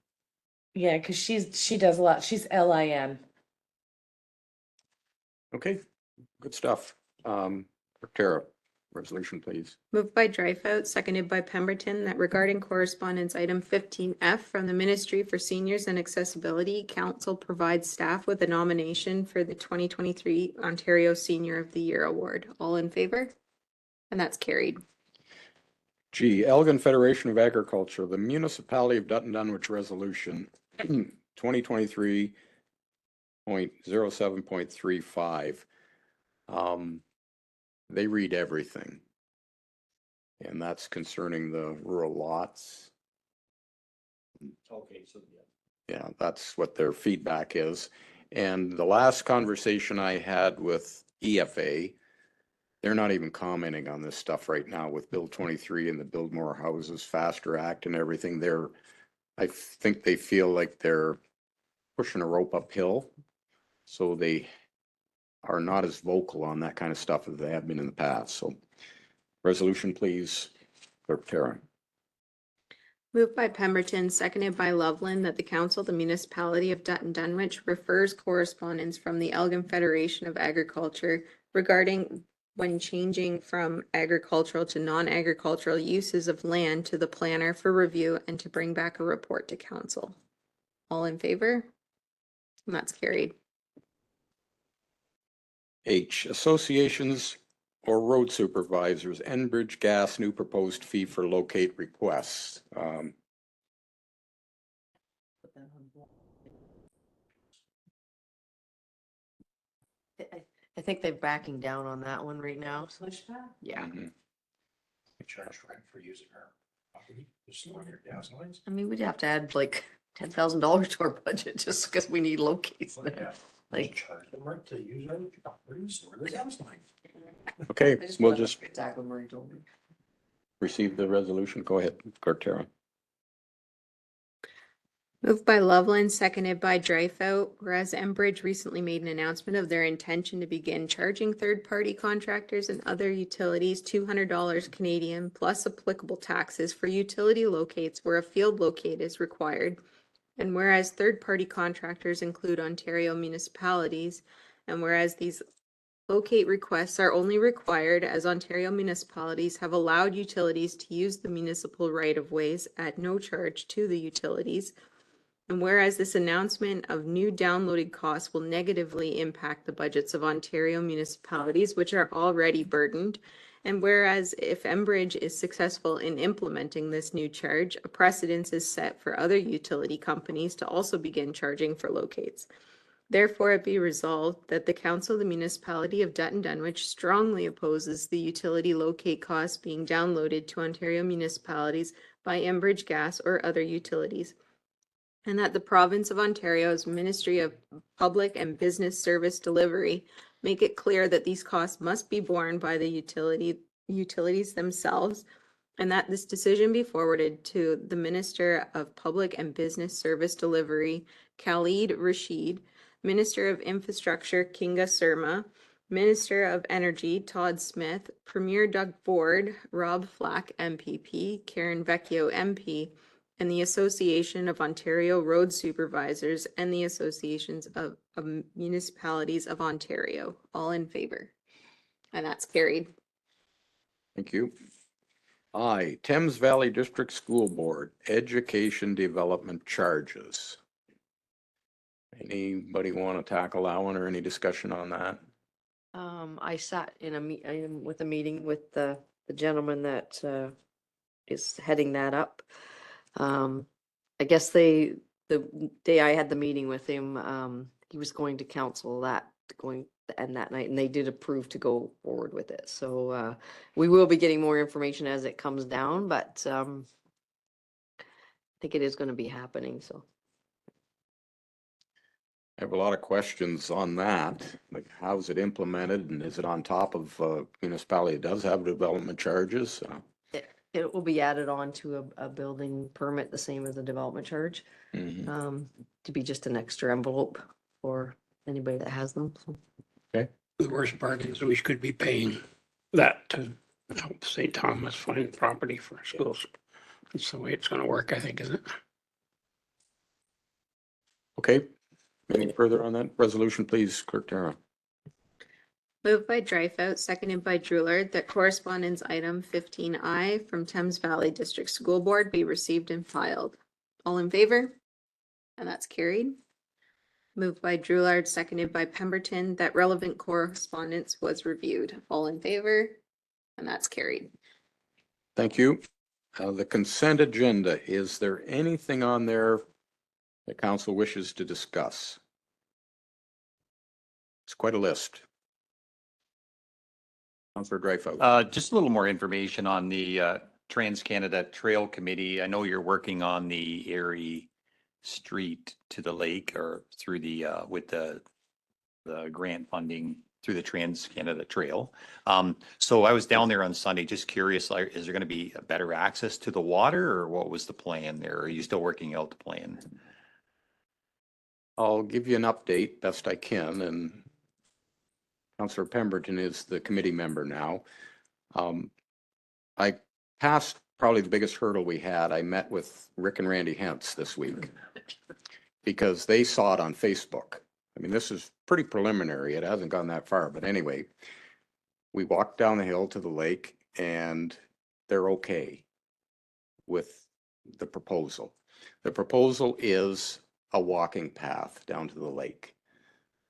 Yeah, because she does a lot. She's LIN. Okay, good stuff. Tara, resolution, please. Moved by Dreyfus, seconded by Pemberton, that regarding correspondence item 15F from the Ministry for Seniors and Accessibility, Council provides staff with a nomination for the 2023 Ontario Senior of the Year Award. All in favor? And that's carried. G, Elgin Federation of Agriculture, the Municipality of Dutton Dunwich Resolution 2023.07.35. They read everything. And that's concerning the rural lots. Okay, so Yeah, that's what their feedback is. And the last conversation I had with EFA, they're not even commenting on this stuff right now with Bill 23 and the Build More Houses Faster Act and everything. I think they feel like they're pushing a rope uphill. So they are not as vocal on that kind of stuff as they have been in the past. So resolution, please, Clerk Tara. Moved by Pemberton, seconded by Loveland, that the council, the municipality of Dutton Dunwich, refers correspondence from the Elgin Federation of Agriculture regarding when changing from agricultural to non-agricultural uses of land to the planner for review and to bring back a report to council. All in favor? And that's carried. H, associations or road supervisors, Enbridge Gas new proposed fee for locate requests. I think they're backing down on that one right now. Yeah. Mhm. we charge rent for using our property, just storing your gas lines. I mean, we'd have to add like $10,000 to our budget just because we need locates Well, yeah, there. we Like, charge them right to use our property, store their gas lines. Okay, we'll thought just that's exactly what Marie told me. receive the resolution. Go ahead, Clerk Tara. Moved by Loveland, seconded by Dreyfus, whereas Enbridge recently made an announcement of their intention to begin charging third-party contractors and other utilities $200 Canadian plus applicable taxes for utility locates where a field locate is required. And whereas third-party contractors include Ontario municipalities, and whereas these locate requests are only required as Ontario municipalities have allowed utilities to use the municipal right-of-ways at no charge to the utilities. And whereas this announcement of new downloaded costs will negatively impact the budgets of Ontario municipalities, which are already burdened. And whereas if Enbridge is successful in implementing this new charge, a precedence is set for other utility companies to also begin charging for locates. Therefore, it be resolved that the Council of the Municipality of Dutton Dunwich strongly opposes the utility locate costs being downloaded to Ontario municipalities by Enbridge Gas or other utilities. And that the province of Ontario's Ministry of Public and Business Service Delivery make it clear that these costs must be borne by the utilities themselves, and that this decision be forwarded to the Minister of Public and Business Service Delivery, Khalid Rashid, Minister of Infrastructure, Kinga Surma, Minister of Energy, Todd Smith, Premier Doug Ford, Rob Flack, MPP, Karen Vecchio, MP, and the Association of Ontario Road Supervisors and the Associations of Municipalities of Ontario, all in favor. And that's carried. Thank you. I, Thames Valley District School Board, Education Development Charges. Anybody want to tackle that one or any discussion on that? I sat in with a meeting with the gentleman that is heading that up. I guess the day I had the meeting with him, he was going to council that that night, and they did approve to go forward with it. So we will be getting more information as it comes down, but I think it is going to be happening. So I have a lot of questions on that, like how's it implemented and is it on top of municipality that does have development charges? it will be added on to a building permit, the same as a development charge, Mhm. to be just an extra envelope for anybody that has them. So. Okay. The worst part is we could be paying that to help St. Thomas find property for schools. That's the way it's gonna work, I think, isn't it? Okay. Any further on that resolution, please, Clerk Tara? Moved by Dreyfus, seconded by Drewler, that correspondence item 15I from Thames Valley District School Board be received and filed. All in favor? And that's carried. Moved by Drewler, seconded by Pemberton, that relevant correspondence was reviewed. All in favor? And that's carried. Thank you. The consent agenda, is there anything on there that council wishes to discuss? It's quite a list. Councilor Dreyfus. Just a little more information on the Trans-Canada Trail Committee. I know you're working on the Erie Street to the lake, or through the with the grant funding through the Trans-Canada Trail. So I was down there on Sunday, just curious, like, is there going to be a better access to the water, or what was the plan there? Are you still working out the plan? I'll give you an update best I can, and Councilor Pemberton is the committee member now. I passed probably the biggest hurdle we had. I met with Rick and Randy Hentz this week because they saw it on Facebook. I mean, this is pretty preliminary. It hasn't gone that far, but anyway, we walked down the hill to the lake and they're okay with the proposal. The proposal is a walking path down to the lake.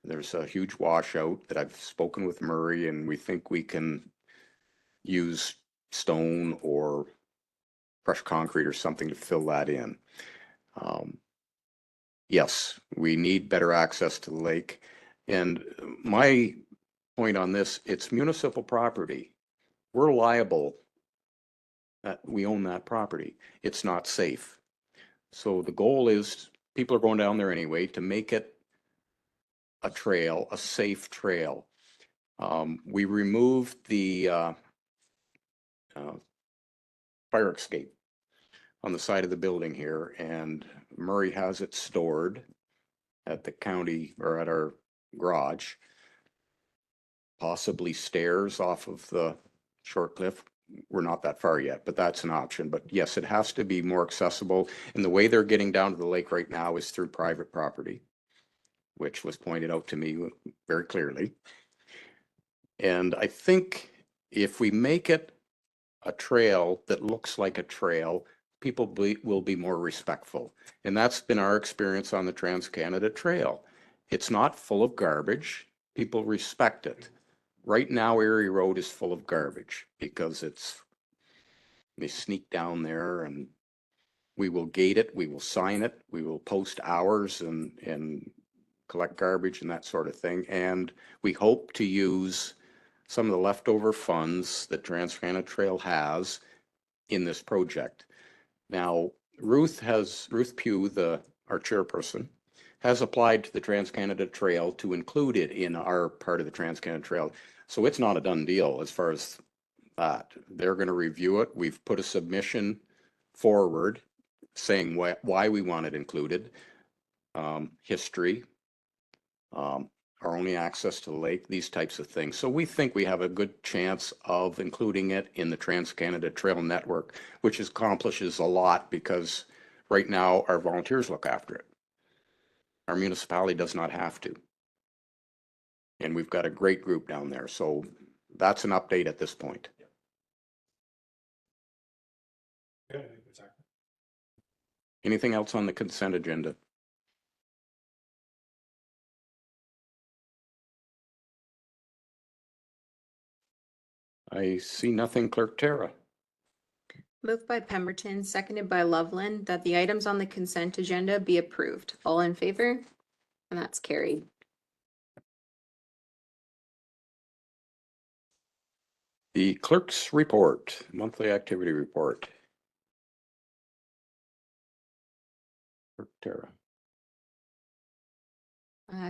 There's a huge washout that I've spoken with Murray, and we think we can use stone or crushed concrete or something to fill that in. Yes, we need better access to the lake. And my point on this, it's municipal property. We're liable that we own that property. It's not safe. So the goal is, people are going down there anyway, to make it a trail, a safe trail. We removed the fire escape on the side of the building here, and Murray has it stored at the county or at our garage. Possibly stairs off of the short cliff. We're not that far yet, but that's an option. But yes, it has to be more accessible. And the way they're getting down to the lake right now is through private property, which was pointed out to me very clearly. And I think if we make it a trail that looks like a trail, people will be more respectful. And that's been our experience on the Trans-Canada Trail. It's not full of garbage. People respect it. Right now, Erie Road is full of garbage because they sneak down there, and we will gate it, we will sign it, we will post hours and collect garbage and that sort of thing. And we hope to use some of the leftover funds that Trans-Canada Trail has in this project. Now, Ruth Pugh, our chairperson, has applied to the Trans-Canada Trail to include it in our part of the Trans-Canada Trail. So it's not a done deal as far as that. They're going to review it. We've put a submission forward saying why we want it included, history, our only access to the lake, these types of things. So we think we have a good chance of including it in the Trans-Canada Trail Network, which accomplishes a lot because right now our volunteers look after it. Our municipality does not have to. And we've got a great group down there. So that's an update at this point. Anything else on the consent agenda? I see nothing, Clerk Tara. Moved by Pemberton, seconded by Loveland, that the items on the consent agenda be approved. All in favor? And that's carried. The clerk's report, monthly activity report. Clerk Tara.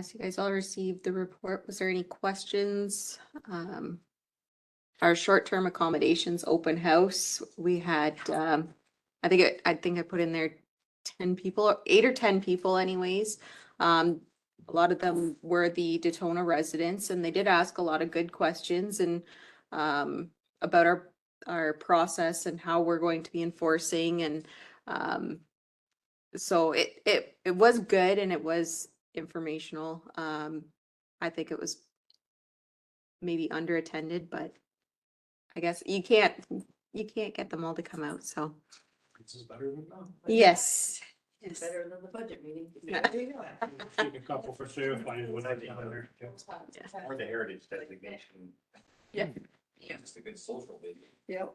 So you guys all received the report. Was there any questions? Our short-term accommodations open house, we had, I think I put in there 10 people, 8 or 10 people anyways. A lot of them were the Daytona residents, and they did ask a lot of good questions and about our our process and how we're going to be enforcing and, so it was good and it was informational. I think it was maybe underattended, but I guess you can't get them all to come out, so. This is better than none. Yes. Yes. Better than the budget meeting. Yeah. Keep a couple for certifying when I down there. Or the heritage designation. Yeah. Just a good social video. Yep.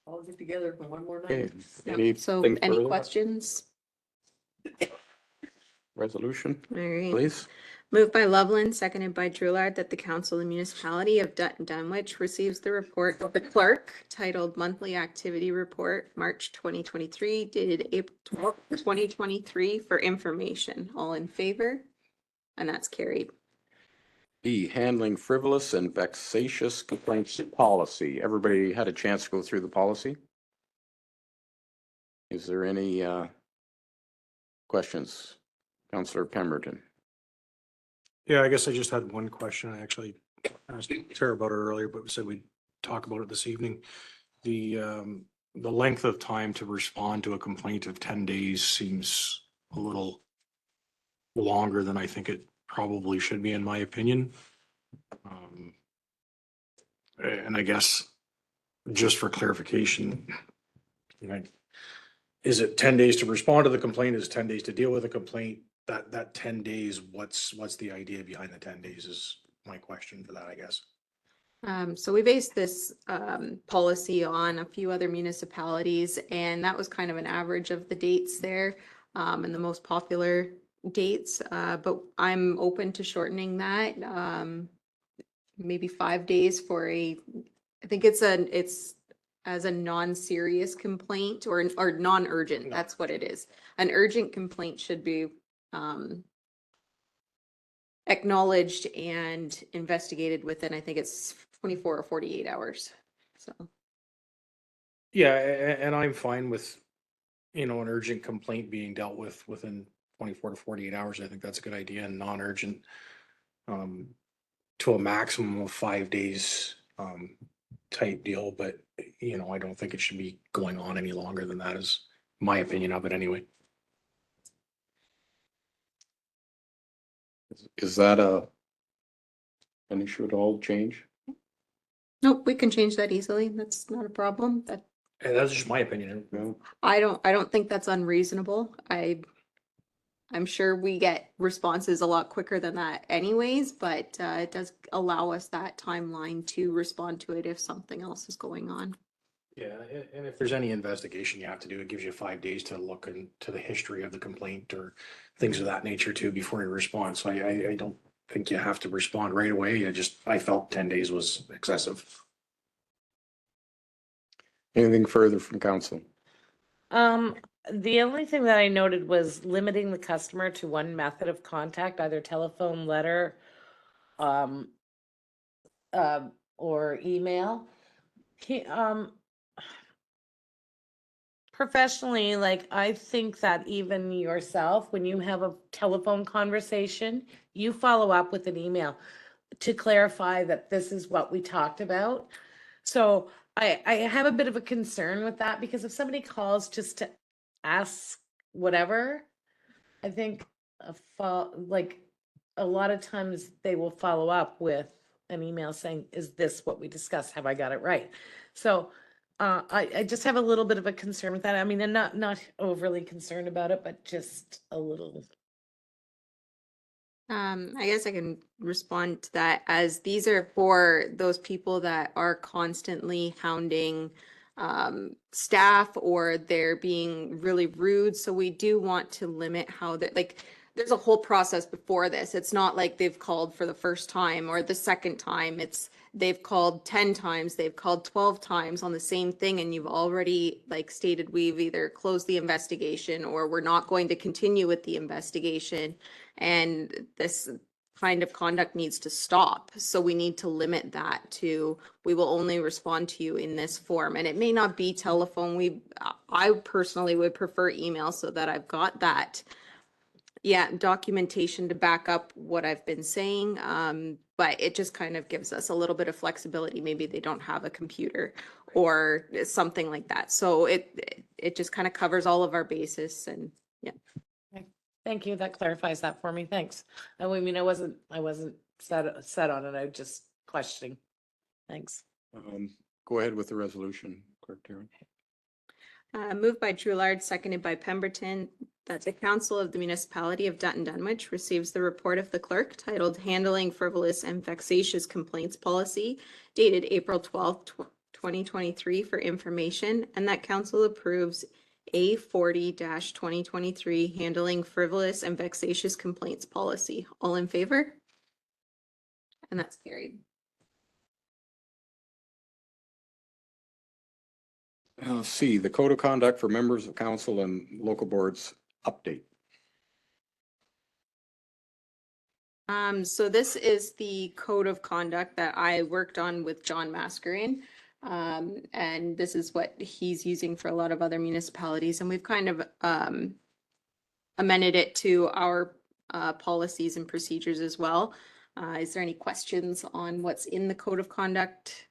All get together for one more Okay, Yep. So anything any further? questions? Resolution, All right. please. Moved by Loveland, seconded by Drulard, that the council of the municipality of Dutton Dunwich receives the report of the clerk titled Monthly Activity Report, March 2023, dated April 12th, 2023 for information. All in favor? And that's carried. B, handling frivolous and vexatious complaints policy. Everybody had a chance to go through the policy? Is there any questions? Councillor Pemberton. Yeah, I guess I just had one question. I actually asked Sarah about it earlier, but we said we'd talk about it this evening. The length of time to respond to a complaint of 10 days seems a little longer than I think it probably should be, in my opinion. And I guess just for clarification, is it 10 days to respond to the complaint? Is it 10 days to deal with a complaint? That 10 days, what's the idea behind the 10 days is my question for that, I guess. So we based this policy on a few other municipalities, and that was kind of an average of the dates there, and the most popular dates. But I'm open to shortening that. Maybe 5 days for I think it's as a non-serious complaint or non-urgent. That's what it is. An urgent complaint should be acknowledged and investigated within, I think it's 24 or 48 hours. So. Yeah, and I'm fine with, an urgent complaint being dealt with within 24 to 48 hours. I think that's a good idea, and non-urgent to a maximum of 5 days type deal. But, I don't think it should be going on any longer than that, is my opinion of it anyway. Is that an issue at all, change? Nope, we can change that easily. That's not a problem. And that's just my opinion. I don't think that's unreasonable. I'm sure we get responses a lot quicker than that anyways, but it does allow us that timeline to respond to it if something else is going on. Yeah, and if there's any investigation you have to do, it gives you 5 days to look into the history of the complaint or things of that nature too before you respond. So I don't think you have to respond right away. I felt 10 days was excessive. Anything further from council? The only thing that I noted was limiting the customer to one method of contact, either telephone, letter, or email. Professionally, like, I think that even yourself, when you have a telephone conversation, you follow up with an email to clarify that this is what we talked about. So I have a bit of a concern with that, because if somebody calls just to ask whatever, I think like a lot of times they will follow up with an email saying, is this what we discussed? Have I got it right? So I just have a little bit of a concern with that. I mean, I'm not overly concerned about it, but just a little. I guess I can respond to that, as these are for those people that are constantly hounding staff, or they're being really rude. So we do want to limit how that, like, there's a whole process before this. It's not like they've called for the first time or the second time. They've called 10 times, they've called 12 times on the same thing, and you've already like stated, we've either closed the investigation or we're not going to continue with the investigation. And this kind of conduct needs to stop. So we need to limit that to, we will only respond to you in this form. And it may not be telephone. I personally would prefer email, so that I've got that yeah, documentation to back up what I've been saying. But it just kind of gives us a little bit of flexibility. Maybe they don't have a computer or something like that. So it just kind of covers all of our bases and yeah. Thank you. That clarifies that for me. Thanks. I mean, I wasn't set on it. I was just questioning. Thanks. Go ahead with the resolution, Clerk Tarrant. Moved by Drulard, seconded by Pemberton, that the Council of the Municipality of Dutton Dunwich receives the report of the clerk titled Handling Frivolous and Vexatious Complaints Policy dated April 12th, 2023 for information, and that council approves A40-2023 Handling Frivolous and Vexatious Complaints Policy. All in favor? And that's carried. C, the Code of Conduct for Members of Council and Local Boards update. So this is the code of conduct that I worked on with John Mascarin. And this is what he's using for a lot of other municipalities, and we've kind of amended it to our policies and procedures as well. Is there any questions on what's in the code of conduct?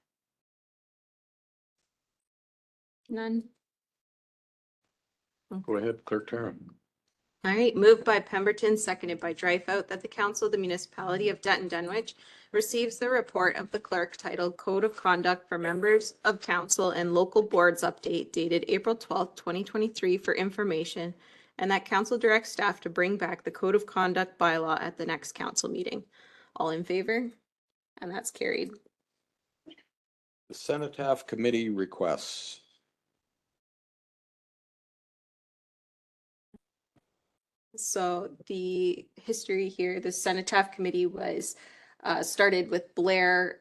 None? Go ahead, Clerk Tarrant. All right, moved by Pemberton, seconded by Dreyfus, that the Council of the Municipality of Dutton Dunwich receives the report of the clerk titled Code of Conduct for Members of Council and Local Boards Update dated April 12th, 2023 for information, and that council directs staff to bring back the Code of Conduct bylaw at the next council meeting. All in favor? And that's carried. The Cenotaph Committee requests. So the history here, the Cenotaph Committee was started with Blair.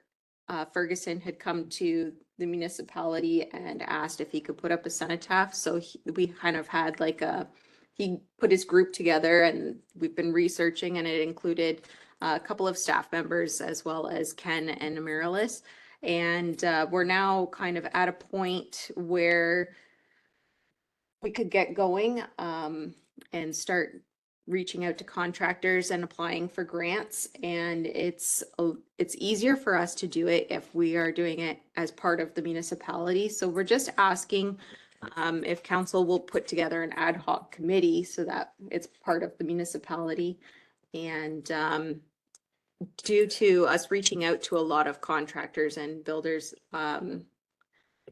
Ferguson had come to the municipality and asked if he could put up a cenotaph. So we kind of had like he put his group together, and we've been researching, and it included a couple of staff members as well as Ken and Amaryllis. And we're now kind of at a point where we could get going and start reaching out to contractors and applying for grants. And it's easier for us to do it if we are doing it as part of the municipality. So we're just asking if council will put together an ad hoc committee so that it's part of the municipality. And due to us reaching out to a lot of contractors and builders,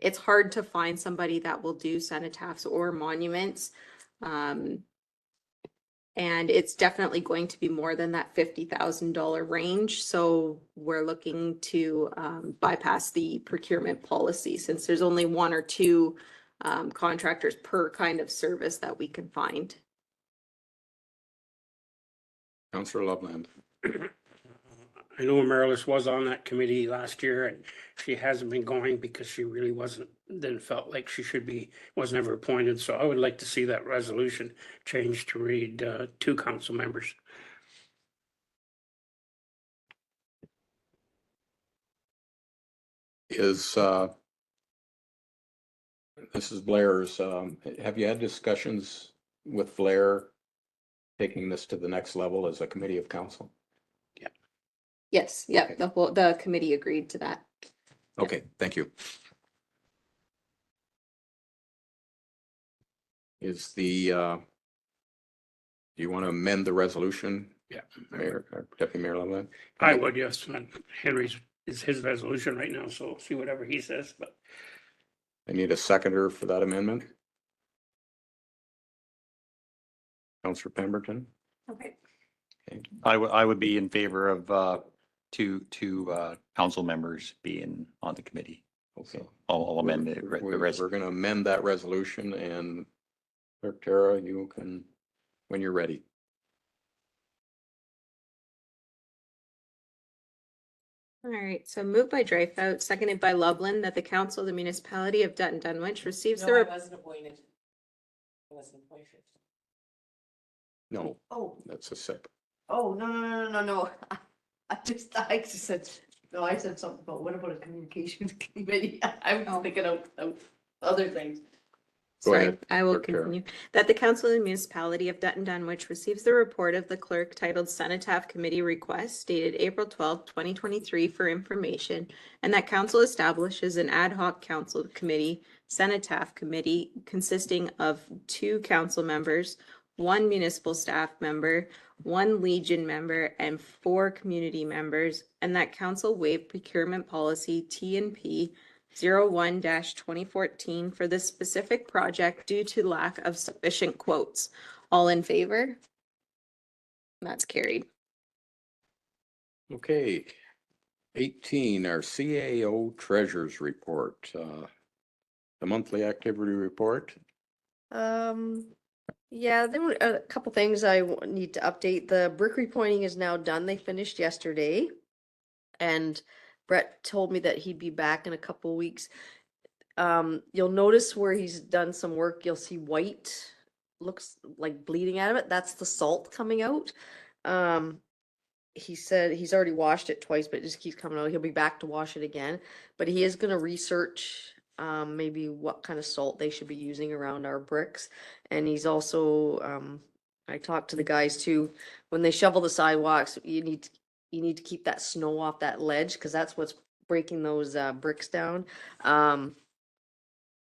it's hard to find somebody that will do cenotaphs or monuments. And it's definitely going to be more than that $50,000 range. So we're looking to bypass the procurement policy, since there's only one or two contractors per kind of service that we can find. Councillor Loveland. I know Amaryllis was on that committee last year, and she hasn't been going because she really felt like she should be, was never appointed. So I would like to see that resolution changed to read 2 council members. This is Blair's, have you had discussions with Blair taking this to the next level as a committee of council? Yes, yeah, the committee agreed to that. Okay, thank you. Is do you want to amend the resolution? Yeah. Mayor, Deputy Mayor Loveland? I would, yes. Henry's is his resolution right now, so see whatever he says, but. I need a seconder for that amendment. Councillor Pemberton? Okay. I would be in favor of two council members being on the committee. Okay. I'll amend it. We're going to amend that resolution, and Clerk Tara, you can, when you're ready. All right, so moved by Dreyfus, seconded by Loveland, that the council of the municipality of Dutton Dunwich receives the. wasn't appointed. I wasn't appointed. No, Oh, that's a separate. oh, no. I just said, no, I said something about, what about a communications committee? I was thinking of other things. Go Sorry, ahead, I will Clerk Tara. continue. That the Council of the Municipality of Dutton Dunwich receives the report of the clerk titled Cenotaph Committee Request dated April 2023 for information, and that council establishes an ad hoc council committee, Cenotaph Committee, consisting of 2 council members, 1 municipal staff member, 1 Legion member, and 4 community members, and that council waive procurement policy T&P 01-2014 for this specific project due to lack of sufficient quotes. All in favor? That's carried. Okay. 18, our CAO Treasurers Report. The monthly activity report. Yeah, there were a couple things I need to update. The brick repointing is now done. They finished yesterday. And Brett told me that he'd be back in a couple weeks. You'll notice where he's done some work, you'll see white, looks like bleeding out of it. That's the salt coming out. He said he's already washed it twice, but it just keeps coming out. He'll be back to wash it again. But he is gonna research maybe what kind of salt they should be using around our bricks. And he's also I talked to the guys too, when they shovel the sidewalks, you need to keep that snow off that ledge, because that's what's breaking those bricks down.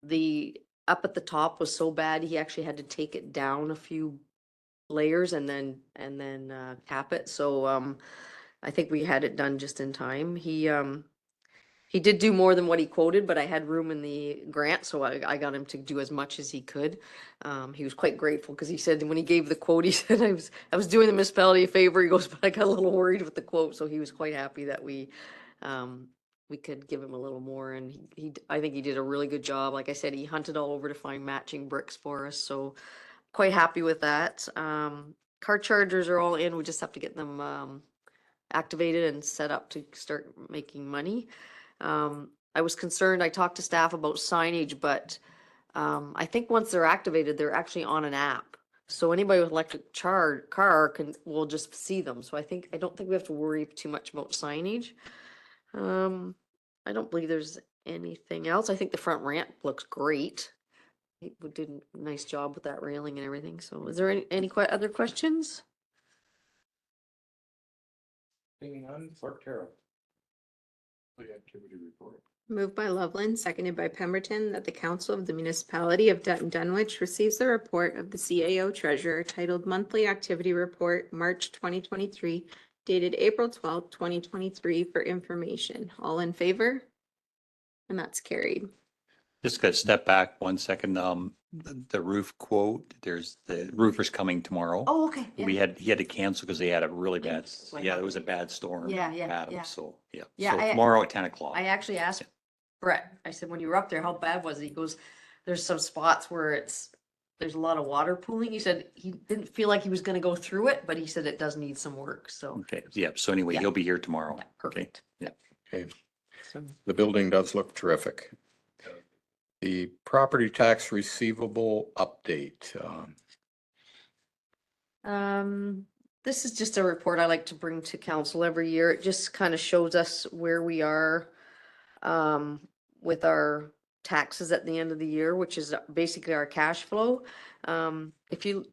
The up at the top was so bad, he actually had to take it down a few layers and then cap it. So I think we had it done just in time. He did do more than what he quoted, but I had room in the grant, so I got him to do as much as he could. He was quite grateful because he said when he gave the quote, he said I was doing the municipality a favor. He goes, but I got a little worried with the quote, so he was quite happy that we could give him a little more. And I think he did a really good job. Like I said, he hunted all over to find matching bricks for us, so quite happy with that. Car chargers are all in. We just have to get them activated and set up to start making money. I was concerned, I talked to staff about signage, but I think once they're activated, they're actually on an app. So anybody with electric car will just see them. So I don't think we have to worry too much about signage. I don't believe there's anything else. I think the front ramp looks great. He did a nice job with that railing and everything. So is there any other questions? Seeing none, Clerk Tara. The activity report. Moved by Loveland, seconded by Pemberton, that the Council of the Municipality of Dutton Dunwich receives the report of the CAO Treasurer titled Monthly Activity Report, March 2023, dated April 2023 for information. All in favor? And that's carried. Just gotta step back 1 second. The roof quote, there's the roofer's coming tomorrow. Oh, okay. He had to cancel because they had a really bad, That's what it was a bad storm. Yeah, Adam, yeah. So, yeah. Yeah, So I- tomorrow at 10 o'clock. I actually asked Brett, I said, when you were up there, how bad was it? He goes, there's some spots where there's a lot of water pooling. He said he didn't feel like he was gonna go through it, but he said it does need some work, so. Okay, yeah. So anyway, Yeah. he'll be here tomorrow. Yeah, perfect. Yeah. Okay. So The building does look terrific. The property tax receivable update. This is just a report I like to bring to council every year. It just kind of shows us where we are with our taxes at the end of the year, which is basically our cash flow. If you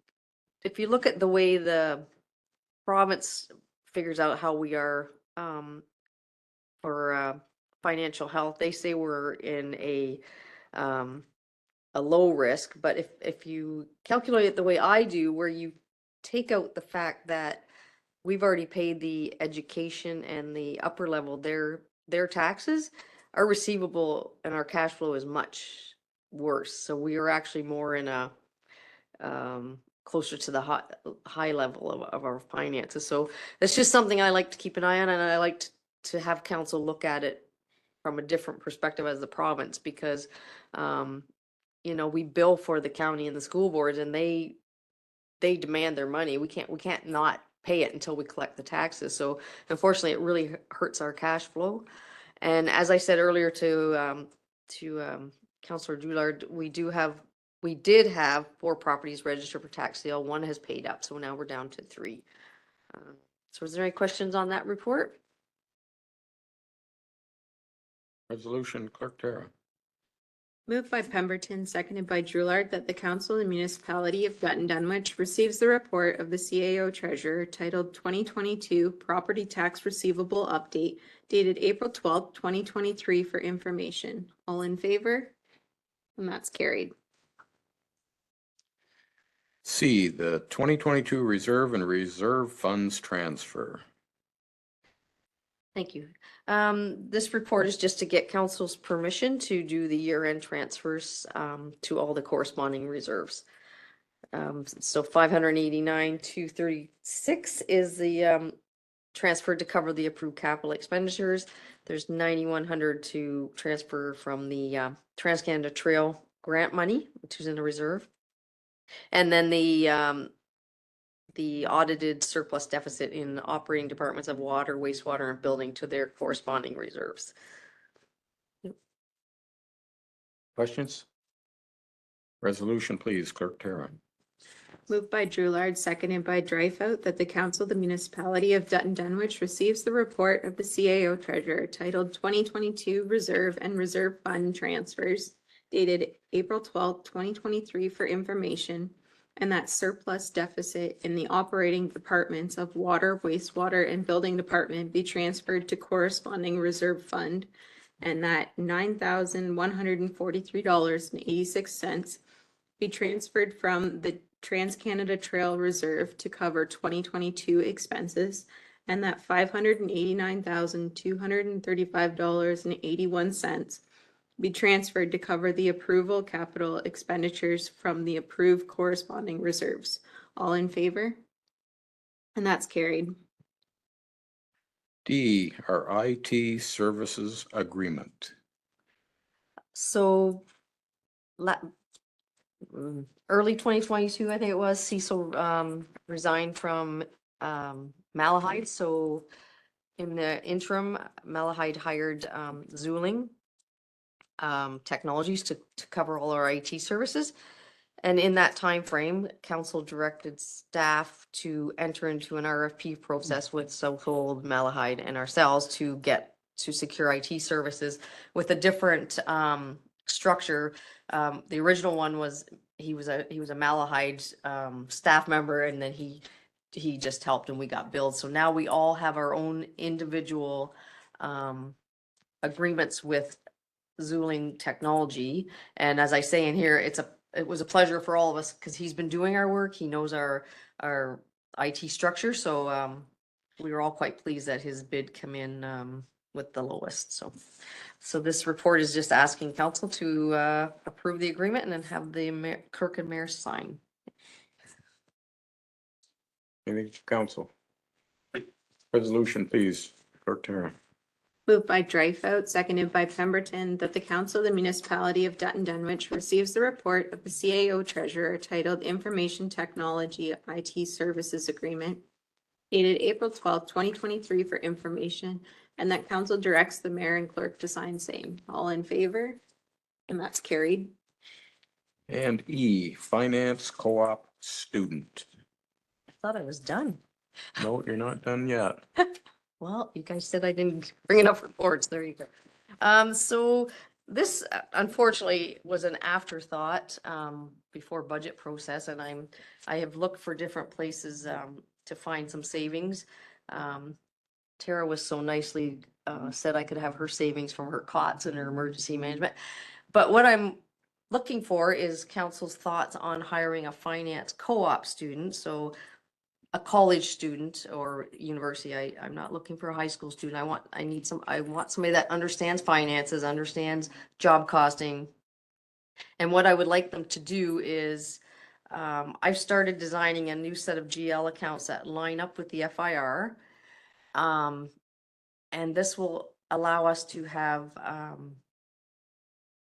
look at the way the province figures out how we are for financial health, they say we're in a low risk, but if you calculate it the way I do, where you take out the fact that we've already paid the education and the upper level their taxes, our receivable and our cash flow is much worse. So we are actually more in a closer to the high level of our finances. So that's just something I like to keep an eye on, and I like to have council look at it from a different perspective as the province, because we bill for the county and the school boards, and they demand their money. We can't not pay it until we collect the taxes. So unfortunately, it really hurts our cash flow. And as I said earlier to Councillor Doulard, we did have 4 properties registered for tax sale. 1 has paid up, so now we're down to 3. So is there any questions on that report? Resolution, Clerk Tara. Moved by Pemberton, seconded by Drewlard, that the council of the municipality of Dutton Dunwich receives the report of the CAO treasurer titled 2022 Property Tax Receivable Update dated April 12th, 2023 for information. All in favor? And that's carried. C, the 2022 reserve and reserve funds transfer. Thank you. This report is just to get council's permission to do the year-end transfers to all the corresponding reserves. So 589,236 is the transfer to cover the approved capital expenditures. There's 9,100 to transfer from the Trans-Canada Trail grant money, which is in the reserve. And then the audited surplus deficit in operating departments of water, wastewater, and building to their corresponding reserves. Questions? Resolution, please, Clerk Tara. Moved by Drewlard, seconded by Dreyfus, that the council of the municipality of Dutton Dunwich receives the report of the CAO treasurer titled 2022 Reserve and Reserve Fund Transfers dated April 12th, 2023 for information, and that surplus deficit in the operating departments of water, wastewater, and building department be transferred to corresponding reserve fund, and that $9,143.86 be transferred from the Trans-Canada Trail Reserve to cover 2022 expenses, and that $589,235.81 be transferred to cover the approval capital expenditures from the approved corresponding reserves. All in favor? And that's carried. D, our IT services agreement. So early 2022, I think it was, Cecil resigned from Malahide. So in the interim, Malahide hired Zuling Technologies to cover all our IT services. And in that time frame, council directed staff to enter into an RFP process with Southhold, Malahide, and ourselves to secure IT services with a different structure. The original one was he was a Malahide staff member, and then he just helped and we got billed. So now we all have our own individual agreements with Zuling Technology. And as I say in here, it was a pleasure for all of us because he's been doing our work. He knows our IT structure. So we were all quite pleased that his bid come in with the lowest. So this report is just asking council to approve the agreement and then have the clerk and mayor sign. Anything for council? Resolution, please, Clerk Tara. Moved by Dreyfus, seconded by Pemberton, that the council of the municipality of Dutton Dunwich receives the report of the CAO treasurer titled Information Technology IT Services Agreement dated April 12th, 2023 for information, and that council directs the mayor and clerk to sign same. All in favor? And that's carried. And E, finance co-op student. I thought I was done. No, you're not done yet. Well, you guys said I didn't bring enough reports. There you go. So this unfortunately was an afterthought before budget process, and I have looked for different places to find some savings. Tara was so nicely said I could have her savings from her COTS and her emergency management. But what I'm looking for is council's thoughts on hiring a finance co-op student. So a college student or university. I'm not looking for a high school student. I want somebody that understands finances, understands job costing. And what I would like them to do is, I've started designing a new set of GL accounts that line up with the FIR. And this will allow us to have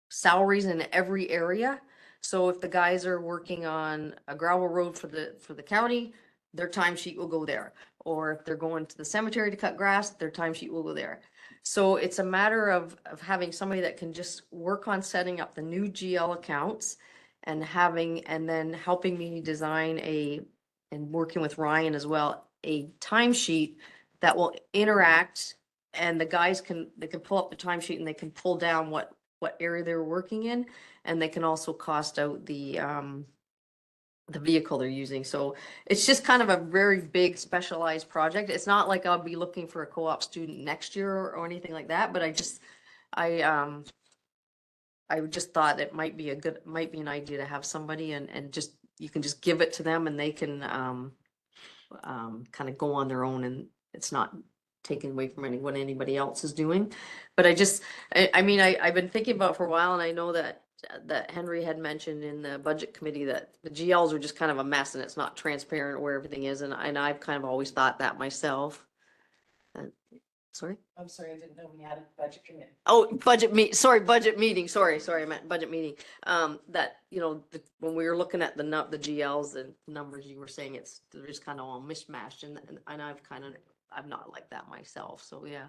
salaries in every area. So if the guys are working on a gravel road for the county, their timesheet will go there. Or if they're going to the cemetery to cut grass, their timesheet will go there. So it's a matter of having somebody that can just work on setting up the new GL accounts and then helping me design and working with Ryan as well, a timesheet that will interact, and the guys they can pull up the timesheet and they can pull down what what area they're working in, and they can also cost out the vehicle they're using. So it's just kind of a very big specialized project. It's not like I'll be looking for a co-op student next year or anything like that, but I just thought it might be an idea to have somebody and just, you can just give it to them and they can kind of go on their own, and it's not taken away from what anybody else is doing. But I've been thinking about it for a while, and I know that Henry had mentioned in the budget committee that the GLs are just kind of a mess and it's not transparent where everything is, and I've kind of always thought that myself. Sorry? I'm sorry, I didn't know we had a budget committee. Oh, budget meeting, sorry, I meant budget meeting. That, when we were looking at the GLs and numbers, you were saying they're just kind of all mishmashed, and I'm not like that myself, so yeah.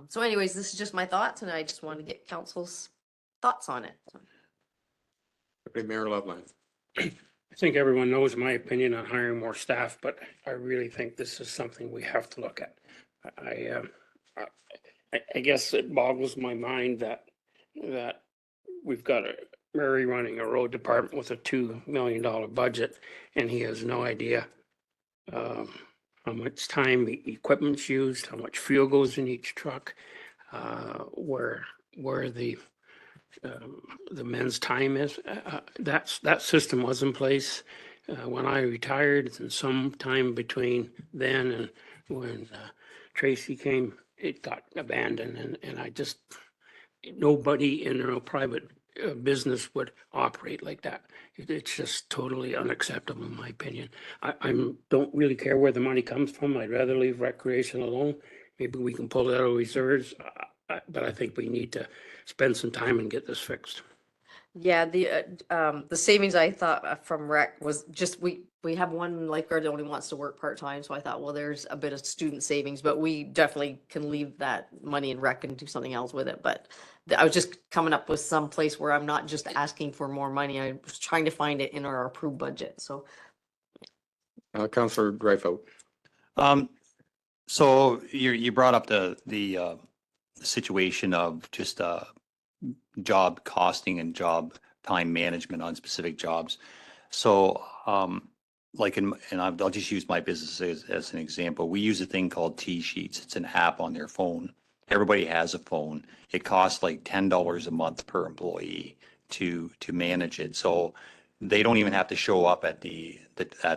So anyways, this is just my thoughts, and I just wanted to get council's thoughts on it. Deputy Mayor Loveland. I think everyone knows my opinion on hiring more staff, but I really think this is something we have to look at. I guess it boggles my mind that we've got Murray running a road department with a $2 million budget, and he has no idea how much time the equipment's used, how much fuel goes in each truck, where the men's time is. That system was in place when I retired, and sometime between then and when Tracy came, it got abandoned, and I just, nobody in a private business would operate like that. It's just totally unacceptable, in my opinion. I don't really care where the money comes from. I'd rather leave recreation alone. Maybe we can pull it out of reserves, but I think we need to spend some time and get this fixed. Yeah, the savings I thought from rec was just, we have one lifeguard that only wants to work part-time, so I thought, well, there's a bit of student savings, but we definitely can leave that money in rec and do something else with it. But I was just coming up with some place where I'm not just asking for more money. I was trying to find it in our approved budget, so. Councillor Dreyfus. So you brought up the situation of just job costing and job time management on specific jobs. So I'll just use my business as an example. We use a thing called T-Sheets. It's an app on their phone. Everybody has a phone. It costs like $10 a month per employee to manage it. So they don't even have to show up at the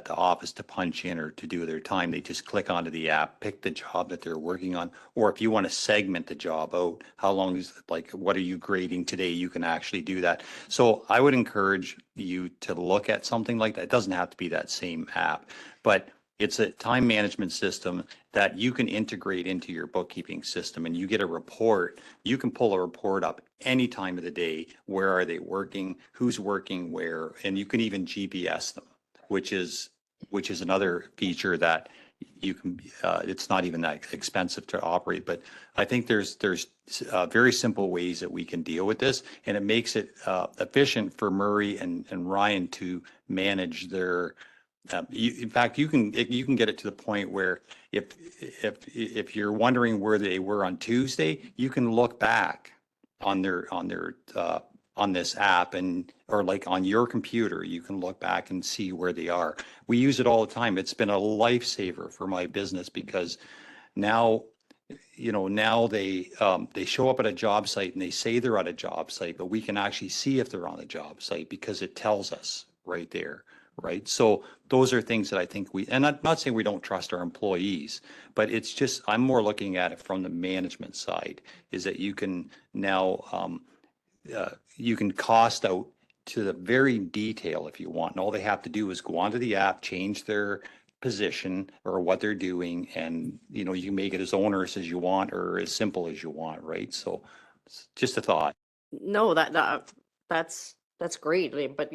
office to punch in or to do their time. They just click onto the app, pick the job that they're working on, or if you want to segment the job out, how long is, like, what are you grading today? You can actually do that. So I would encourage you to look at something like that. It doesn't have to be that same app, but it's a time management system that you can integrate into your bookkeeping system, and you get a report. You can pull a report up any time of the day. Where are they working? Who's working where? And you can even GPS them, which is another feature that you can, it's not even that expensive to operate. But I think there's very simple ways that we can deal with this, and it makes it efficient for Murray and Ryan to manage their. In fact, you can get it to the point where if you're wondering where they were on Tuesday, you can look back on this app, or like on your computer, you can look back and see where they are. We use it all the time. It's been a lifesaver for my business, because now they show up at a job site and they say they're at a job site, but we can actually see if they're on the job site because it tells us right there. Right. So those are things that I think and I'm not saying we don't trust our employees, but it's just, I'm more looking at it from the management side, is that you can now, you can cost out to the very detail if you want. And all they have to do is go onto the app, change their position or what they're doing. And, you can make it as onerous as you want or as simple as you want. Right. So just a thought. No, that's great, but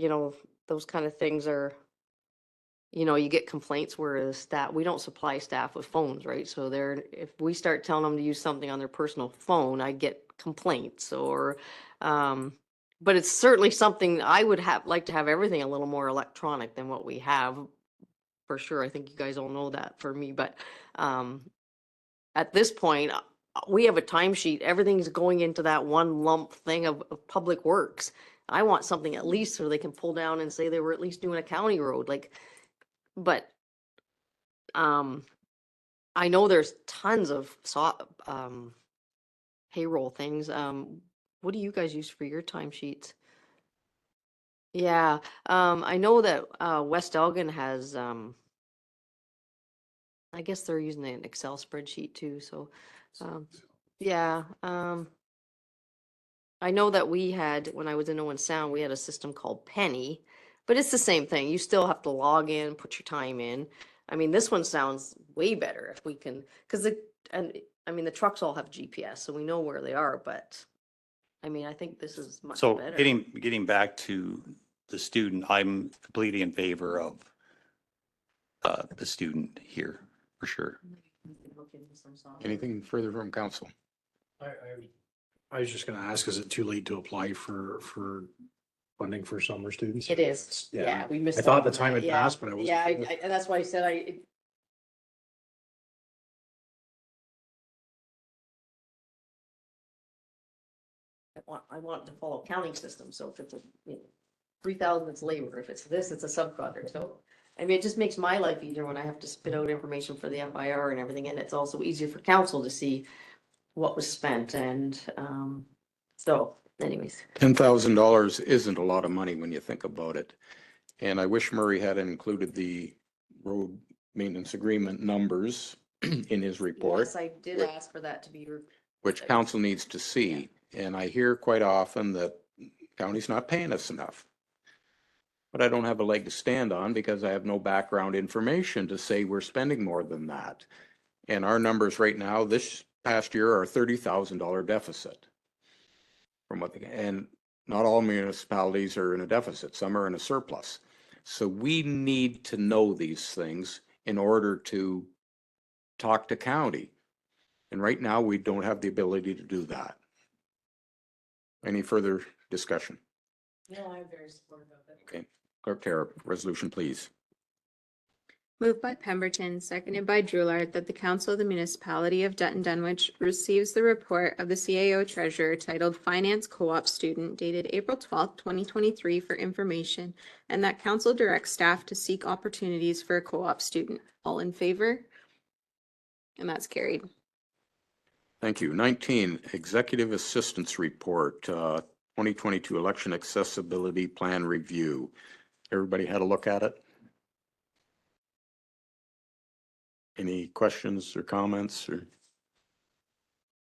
those kind of things are, you get complaints, whereas we don't supply staff with phones, right? So if we start telling them to use something on their personal phone, I get complaints, or, but it's certainly something I would like to have everything a little more electronic than what we have, for sure. I think you guys all know that for me, but, at this point, we have a timesheet, everything's going into that one lump thing of Public Works. I want something at least so they can pull down and say they were at least doing a county road, like, but, I know there's tons of payroll things. What do you guys use for your timesheets? Yeah, I know that, West Elgin has, I guess they're using an Excel spreadsheet too, so, yeah, I know that we had, when I was in Owen Sound, we had a system called Penny, but it's the same thing. You still have to log in, put your time in. I mean, this one sounds way better if we can, because the trucks all have GPS, so we know where they are, but I mean, I think this is much So better. getting back to the student, I'm completely in favor of the student here, for sure. Anything further from council? I was just gonna ask, is it too late to apply for funding for summer students? It is, yeah, we missed. I thought out the on time that, had yeah. passed, but I wasn't. Yeah, and that's why I said I want to follow counting system, so if it's 3,000, it's labor, if it's this, it's a subcontractor, so. I mean, it just makes my life easier when I have to spit out information for the FIR and everything, and it's also easier for council to see what was spent, and, so, anyways. $10,000 isn't a lot of money when you think about it. And I wish Murray had included the road maintenance agreement numbers in his report. Yes, I did ask for that to be. Which council needs to see. And I hear quite often that county's not paying us enough. But I don't have a leg to stand on because I have no background information to say we're spending more than that. And our numbers right now, this past year, are $30,000 deficit. And not all municipalities are in a deficit, some are in a surplus. So we need to know these things in order to talk to county. And right now, we don't have the ability to do that. Any further discussion? No, I'm very supportive of it. Okay, Clerk Tara, resolution, please. Moved by Pemberton, seconded by Drewlard, that the Council of the Municipality of Dutton Dunwich receives the report of the CAO Treasurer titled Finance Co-op Student dated April 12th, 2023 for information, and that Council directs staff to seek opportunities for a co-op student. All in favor? And that's carried. Thank you. 19, Executive Assistance Report, 2022 Election Accessibility Plan Review. Everybody had a look at it? Any questions or comments or?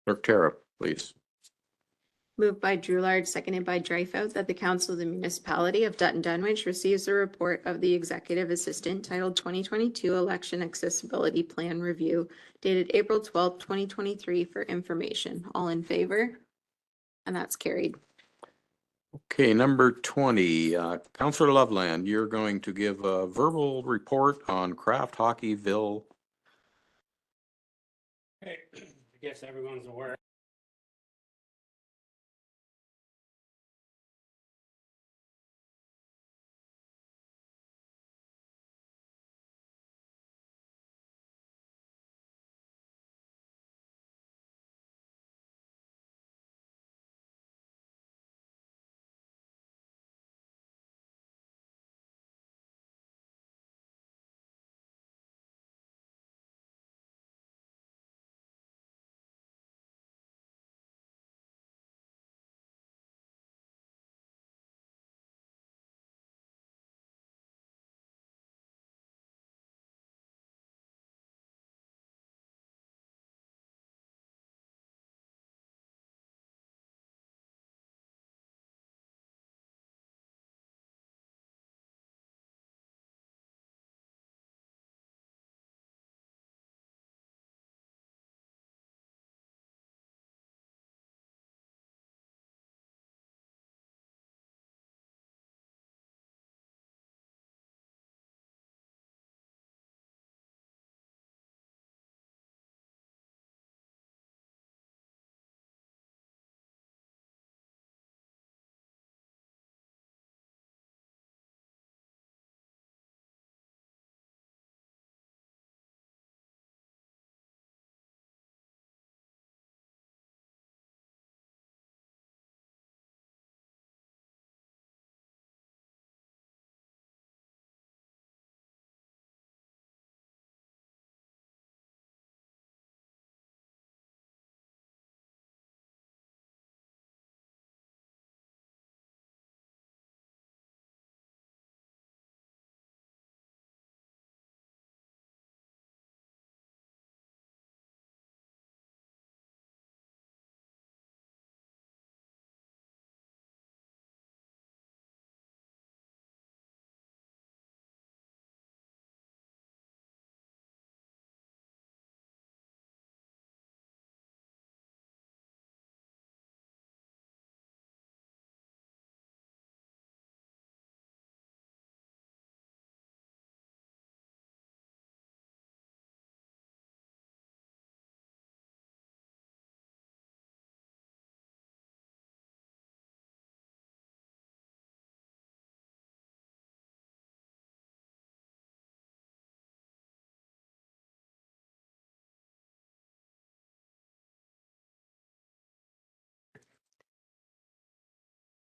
Clerk Tara, please. Moved by Drewlard, seconded by Dreyfus, that the Council of the Municipality of Dutton Dunwich receives a report of the Executive Assistant titled 2022 Election Accessibility Plan Review dated April 12th, 2023 for information. All in favor? And that's carried. Okay, number 20, Councillor Loveland, you're going to give a verbal report on Craft Hockeyville. I guess everyone's aware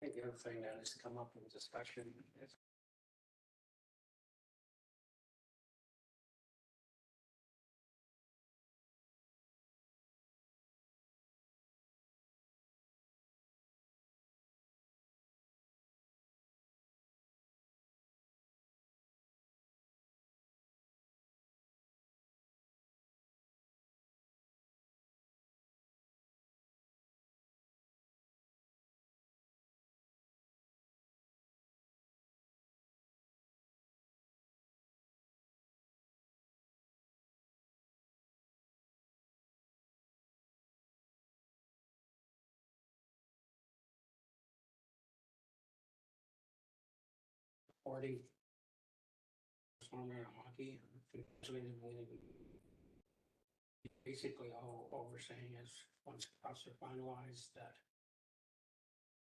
think the other thing that has come up in discussion is supporting hockey. Basically, all we're saying is once costs are finalized, that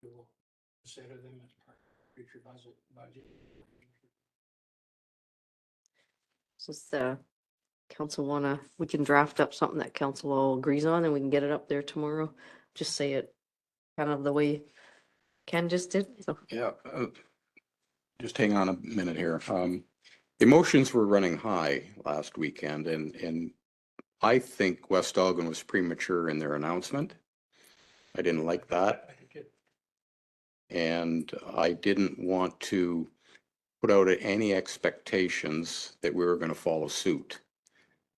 we will consider them as part of future budget. Since the council wanna, we can draft up something that council all agrees on and we can get it up there tomorrow. Just say it kind of the way Ken just did, so. Yeah, just hang on a minute here. Emotions were running high last weekend and I think West Elgin was premature in their announcement. I didn't like that. And I didn't want to put out any expectations that we were going to follow suit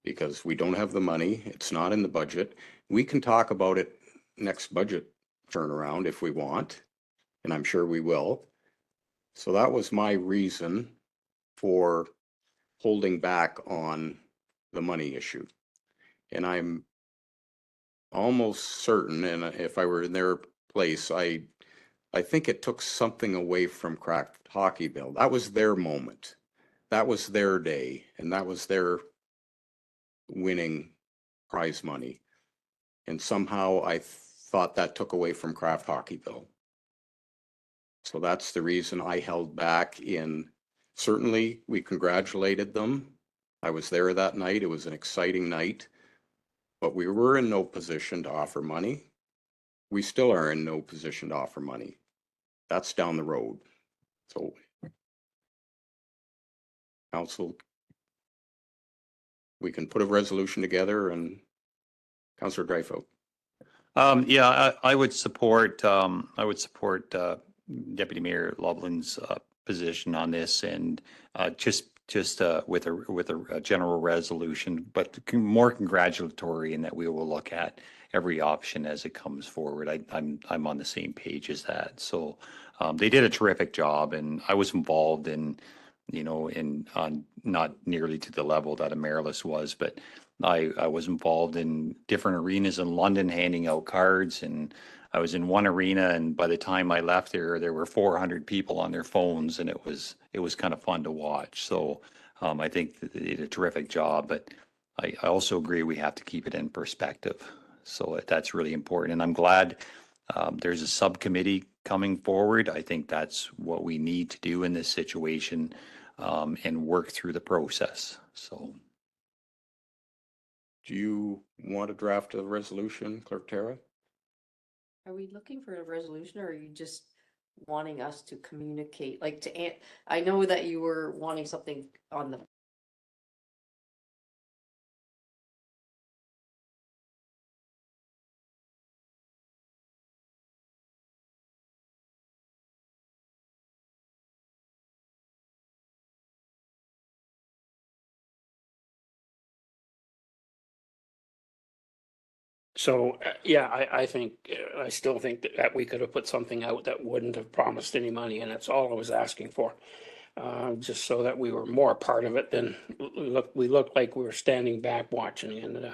because we don't have the money. It's not in the budget. We can talk about it next budget turnaround if we want, and I'm sure we will. So that was my reason for holding back on the money issue. And I'm almost certain, and if I were in their place, I think it took something away from Craft Hockeyville. That was their moment. That was their day, and that was their winning prize money. And somehow I thought that took away from Craft Hockeyville. So that's the reason I held back in, certainly we congratulated them. I was there that night. It was an exciting night, but we were in no position to offer money. We still are in no position to offer money. That's down the road. So council, we can put a resolution together and Councillor Dreyfus. Yeah, I would support, Deputy Mayor Lovelane's position on this and just with a general resolution, but more congratulatory in that we will look at every option as it comes forward. I'm on the same page as that. So they did a terrific job, and I was involved in, on not nearly to the level that Amerilis was, but I was involved in different arenas in London handing out cards, and I was in one arena, and by the time I left there were 400 people on their phones, and it was kind of fun to watch. So I think that they did a terrific job, but I also agree we have to keep it in perspective. So that's really important, and I'm glad there's a subcommittee coming forward. I think that's what we need to do in this situation, and work through the process. So. Do you want to draft a resolution, Clerk Tara? Are we looking for a resolution or are you just wanting us to communicate, like I know that you were wanting something on the. So, yeah, I think, I still think that we could have put something out that wouldn't have promised any money, and that's all I was asking for. Just so that we were more a part of it than, we looked like we were standing back watching, and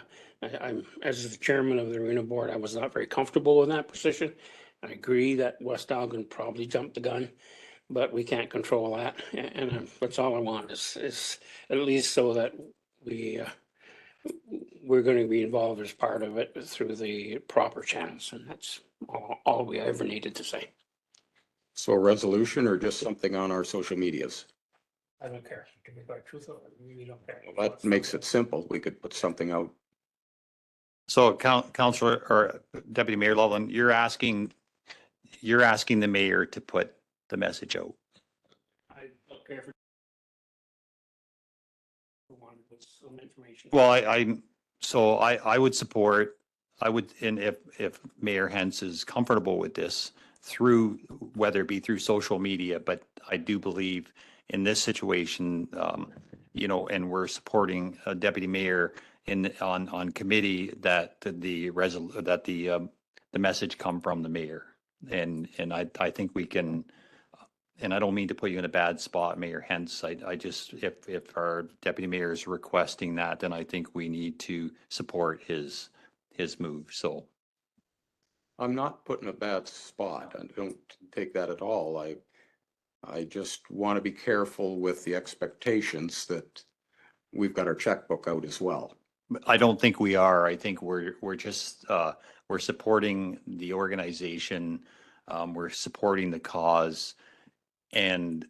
I'm, as the chairman of the arena board, I was not very comfortable in that position. I agree that West Elgin probably jumped the gun, but we can't control that, and that's all I want is at least so that we're going to be involved as part of it through the proper channels, and that's all we ever needed to say. So a resolution or just something on our social medias? I don't care. To be quite truthful, I really don't care. Well, that makes it simple. We could put something out. So Councillor or Deputy Mayor Loveland, you're asking you're asking the mayor to put the message out. I don't care if wanted to put some information. Well, I would support, and if Mayor Hens is comfortable with this through, whether it be through social media, but I do believe in this situation, and we're supporting a deputy mayor on committee that the message come from the mayor. And I think we can, and I don't mean to put you in a bad spot, Mayor Hens. I just, if our deputy mayor is requesting that, then I think we need to support his move. So I'm not put in a bad spot. I don't take that at all. I just want to be careful with the expectations that we've got our checkbook out as well. I don't think we are. I think we're just, we're supporting the organization. We're supporting the cause and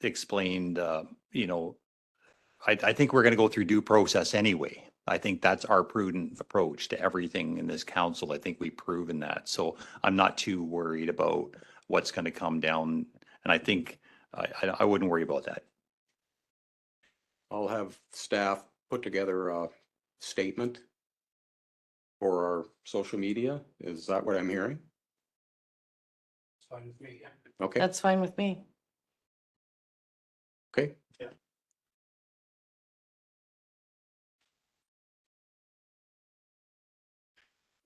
explained, I think we're going to go through due process anyway. I think that's our prudent approach to everything in this council. I think we've proven that. So I'm not too worried about what's going to come down. And I think I wouldn't worry about that. I'll have staff put together a statement for our social media. Is that what I'm hearing? It's fine with me, yeah. Okay, That's fine with me. okay. Yeah.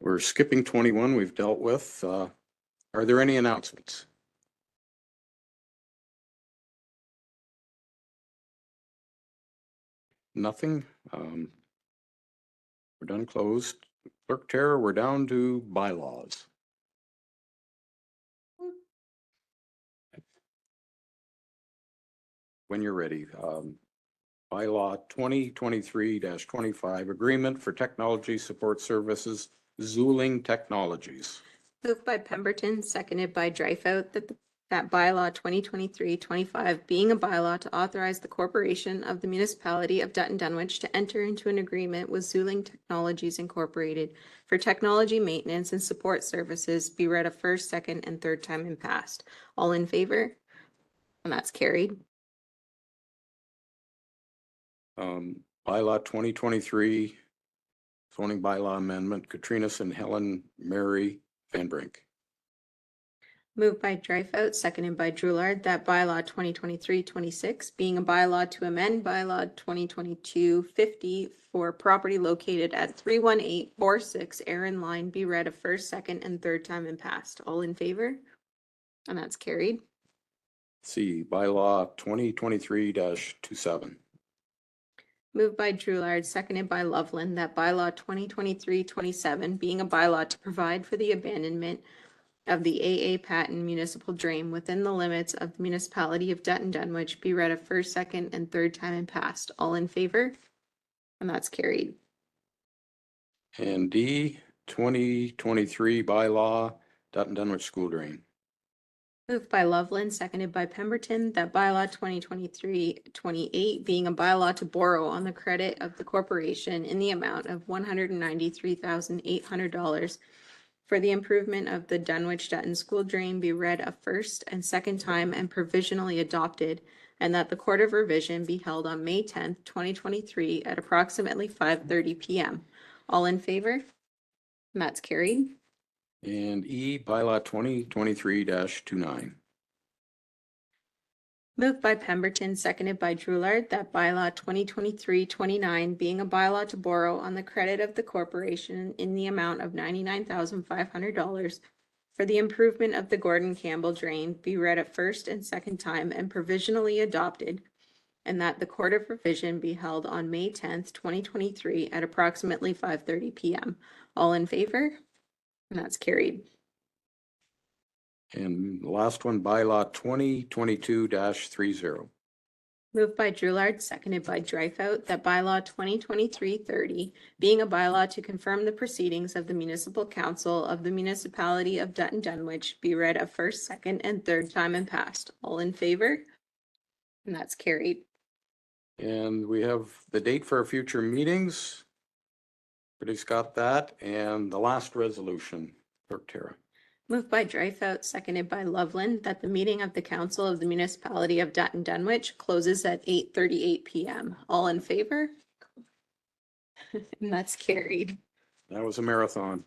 We're skipping 21 we've dealt with. Are there any announcements? Nothing. We're done closed. Clerk Tara, we're down to bylaws. When you're ready. Bylaw 2023-25, Agreement for Technology Support Services, Zuling Technologies. Moved by Pemberton, seconded by Dreyfus, that bylaw 2023-25 being a bylaw to authorize the corporation of the municipality of Dutton Dunwich to enter into an agreement with Zuling Technologies Incorporated for technology maintenance and support services be read a first, second, and third time and passed. All in favor? And that's carried. Bylaw 2023, zoning bylaw amendment, Katrinas and Helen Mary Van Brink. Moved by Dreyfus, seconded by Droulard, that bylaw 2023-26 being a bylaw to amend bylaw 2022-50 for property located at 31846 Aaron Line be read a first, second, and third time and passed. All in favor? And that's carried. C, bylaw 2023-27. Moved by Droulard, seconded by Loveland, that bylaw 2023-27 being a bylaw to provide for the abandonment of the AA Patton municipal drain within the limits of the municipality of Dutton Dunwich be read a first, second, and third time and passed. All in favor? And that's carried. And D, 2023 bylaw, Dutton Dunwich School Drain. Moved by Loveland, seconded by Pemberton, that bylaw 2023-28 being a bylaw to borrow on the credit of the corporation in the amount of $193,800 for the improvement of the Dunwich Dutton School Drain be read a first and second time and provisionally adopted, and that the Court of Revision be held on May 10th, 2023 at approximately 5:30 p.m. All in favor? And that's carried. And E, bylaw 2023-29. Moved by Pemberton, seconded by Droulard, that bylaw 2023-29 being a bylaw to borrow on the credit of the corporation in the amount of $99,500 for the improvement of the Gordon Campbell Drain be read a first and second time and provisionally adopted, and that the Court of Revision be held on May 10th, 2023 at approximately 5:30 p.m. All in favor? And that's carried. And the last one, bylaw 2022-30. Moved by Droulard, seconded by Dreyfus, that bylaw 2023-30 being a bylaw to confirm the proceedings of the municipal council of the municipality of Dutton Dunwich be read a first, second, and third time and passed. All in favor? And that's carried. And we have the date for our future meetings. Everybody's got that. And the last resolution, Clerk Tara. Moved by Dreyfus, seconded by Loveland, that the meeting of the Council of the Municipality of Dutton Dunwich closes at 8:38 PM. All in favor? And that's carried. That was a marathon.